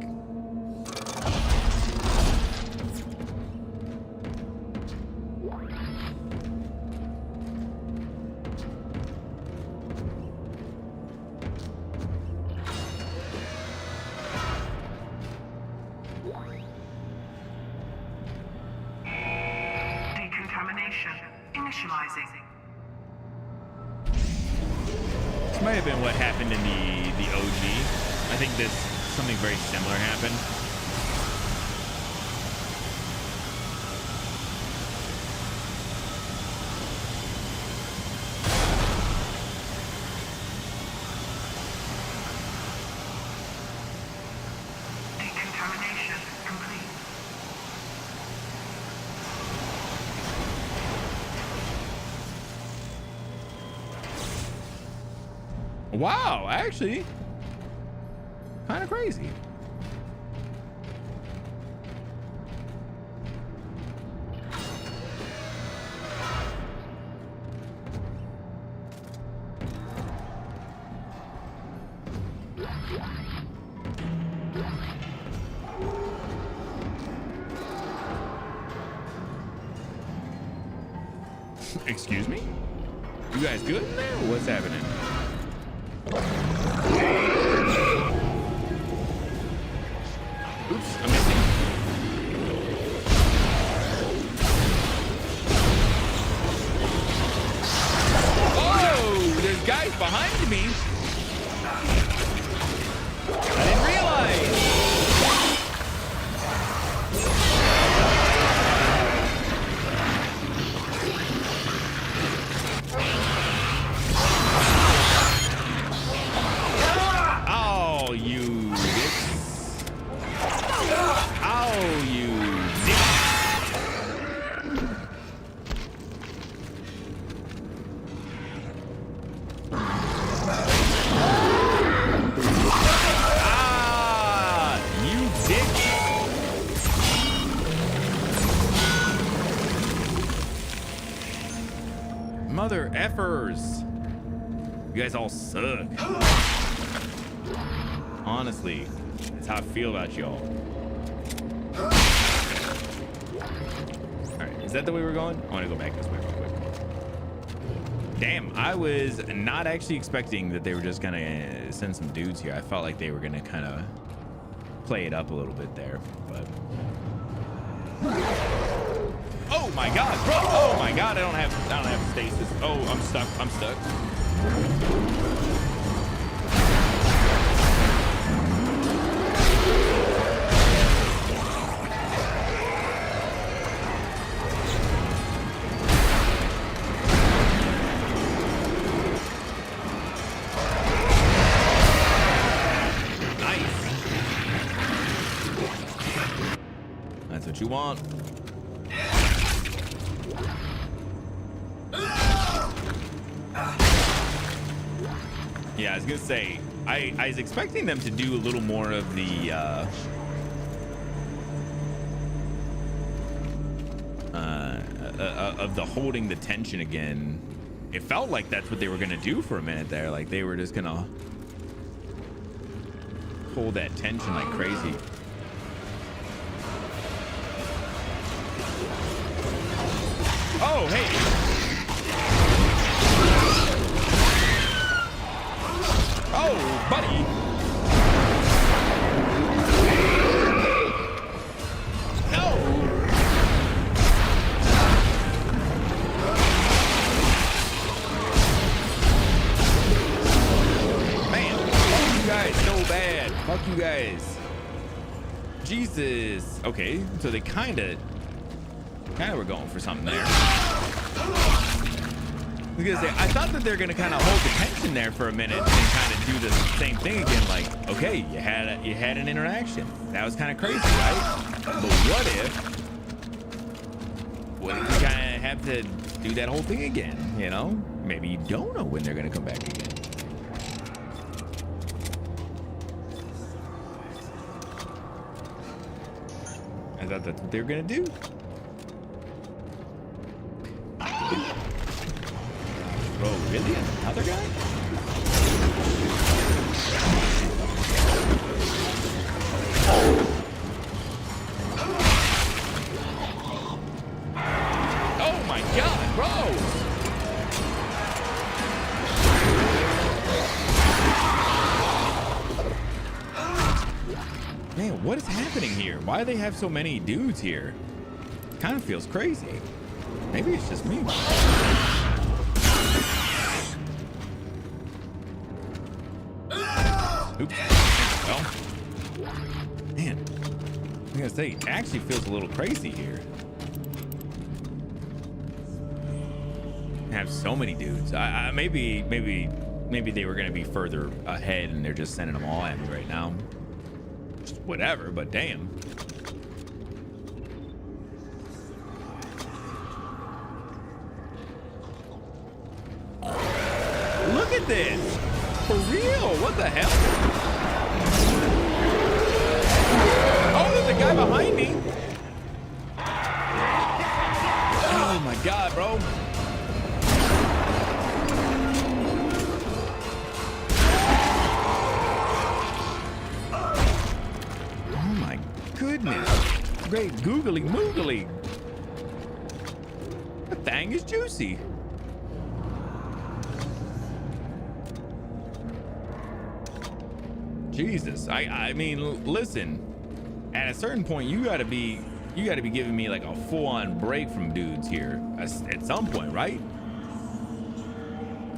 Decontamination initializing. This might have been what happened in the OG. I think something very similar happened. Decontamination complete. Wow, actually, kind of crazy. Excuse me? You guys good in there? What's happening? Oops, I'm missing. Oh, there's guys behind me. I didn't realize. Oh, you dicks. Oh, you mother effers. You guys all suck. Honestly, that's how I feel about y'all. All right, is that the way we're going? I want to go back this way real quick. Damn, I was not actually expecting that they were just gonna send some dudes here. I felt like they were gonna kind of play it up a little bit there, but. Oh my God, bro! Oh my God, I don't have stasis. Oh, I'm stuck. I'm stuck. Nice. That's what you want. Yeah, I was gonna say, I was expecting them to do a little more of the holding the tension again. It felt like that's what they were gonna do for a minute there. Like they were just gonna hold that tension like crazy. Oh, hey. Oh, buddy. No. Man, fuck you guys so bad. Fuck you guys. Jesus. Okay, so they kind of were going for something there. I thought that they're gonna kind of hold the tension there for a minute and kind of do the same thing again. Like, okay, you had an interaction. That was kind of crazy, right? But what if you kind of have to do that whole thing again? You know, maybe you don't know when they're gonna come back again. I thought that's what they were gonna do. Bro, really? Another guy? Oh my God, bro! Man, what is happening here? Why do they have so many dudes here? Kind of feels crazy. Maybe it's just me. Oops. Well, man, I'm gonna say, it actually feels a little crazy here. I have so many dudes. Maybe they were gonna be further ahead and they're just sending them all at me right now. Just whatever, but damn. Look at this. For real? What the hell? Oh, there's a guy behind me. Oh my God, bro. great googly moogly. That thing is juicy. Jesus, I mean, listen. At a certain point, you gotta be giving me like a full-on break from dudes here at some point, right?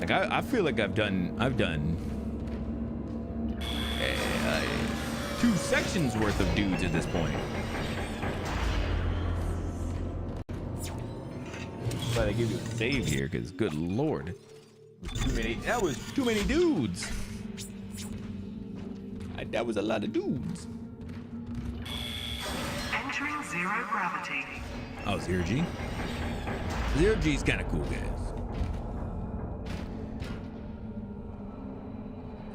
Like I feel like I've done 2 sections worth of dudes at this point. But I give you a save here, because good lord, that was too many dudes. That was a lot of dudes. Entering zero gravity. Oh, zero G. Zero G is kind of cool, guys.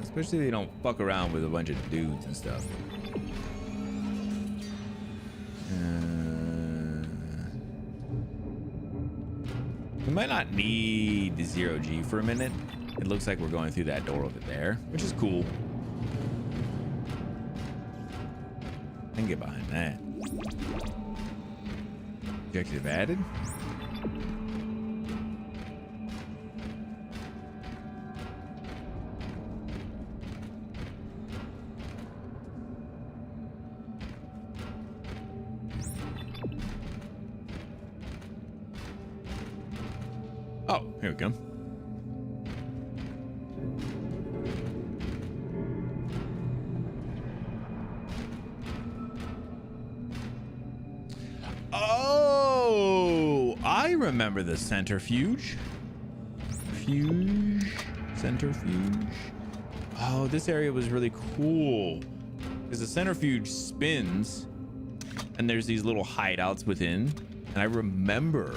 Especially if they don't fuck around with a bunch of dudes and stuff. We might not need the zero G for a minute. It looks like we're going through that door over there, which is cool. I can get behind that. Objective added. Oh, here we go. Oh, I remember the centrifuge. Centrifuge. Oh, this area was really cool because the centrifuge spins and there's these little hideouts within. And I remember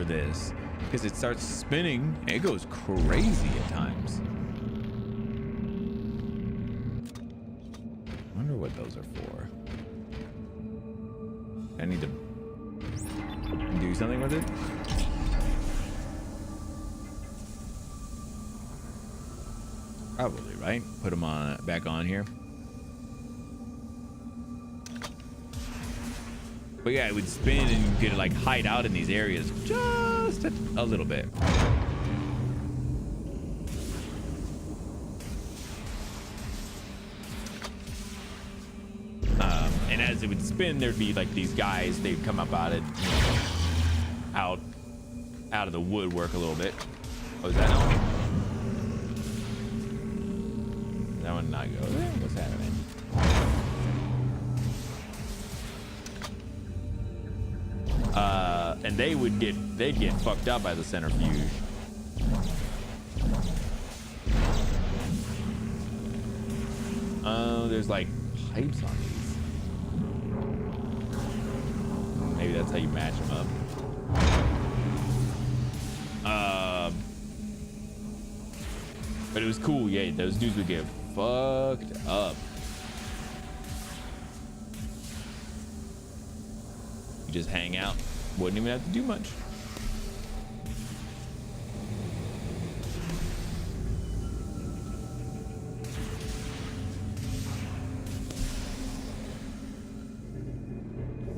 this because it starts spinning and it goes crazy at times. I wonder what those are for. I need to do something with it. Probably, right? Put them on back on here. But yeah, it would spin and you could like hide out in these areas just a little bit. And as it would spin, there'd be like these guys, they'd come up out of, out of the woodwork a little bit. Oh, is that on? That one not go there? What's happening? And they'd get fucked up by the centrifuge. Oh, there's like pipes on these. Maybe that's how you match them up. But it was cool, yeah. Those dudes would get fucked up. You just hang out. Wouldn't even have to do much.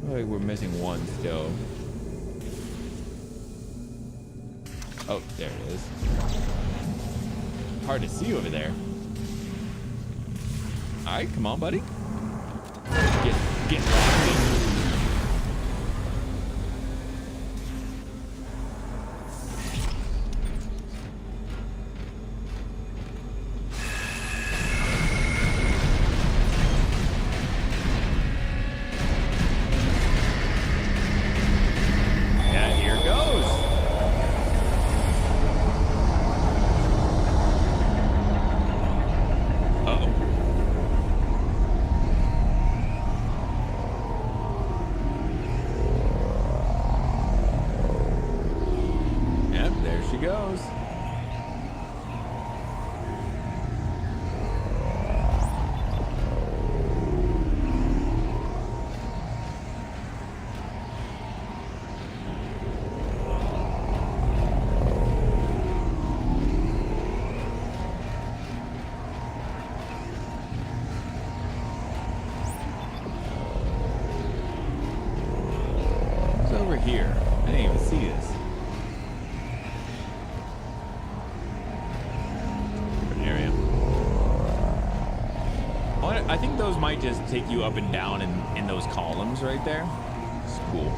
Like we're missing one still. Oh, there it is. Hard to see over there. All right, come on, buddy. Get locked in. I think those might just take you up and down in those columns right there. It's cool.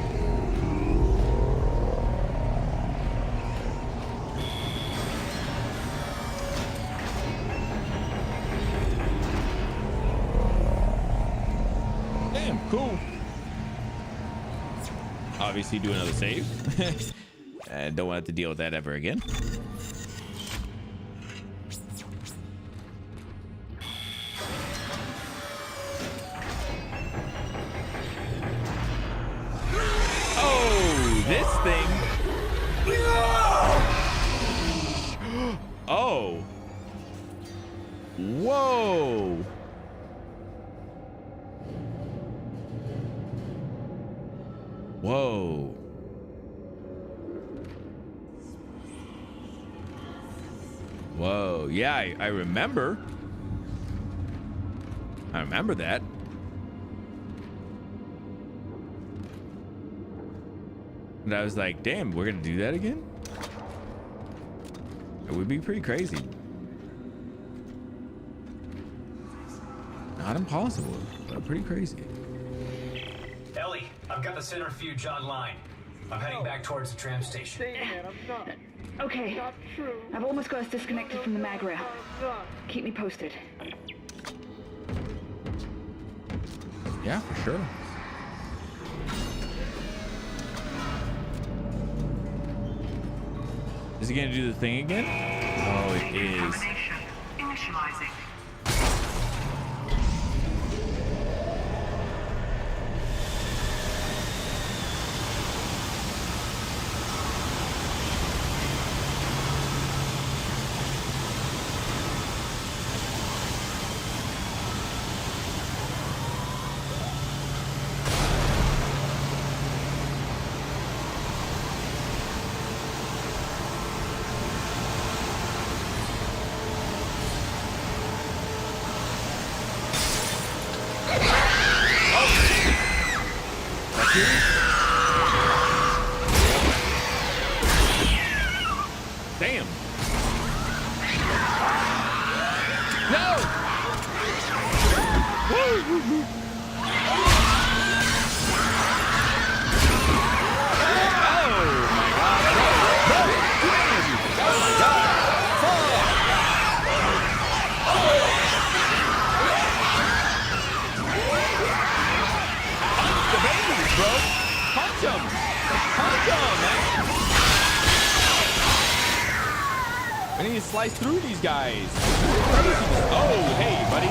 Damn, cool. Obviously do another save. And don't have to deal with that ever again. Oh, this thing. Oh. Whoa. Whoa. Whoa. Yeah, I remember. I remember that. And I was like, damn, we're gonna do that again? It would be pretty crazy. Not impossible, but pretty crazy. Ellie, I've got the centrifuge online. I'm heading back towards the tram station. Okay. I've almost got us disconnected from the mag rail. Keep me posted. Yeah, for sure. Is he gonna do the thing again? Oh, it is. Initializing. Damn. No. Woo. I need to slice through these guys. Oh, hey, buddy.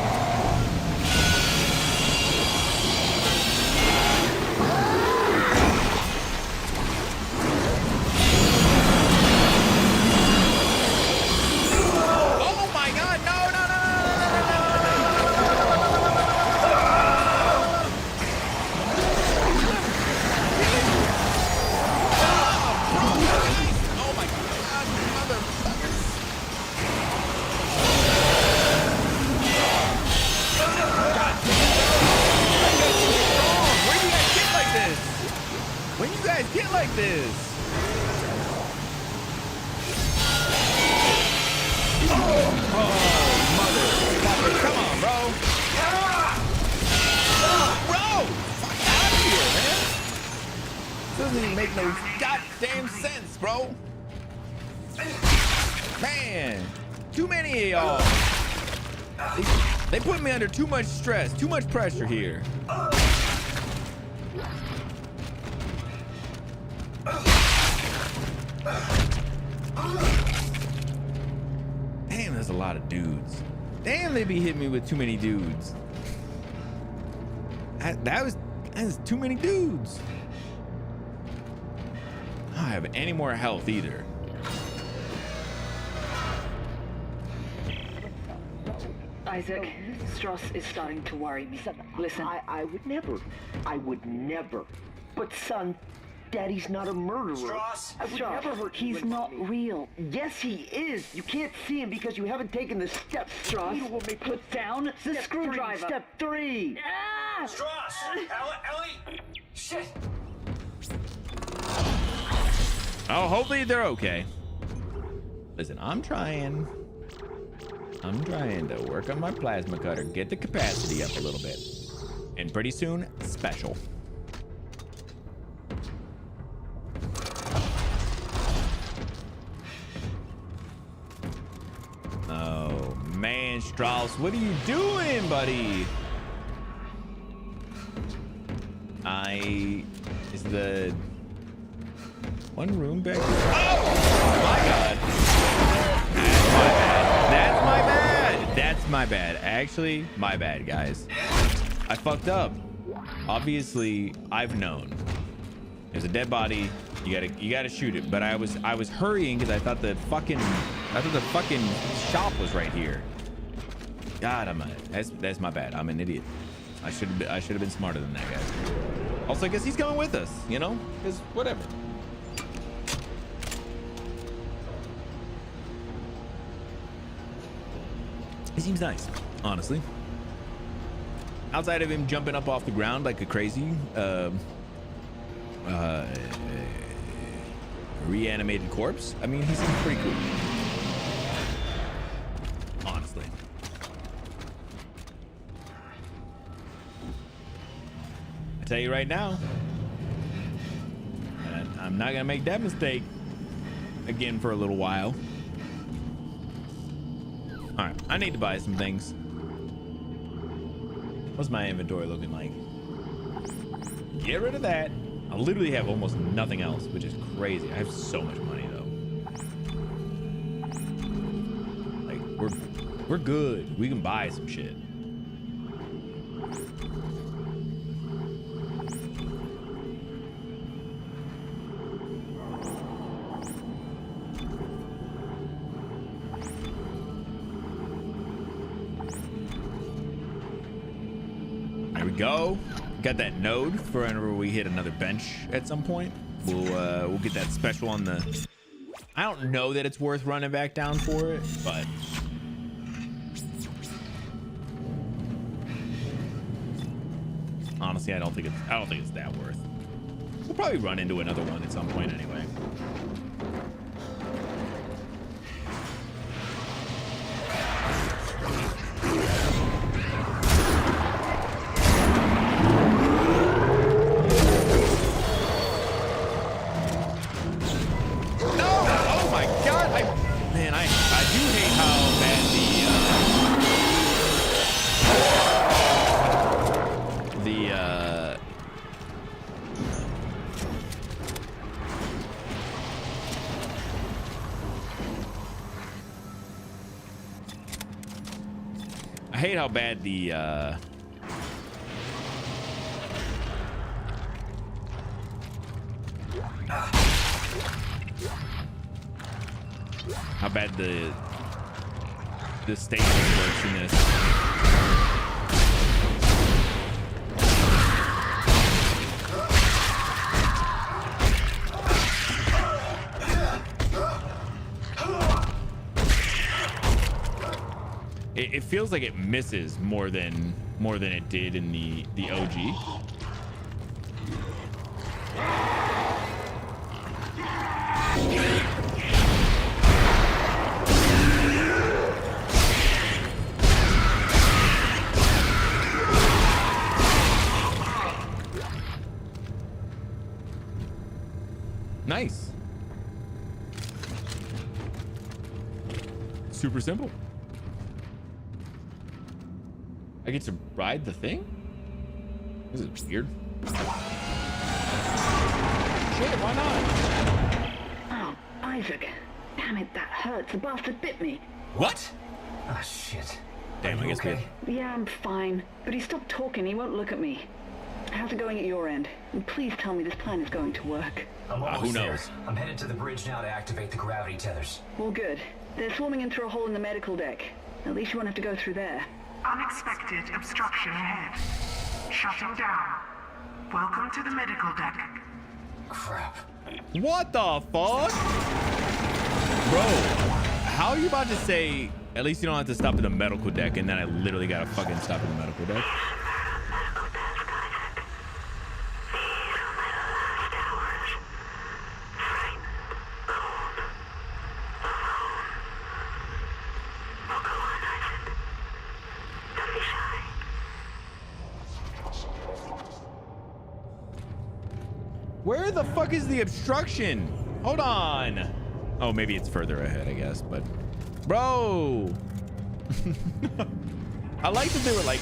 Oh my God! No! Oh my God, motherfuckers! When you guys get like this? Oh, motherfucker. Come on, bro. Bro, fuck out of here, man. Doesn't even make no goddamn sense, bro. Man, too many of y'all. They put me under too much stress, too much pressure here. Damn, there's a lot of dudes. Damn, they be hitting me with too many dudes. That's too many dudes. I don't have any more health either. Isaac, Strauss is starting to worry me. Listen. I would never. But son, Daddy's not a murderer. Strauss! I would never hurt you. He's not real. Yes, he is. You can't see him because you haven't taken the steps, Strauss. You will be put down the screwdriver. Step 3. Ah! Strauss! Ellie! Shit! Oh, hopefully they're okay. Listen, I'm trying. I'm trying to work on my plasma cutter, get the capacity up a little bit. And pretty soon, special. Oh man, Strauss, what are you doing, buddy? Is the one room back? Oh my god. That's my bad. That's my bad. Actually, my bad, guys. I fucked up. Obviously, I've known. There's a dead body. You gotta shoot it. But I was hurrying because I thought the fucking shop was right here. God, that's my bad. I'm an idiot. I should have been smarter than that, guys. Also, I guess he's coming with us, you know? Because whatever. He seems nice, honestly. Outside of him jumping up off the ground like a crazy reanimated corpse, I mean, he seems pretty cool. Honestly. I tell you right now, I'm not gonna make that mistake again for a little while. All right, I need to buy some things. What's my inventory looking like? Get rid of that. I literally have almost nothing else, which is crazy. I have so much money though. Like we're good. We can buy some shit. There we go. Got that node for whenever we hit another bench at some point. We'll get that special on the. I don't know that it's worth running back down for it, but honestly, I don't think it's that worth. We'll probably run into another one at some point anyway. I hate how bad the station works in this. It feels like it misses more than it did in the OG. Nice. Super simple. I get to ride the thing? This is weird. Shit, why not? Oh, Isaac. Damn it, that hurts. The bastard bit me. What? Ah, shit. Damn, I guess okay? Yeah, I'm fine. But he stopped talking. He won't look at me. How's it going at your end? And please tell me this plan is going to work. I'm almost who there. knows? I'm headed to the bridge now to activate the gravity tethers. All good. They're swarming in through a hole in the medical deck. At least you won't have to go through there. Unexpected obstruction ahead. Shutting down. Welcome to the medical deck. Crap. What the fuck? Bro, how are you about to say, at least you don't have to stop at the medical deck, and then I literally gotta fucking stop at the medical deck? Where the fuck is the obstruction? Hold on. Oh, maybe it's further ahead, I guess, but bro. I like that they were like,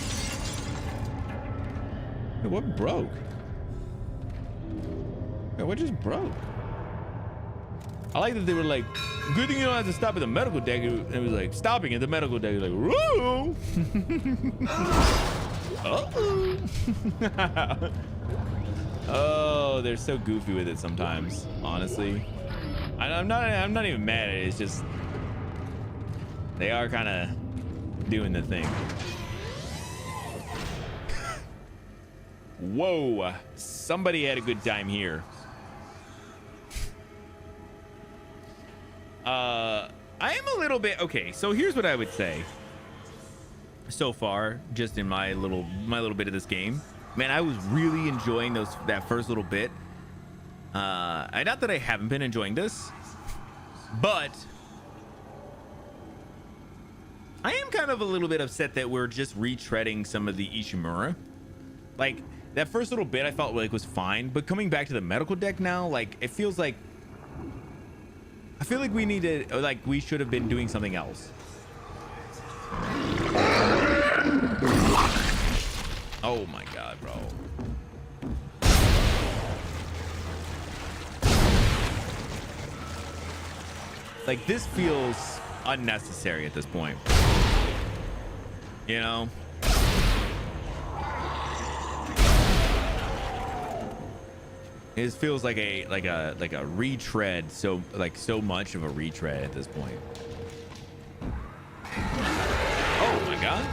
hey, what broke? Hey, what just broke? I like that they were like, good thing you don't have to stop at the medical deck. It was like stopping at the medical deck. Like, woo. Uh-oh. Oh, they're so goofy with it sometimes. Honestly, I'm not even mad at it. It's just they are kind of doing the thing. Whoa! Somebody had a good time here. I am a little bit okay. So here's what I would say. So far, just in my little bit of this game. Man, I was really enjoying that first little bit. Not that I haven't been enjoying this, but I am kind of a little bit upset that we're just retreading some of the Ishimura. Like that first little bit I felt like was fine, but coming back to the medical deck now, like it feels like I feel like we need to, like we should have been doing something else. Oh my god, bro. Like this feels unnecessary at this point. You know? It feels like a retread, so much of a retread at this point. Oh my god.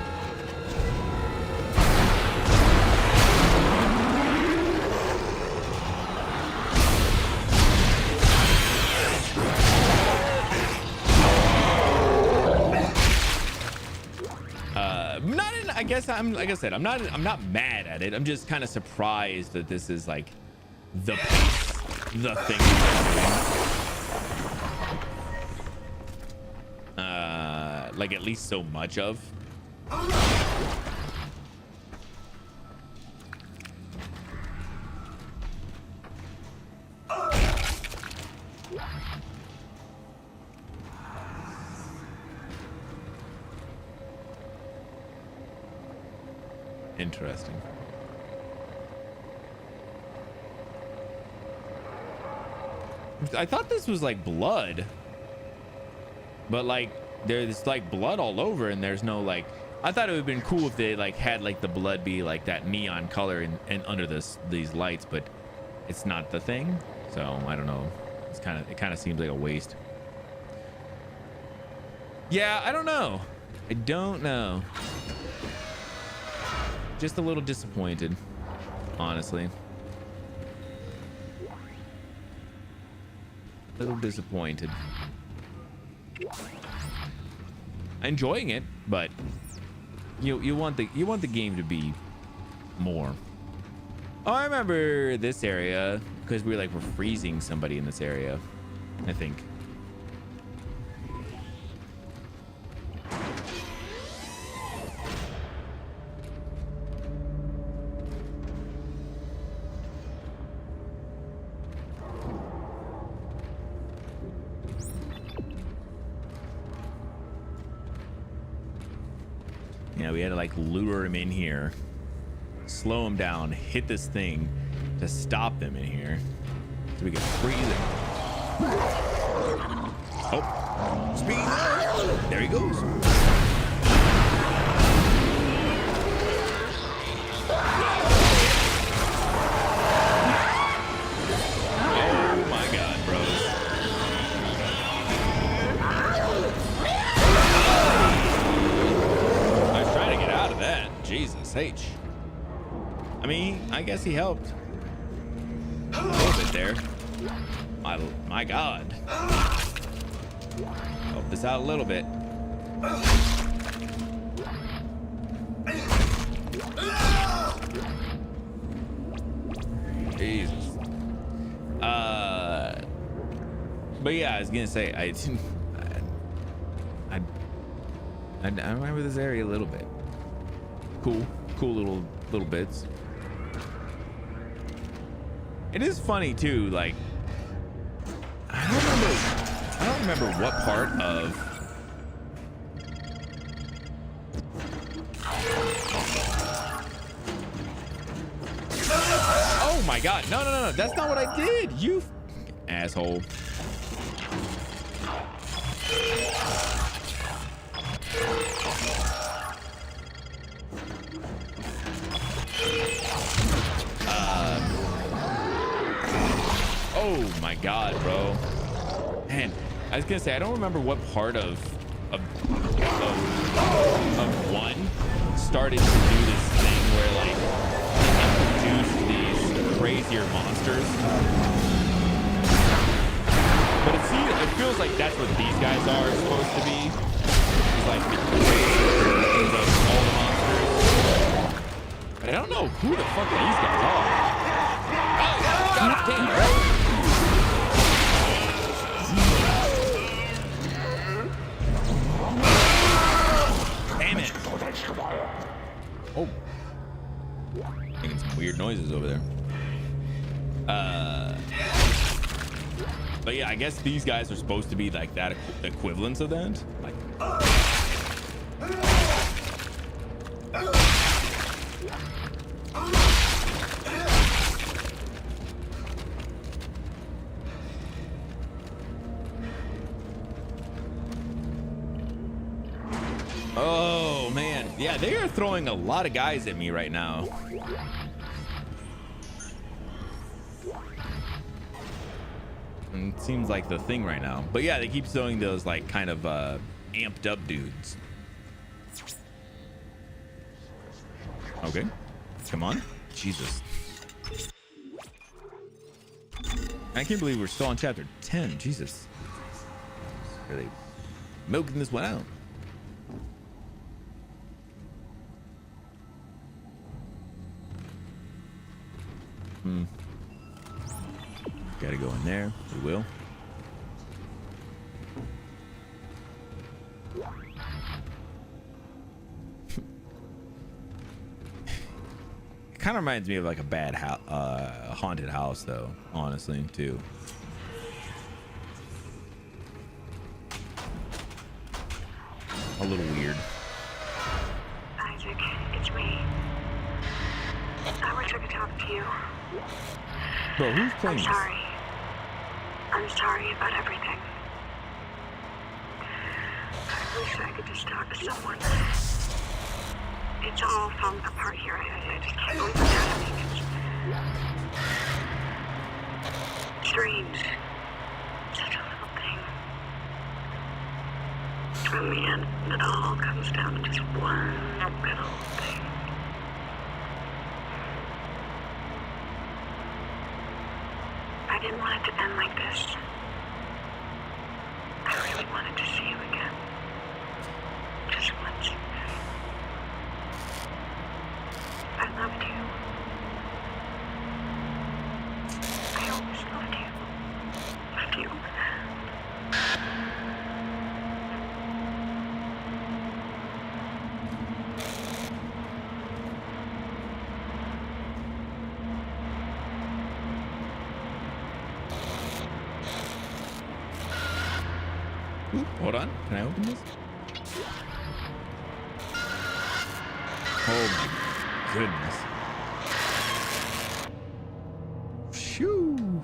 I guess like I said, I'm not mad at it. I'm just kind of surprised that this is like the thing like at least so much of. Interesting. I thought this was like blood, but like there's like blood all over and there's no like, I thought it would have been cool if they like had like the blood be like that neon color and under these lights, but it's not the thing. So I don't know. It kind of seems like a waste. Yeah, I don't know. I don't know. Just a little disappointed, honestly. A little disappointed. Enjoying it, but you want the game to be more. Oh, I remember this area because we're freezing somebody in this area, I think. Yeah, we had to like lure him in here, slow him down, hit this thing to stop them in here so we can freeze him. Oh, speed! There he goes. Oh my god, bros. I was trying to get out of that. Jesus H. I mean, I guess he helped a little bit there. My god. Help this out a little bit. Jesus. But yeah, I was gonna say I remember this area a little bit. Cool little bits. It is funny too, like I don't remember what part of oh my god, no, that's not what I did, you asshole. Oh my god, bro. Man, I was gonna say I don't remember what part of one started to do this thing where like they introduced these crazier monsters. But it feels like that's what these guys are supposed to be. It's like the crazier versions of all the monsters. But I don't know who the fuck these guys are. Oh, god damn, bro. Damn it. Oh. Making some weird noises over there. But yeah, I guess these guys are supposed to be like that equivalence of that. Like. Oh man, yeah, they are throwing a lot of guys at me right now. And it seems like the thing right now, but yeah, they keep throwing those like kind of amped up dudes. Okay, come on, Jesus. I can't believe we're still on chapter 10. Jesus, are they milking this one out? Gotta go in there. We will. It kind of reminds me of like a bad haunted house, though. Honestly, too. A little weird. Isaac, it's me. I wish I could talk to you. Bro, who's playing this? I'm sorry about everything. I wish I could just talk to someone. It's all falling apart here. I just can't believe what's happening. It's strange. Such a little thing. From the end, it all comes down to just one little thing. I didn't want it to end like this. I really wanted to see you again. Just once. I loved you. I always loved you. Loved you. Hold on, can I open this? Oh my goodness. Shoo.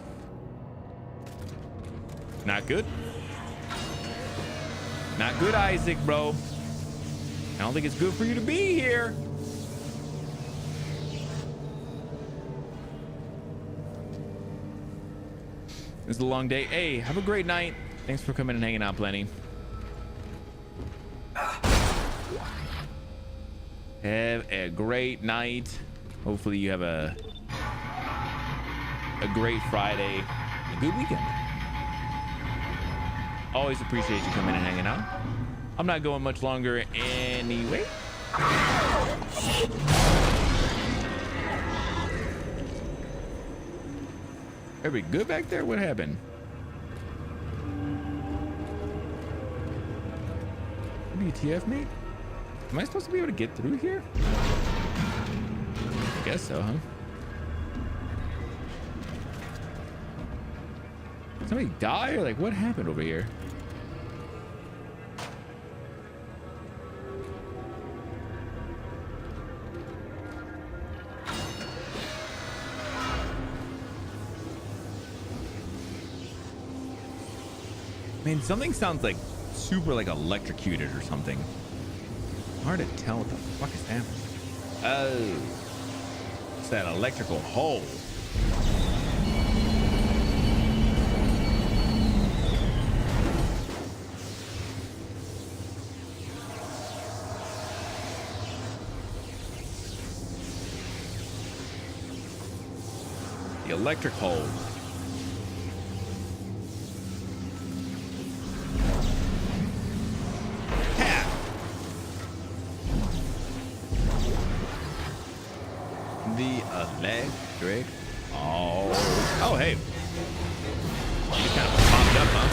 Not good. Not good, Isaac, bro. I don't think it's good for you to be here. It's a long day. Hey, have a great night. Thanks for coming and hanging out, Plenty. Have a great night. Hopefully you have a great Friday, a good weekend. Always appreciate you coming and hanging out. I'm not going much longer anyway. Everybody good back there? What happened? WTF, mate? Am I supposed to be able to get through here? I guess so, huh? Somebody die or like what happened over here? Man, something sounds like super like electrocuted or something. Hard to tell what the fuck is happening. Oh, it's that electrical hole. The electric hole. Electric. Oh, hey. You just kind of popped up, huh?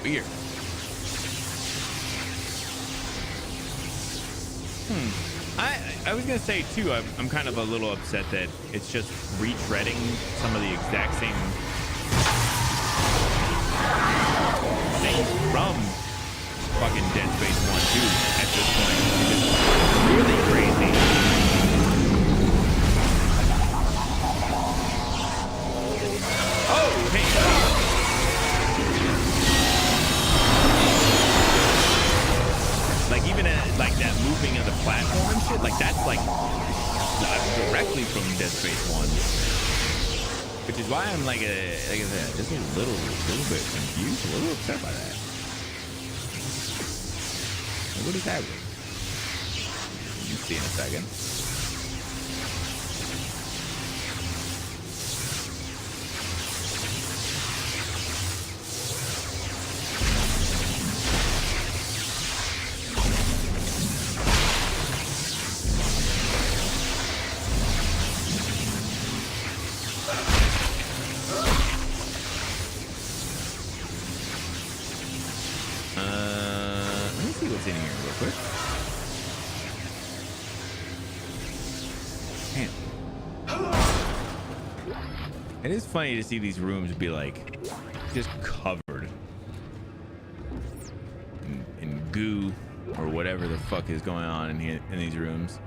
Weird. I was gonna say too, I'm kind of a little upset that it's just retreading some of the exact same things from fucking Dead Space 1 too at this point. It's really crazy. Oh, hey. Like even like that moving of the platform and shit, like that's like directly from Dead Space 1, which is why I'm like I said, just a little bit confused, a little upset by that. What is happening? You'll see in a second. In here real quick. Damn. It is funny to see these rooms be like just covered in goo or whatever the fuck is going on in here in these rooms.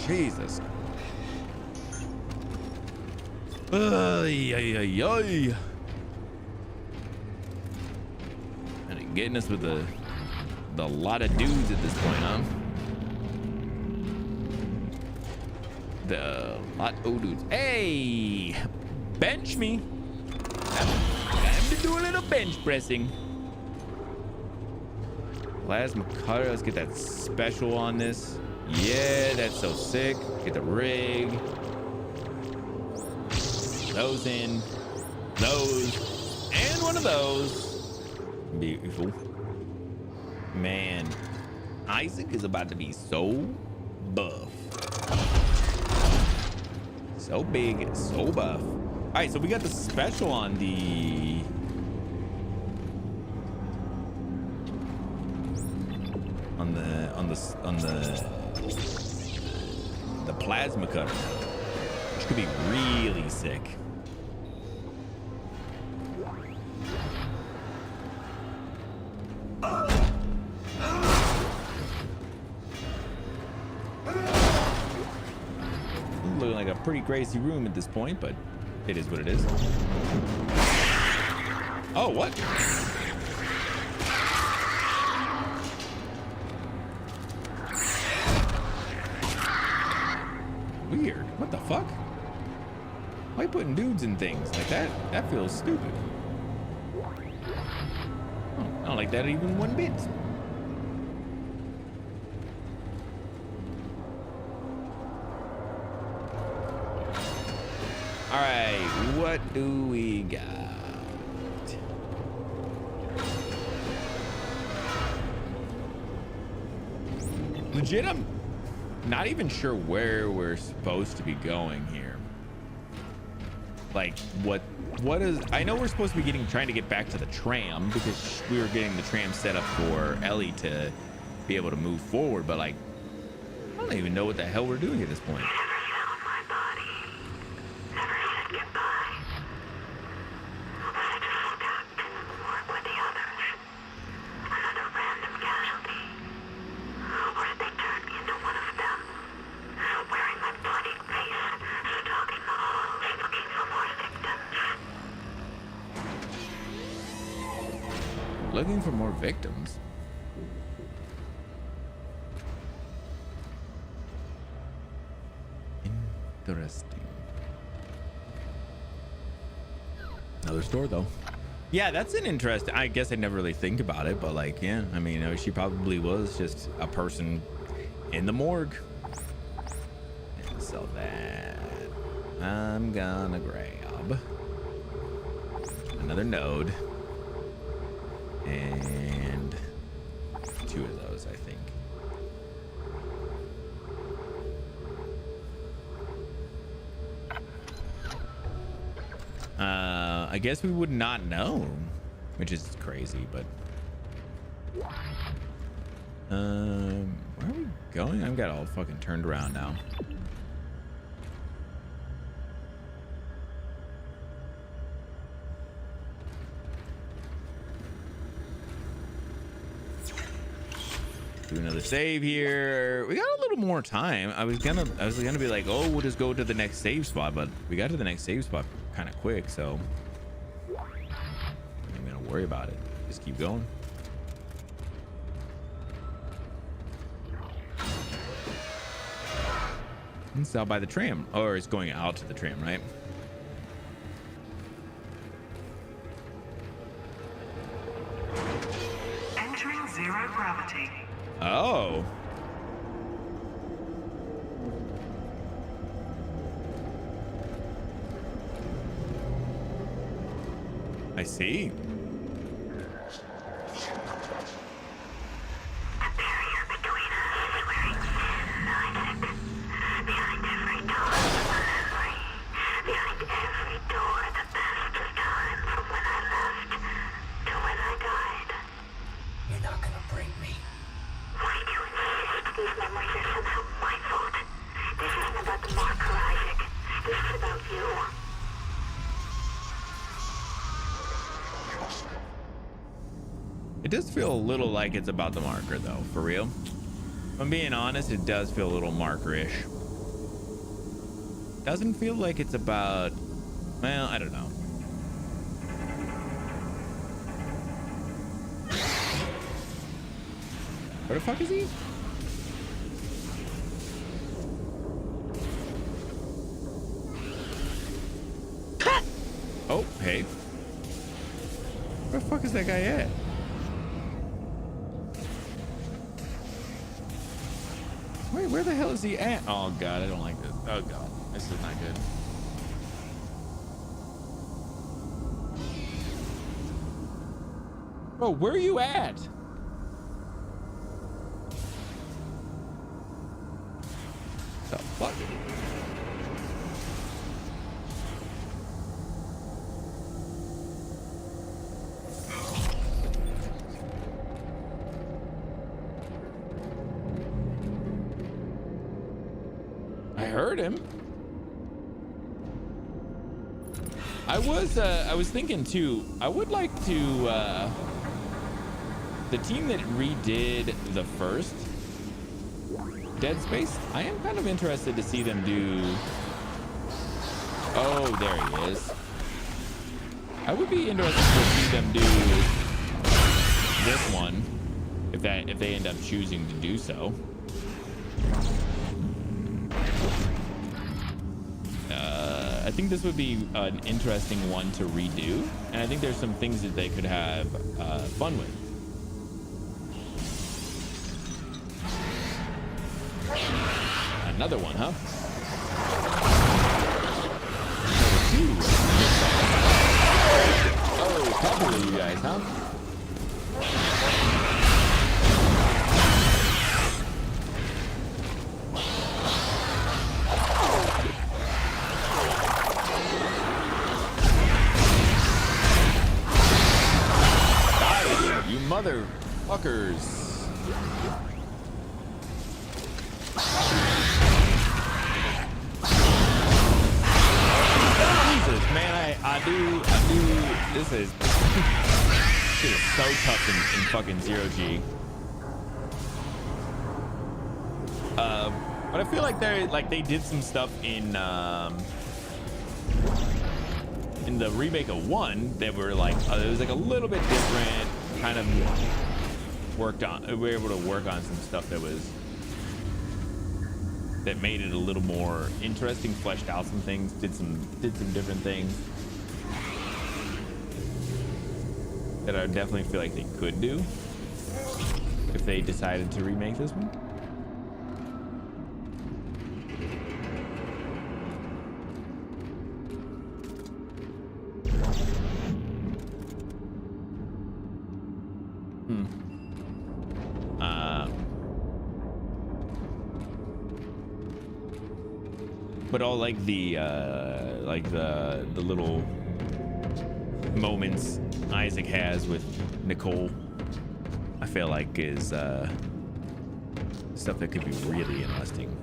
Jesus. And getting us with the lot of dudes at this point, huh? The lot of dudes. Hey, bench me. Time to do a little bench pressing. Plasma cutter. Let's get that special on this. Yeah, that's so sick. Get the rig. Those in. Those. And one of those. Beautiful. Man, Isaac is about to be so buff. So big, so buff. All right, so we got the special on the plasma cutter, which could be really sick. Looking like a pretty crazy room at this point, but it is what it is. Oh, what? Weird. What the fuck? Why are you putting dudes in things like that? That feels stupid. Oh, I don't like that even one bit. All right, what do we got? Legit, I'm not even sure where we're supposed to be going here. Like, what is, I know we're supposed to be trying to get back to the tram because we were getting the tram set up for Ellie to be able to move forward, but like, I don't even know what the hell we're doing at this point. Looking for more victims. Interesting. Another store though. Yeah, that's an interest. I guess I never really think about it, but like, yeah, I mean, she probably was just a person in the morgue. And so that I'm gonna grab another node. And 2 of those, I think. I guess we would not know, which is crazy, but where are we going? I've got all fucking turned around now. Do another save here. We got a little more time. I was gonna be like, oh, we'll just go to the next save spot, but we got to the next save spot kind of quick, so I'm gonna worry about it. Just keep going. It's out by the tram, or it's going out to the tram, right? Entering zero gravity. Oh. I see. It does feel a little like it's about the marker though, for real. If I'm being honest, it does feel a little marker-ish. Doesn't feel like it's about, well, I don't know. Where the fuck is he? Oh, hey. Where the fuck is that guy at? Wait, where the hell is he at? Oh god, I don't like this. Oh god, this is not good. Bro, where are you at? The fuck? I heard him. I was thinking too, I would like to the team that redid the first Dead Space, I am kind of interested to see them do. Oh, there he is. I would be interested to see them do this one if they end up choosing to do so. I think this would be an interesting one to redo, and I think there's some things that they could have fun with. Another one, huh? Oh, a couple of you guys, huh? You motherfuckers. Man, I do. This is so tough in fucking Zero-G. But I feel like they did some stuff in the remake of 1 that were like it was like a little bit different, kind of worked on. We were able to work on some stuff that made it a little more interesting, fleshed out some things, did some different things that I definitely feel like they could do if they decided to remake this one. But all like the little moments Isaac has with Nicole, I feel like is stuff that could be really interesting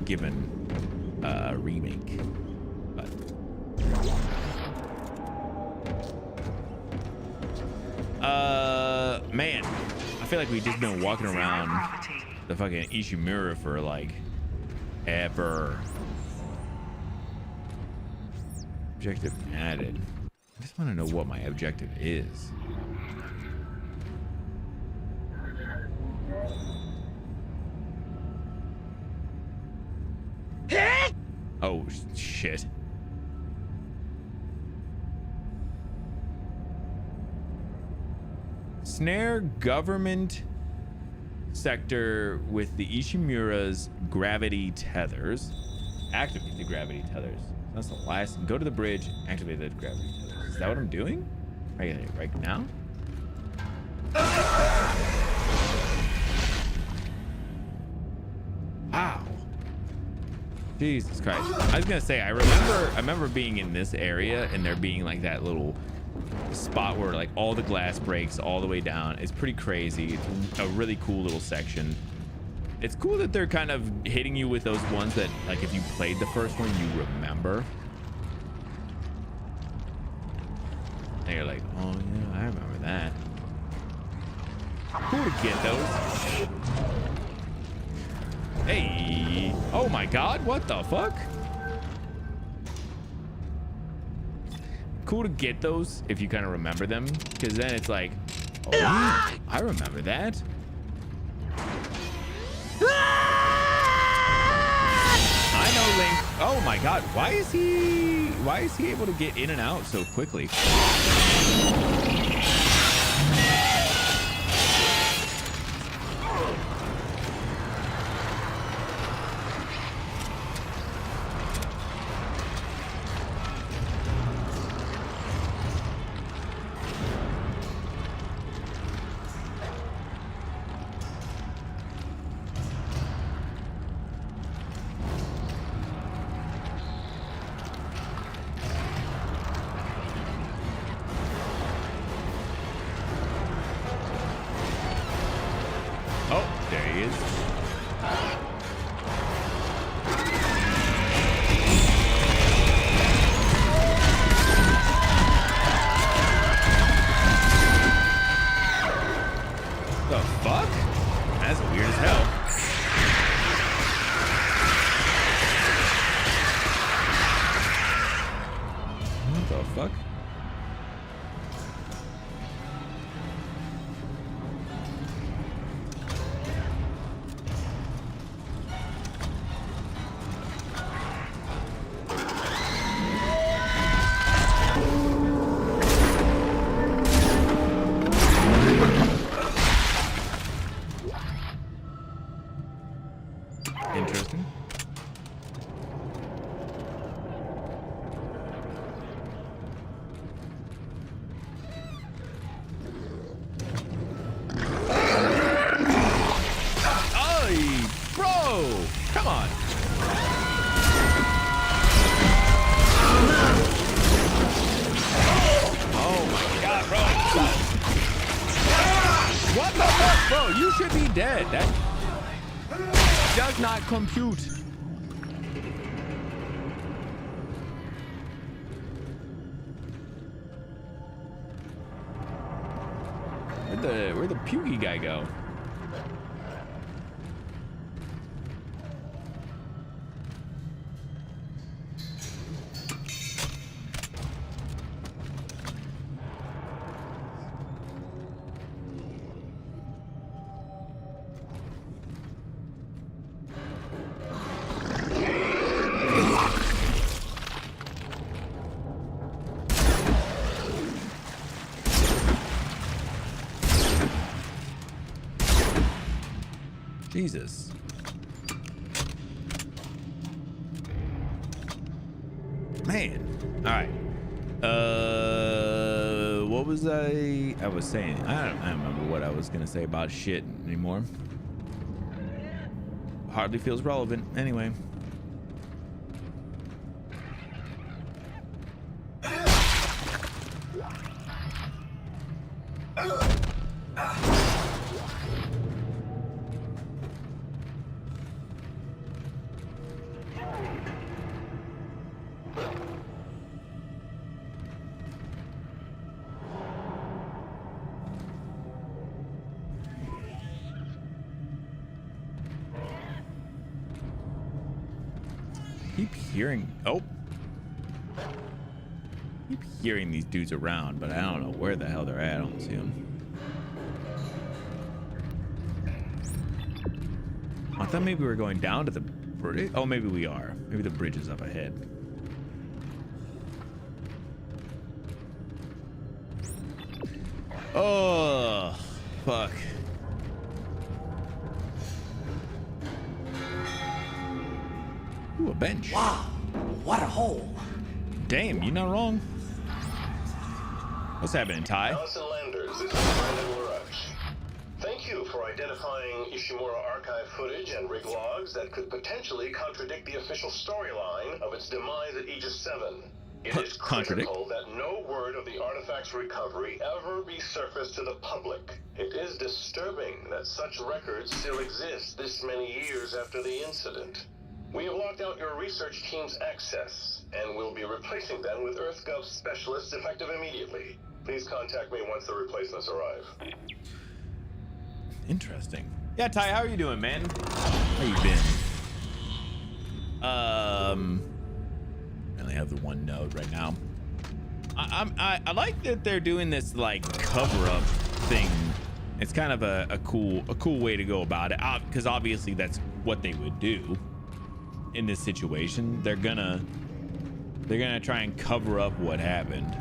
given a remake. But man, I feel like we've just been walking around the fucking Ishimura for like ever. Objective added. I just want to know what my objective is. Oh shit. Snare government sector with the Ishimura's gravity tethers. Activate the gravity tethers. That's the last. Go to the bridge. Activate the gravity tethers. Is that what I'm doing? Right now? Wow. Jesus Christ. I was gonna say I remember being in this area and there being like that little spot where like all the glass breaks all the way down. It's pretty crazy. It's a really cool little section. It's cool that they're kind of hitting you with those ones that like if you played the first one you remember. And you're like, oh yeah, I remember that. Cool to get those. Hey, oh my god, what the fuck? Cool to get those if you kind of remember them, because then it's like, oh, I remember that. I know Link. Oh my god, why is he able to get in and out so quickly? is. The fuck? That's weird as hell. What the fuck? Interesting. Oh, bro, come on. Oh my God, bro. What the fuck, bro? You should be dead. That does not compute. Where'd the pukey guy go? Jesus. Man. All right. What was I was saying? I don't remember what I was gonna say about shit anymore. Hardly feels relevant. Anyway. Keep hearing these dudes around, but I don't know where the hell they're at. I don't see them. I thought maybe we were going down to the bridge. Oh, maybe we are. Maybe the bridge is up ahead. Oh, fuck. Ooh, a bench. Wow, what a hole. Damn, you're not wrong. What's happening, Ty? Allison Landers, this is Brandon Larache. Thank you for identifying Ishimura archive footage and rig logs that could potentially contradict the official storyline of its demise at Aegis 7. It is critical that no word of the artifact's recovery ever be surfaced to the public. It is disturbing that such records still exist this many years after the incident. We have locked out your research team's access, and will be replacing them with EarthGov specialists effective immediately. Please contact me once the replacements arrive. Interesting. Yeah, Ty, how are you doing, man? How you been? I only have the one node right now. I like that they're doing this like cover-up thing. It's kind of a cool way to go about it, because obviously that's what they would do in this situation. They're gonna try and cover up what happened.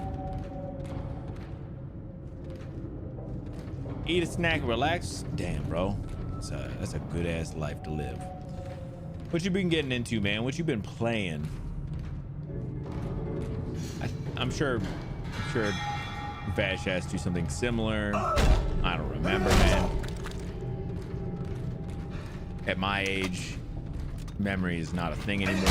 Eat a snack, relax. Damn, bro, that's a good ass life to live. What you been getting into, man? What you been playing? I'm sure Vash asked you something similar. I don't remember, man. At my age, memory is not a thing anymore.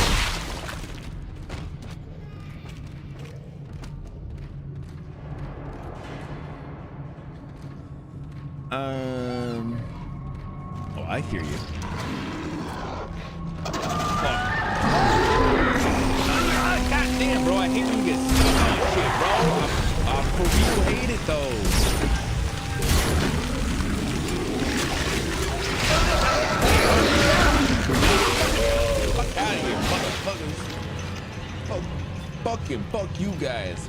Oh, I hear you. God damn, bro. I hate when you get stuck on shit, bro. I for real hate it, though. Fuck out of here, motherfuckers. Fuck you guys.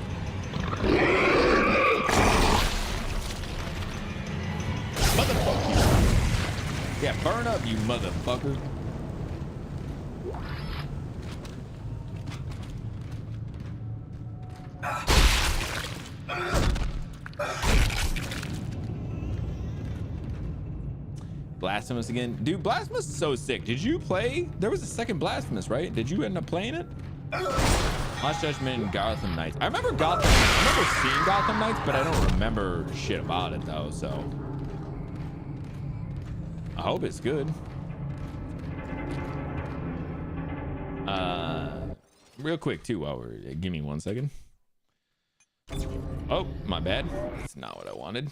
Motherfucker. Yeah, burn up, you motherfucker. Blasphemous again. Dude, Blasphemous is so sick. Did you play? There was a second Blasphemous, right? Did you end up playing it? Lost Judgment and Gotham Knights. I remember seeing Gotham Knights, but I don't remember shit about it though, so I hope it's good. Real quick too, while we're give me 1 second. Oh, my bad. That's not what I wanted.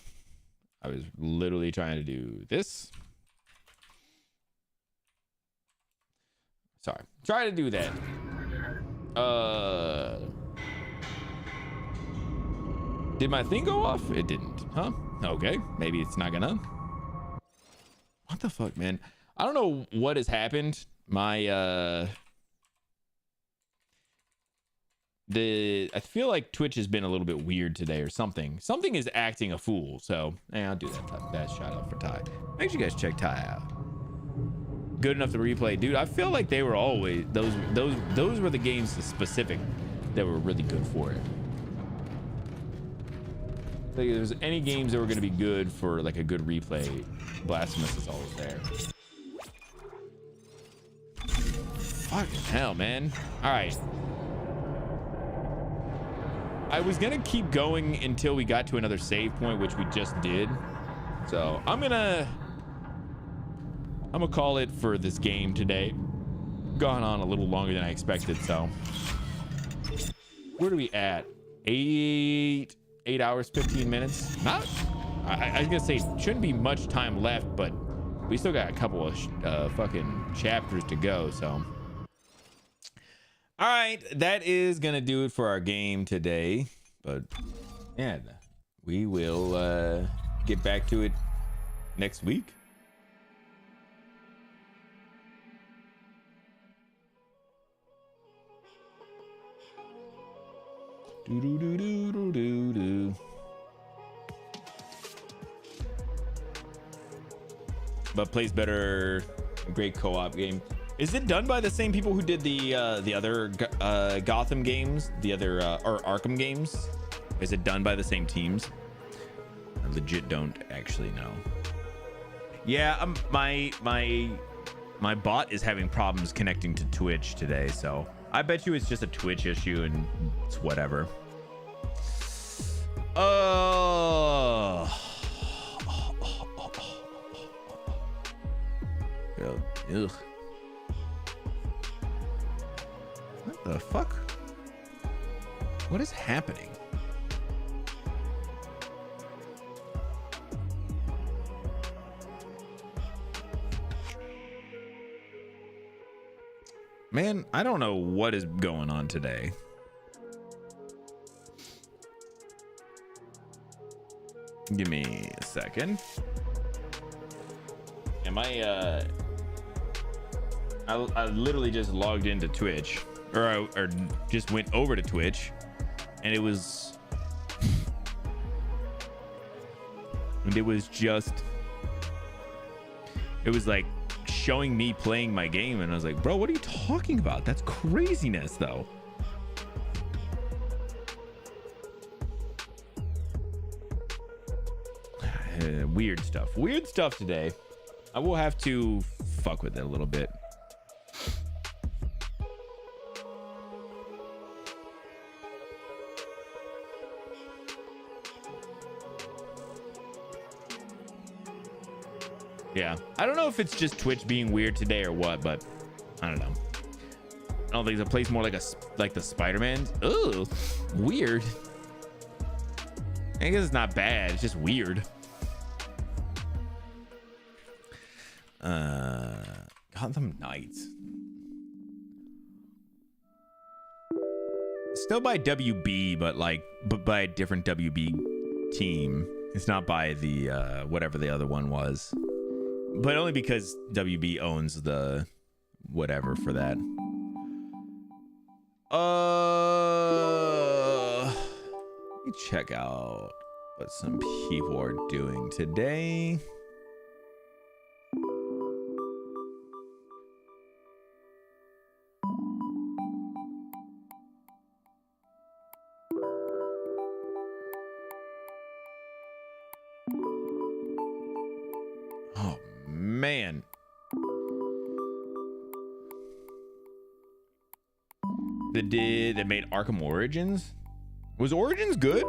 I was literally trying to do this. Sorry. Try to do that. Did my thing go off? It didn't, huh? Okay, maybe it's not gonna. What the fuck, man? I don't know what has happened. My I feel like Twitch has been a little bit weird today or something. Something is acting a fool. So, hey, I'll do that shout out for Ty. Make sure you guys check Ty out. Good enough to replay, dude. I feel like they were always those were the games specific that were really good for it. Like, if there's any games that were going to be good for like a good replay, Blasphemous is always there. Fucking hell, man. All right. I was gonna keep going until we got to another save point, which we just did. So I'm gonna call it for this game today. Gone on a little longer than I expected. So where are we at? 8 hours, 15 minutes. Not. I was gonna say shouldn't be much time left, but we still got a couple of fucking chapters to go. So. All right, that is gonna do it for our game today, but yeah, we will get back to it next week. But plays better, great co-op game. Is it done by the same people who did the other Gotham games, the other or Arkham games? Is it done by the same teams? I legit don't actually know. Yeah, my bot is having problems connecting to Twitch today, so I bet you it's just a Twitch issue and it's whatever. Ugh. What the fuck? What is happening? Man, I don't know what is going on today. Give me a second. Am I literally just logged into Twitch, or just went over to Twitch, and it was like showing me playing my game, and I was like, bro, what are you talking about? That's craziness, though. Weird stuff today. I will have to fuck with it a little bit. Yeah, I don't know if it's just Twitch being weird today or what, but I don't know. I don't think it plays more like the Spider-Man. Ugh, weird. I guess it's not bad. It's just weird. Gotham Knights. Still by WB, but by a different WB team. It's not by the whatever the other one was, but only because WB owns the whatever for that. Let me check out what some people are doing today. Oh man. They made Arkham Origins. Was Origins good?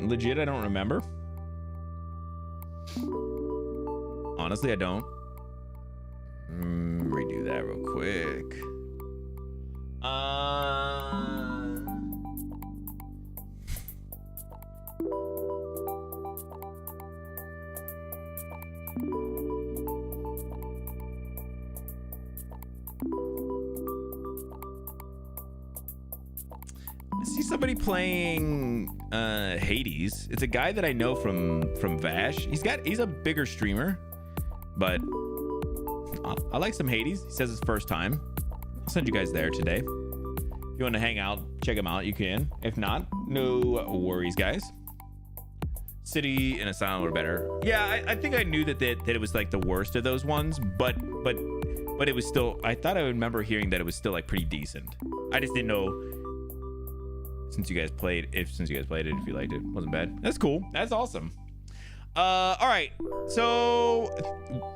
Legit, I don't remember. Honestly, I don't. Redo that real quick. I see somebody playing Hades. It's a guy that I know from Vash. He's a bigger streamer, but I like some Hades. He says it's first time. I'll send you guys there today. If you want to hang out, check him out, you can. If not, no worries, guys. City and Asylum were better. Yeah, I think I knew that it was like the worst of those ones, but it was still, I thought I remember hearing that it was still like pretty decent. I just didn't know since you guys played it, if you liked it. Wasn't bad. That's cool. That's awesome. All right, so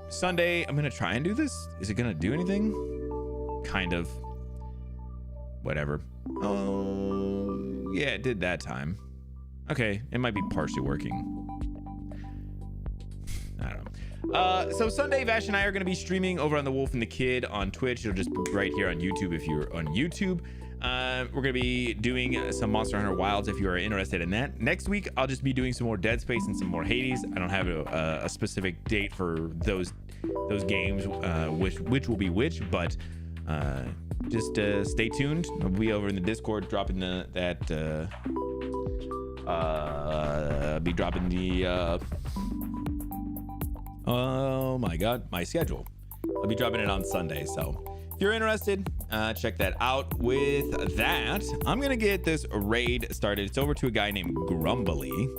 Sunday, I'm gonna try and do this. Is it gonna do anything? Kind of. Whatever. Oh yeah, it did that time. Okay, it might be partially working. I don't know. So Sunday, Vash and I are going to be streaming over on The Wolf and the Kid on Twitch. It'll just be right here on YouTube if you're on YouTube. We're going to be doing some Monster Hunter Wilds if you are interested in that. Next week, I'll just be doing some more Dead Space and some more Hades. I don't have a specific date for those games, which will be which, but just stay tuned. I'll be over in the Discord dropping be dropping the oh my god, my schedule. I'll be dropping it on Sunday, so if you're interested, check that out. With that, I'm gonna get this raid started. It's over to a guy named Grumbly.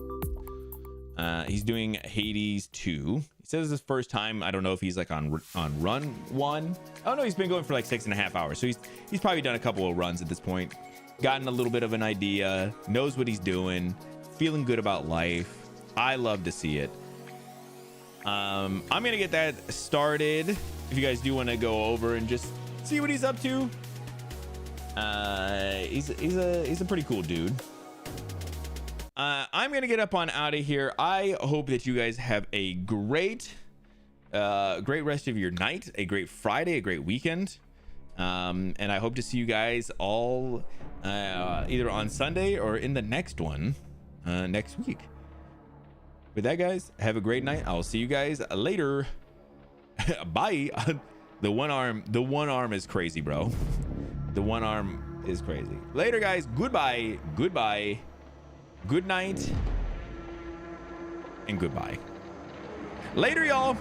He's doing Hades 2. He says it's his first time. I don't know if he's like on run 1. Oh no, he's been going for like 6.5 hours, so he's probably done a couple of runs at this point, gotten a little bit of an idea, knows what he's doing, feeling good about life. I love to see it. I'm gonna get that started. If you guys do want to go over and just see what he's up to, he's a pretty cool dude. I'm gonna get up on out of here. I hope that you guys have a great rest of your night, a great Friday, a great weekend. And I hope to see you guys all either on Sunday or in the next one next week. With that, guys, have a great night. I'll see you guys later. Bye. The one arm is crazy, bro. The one arm is crazy. Later, guys. Goodbye. Goodbye. Good night. And goodbye. Later, y'all.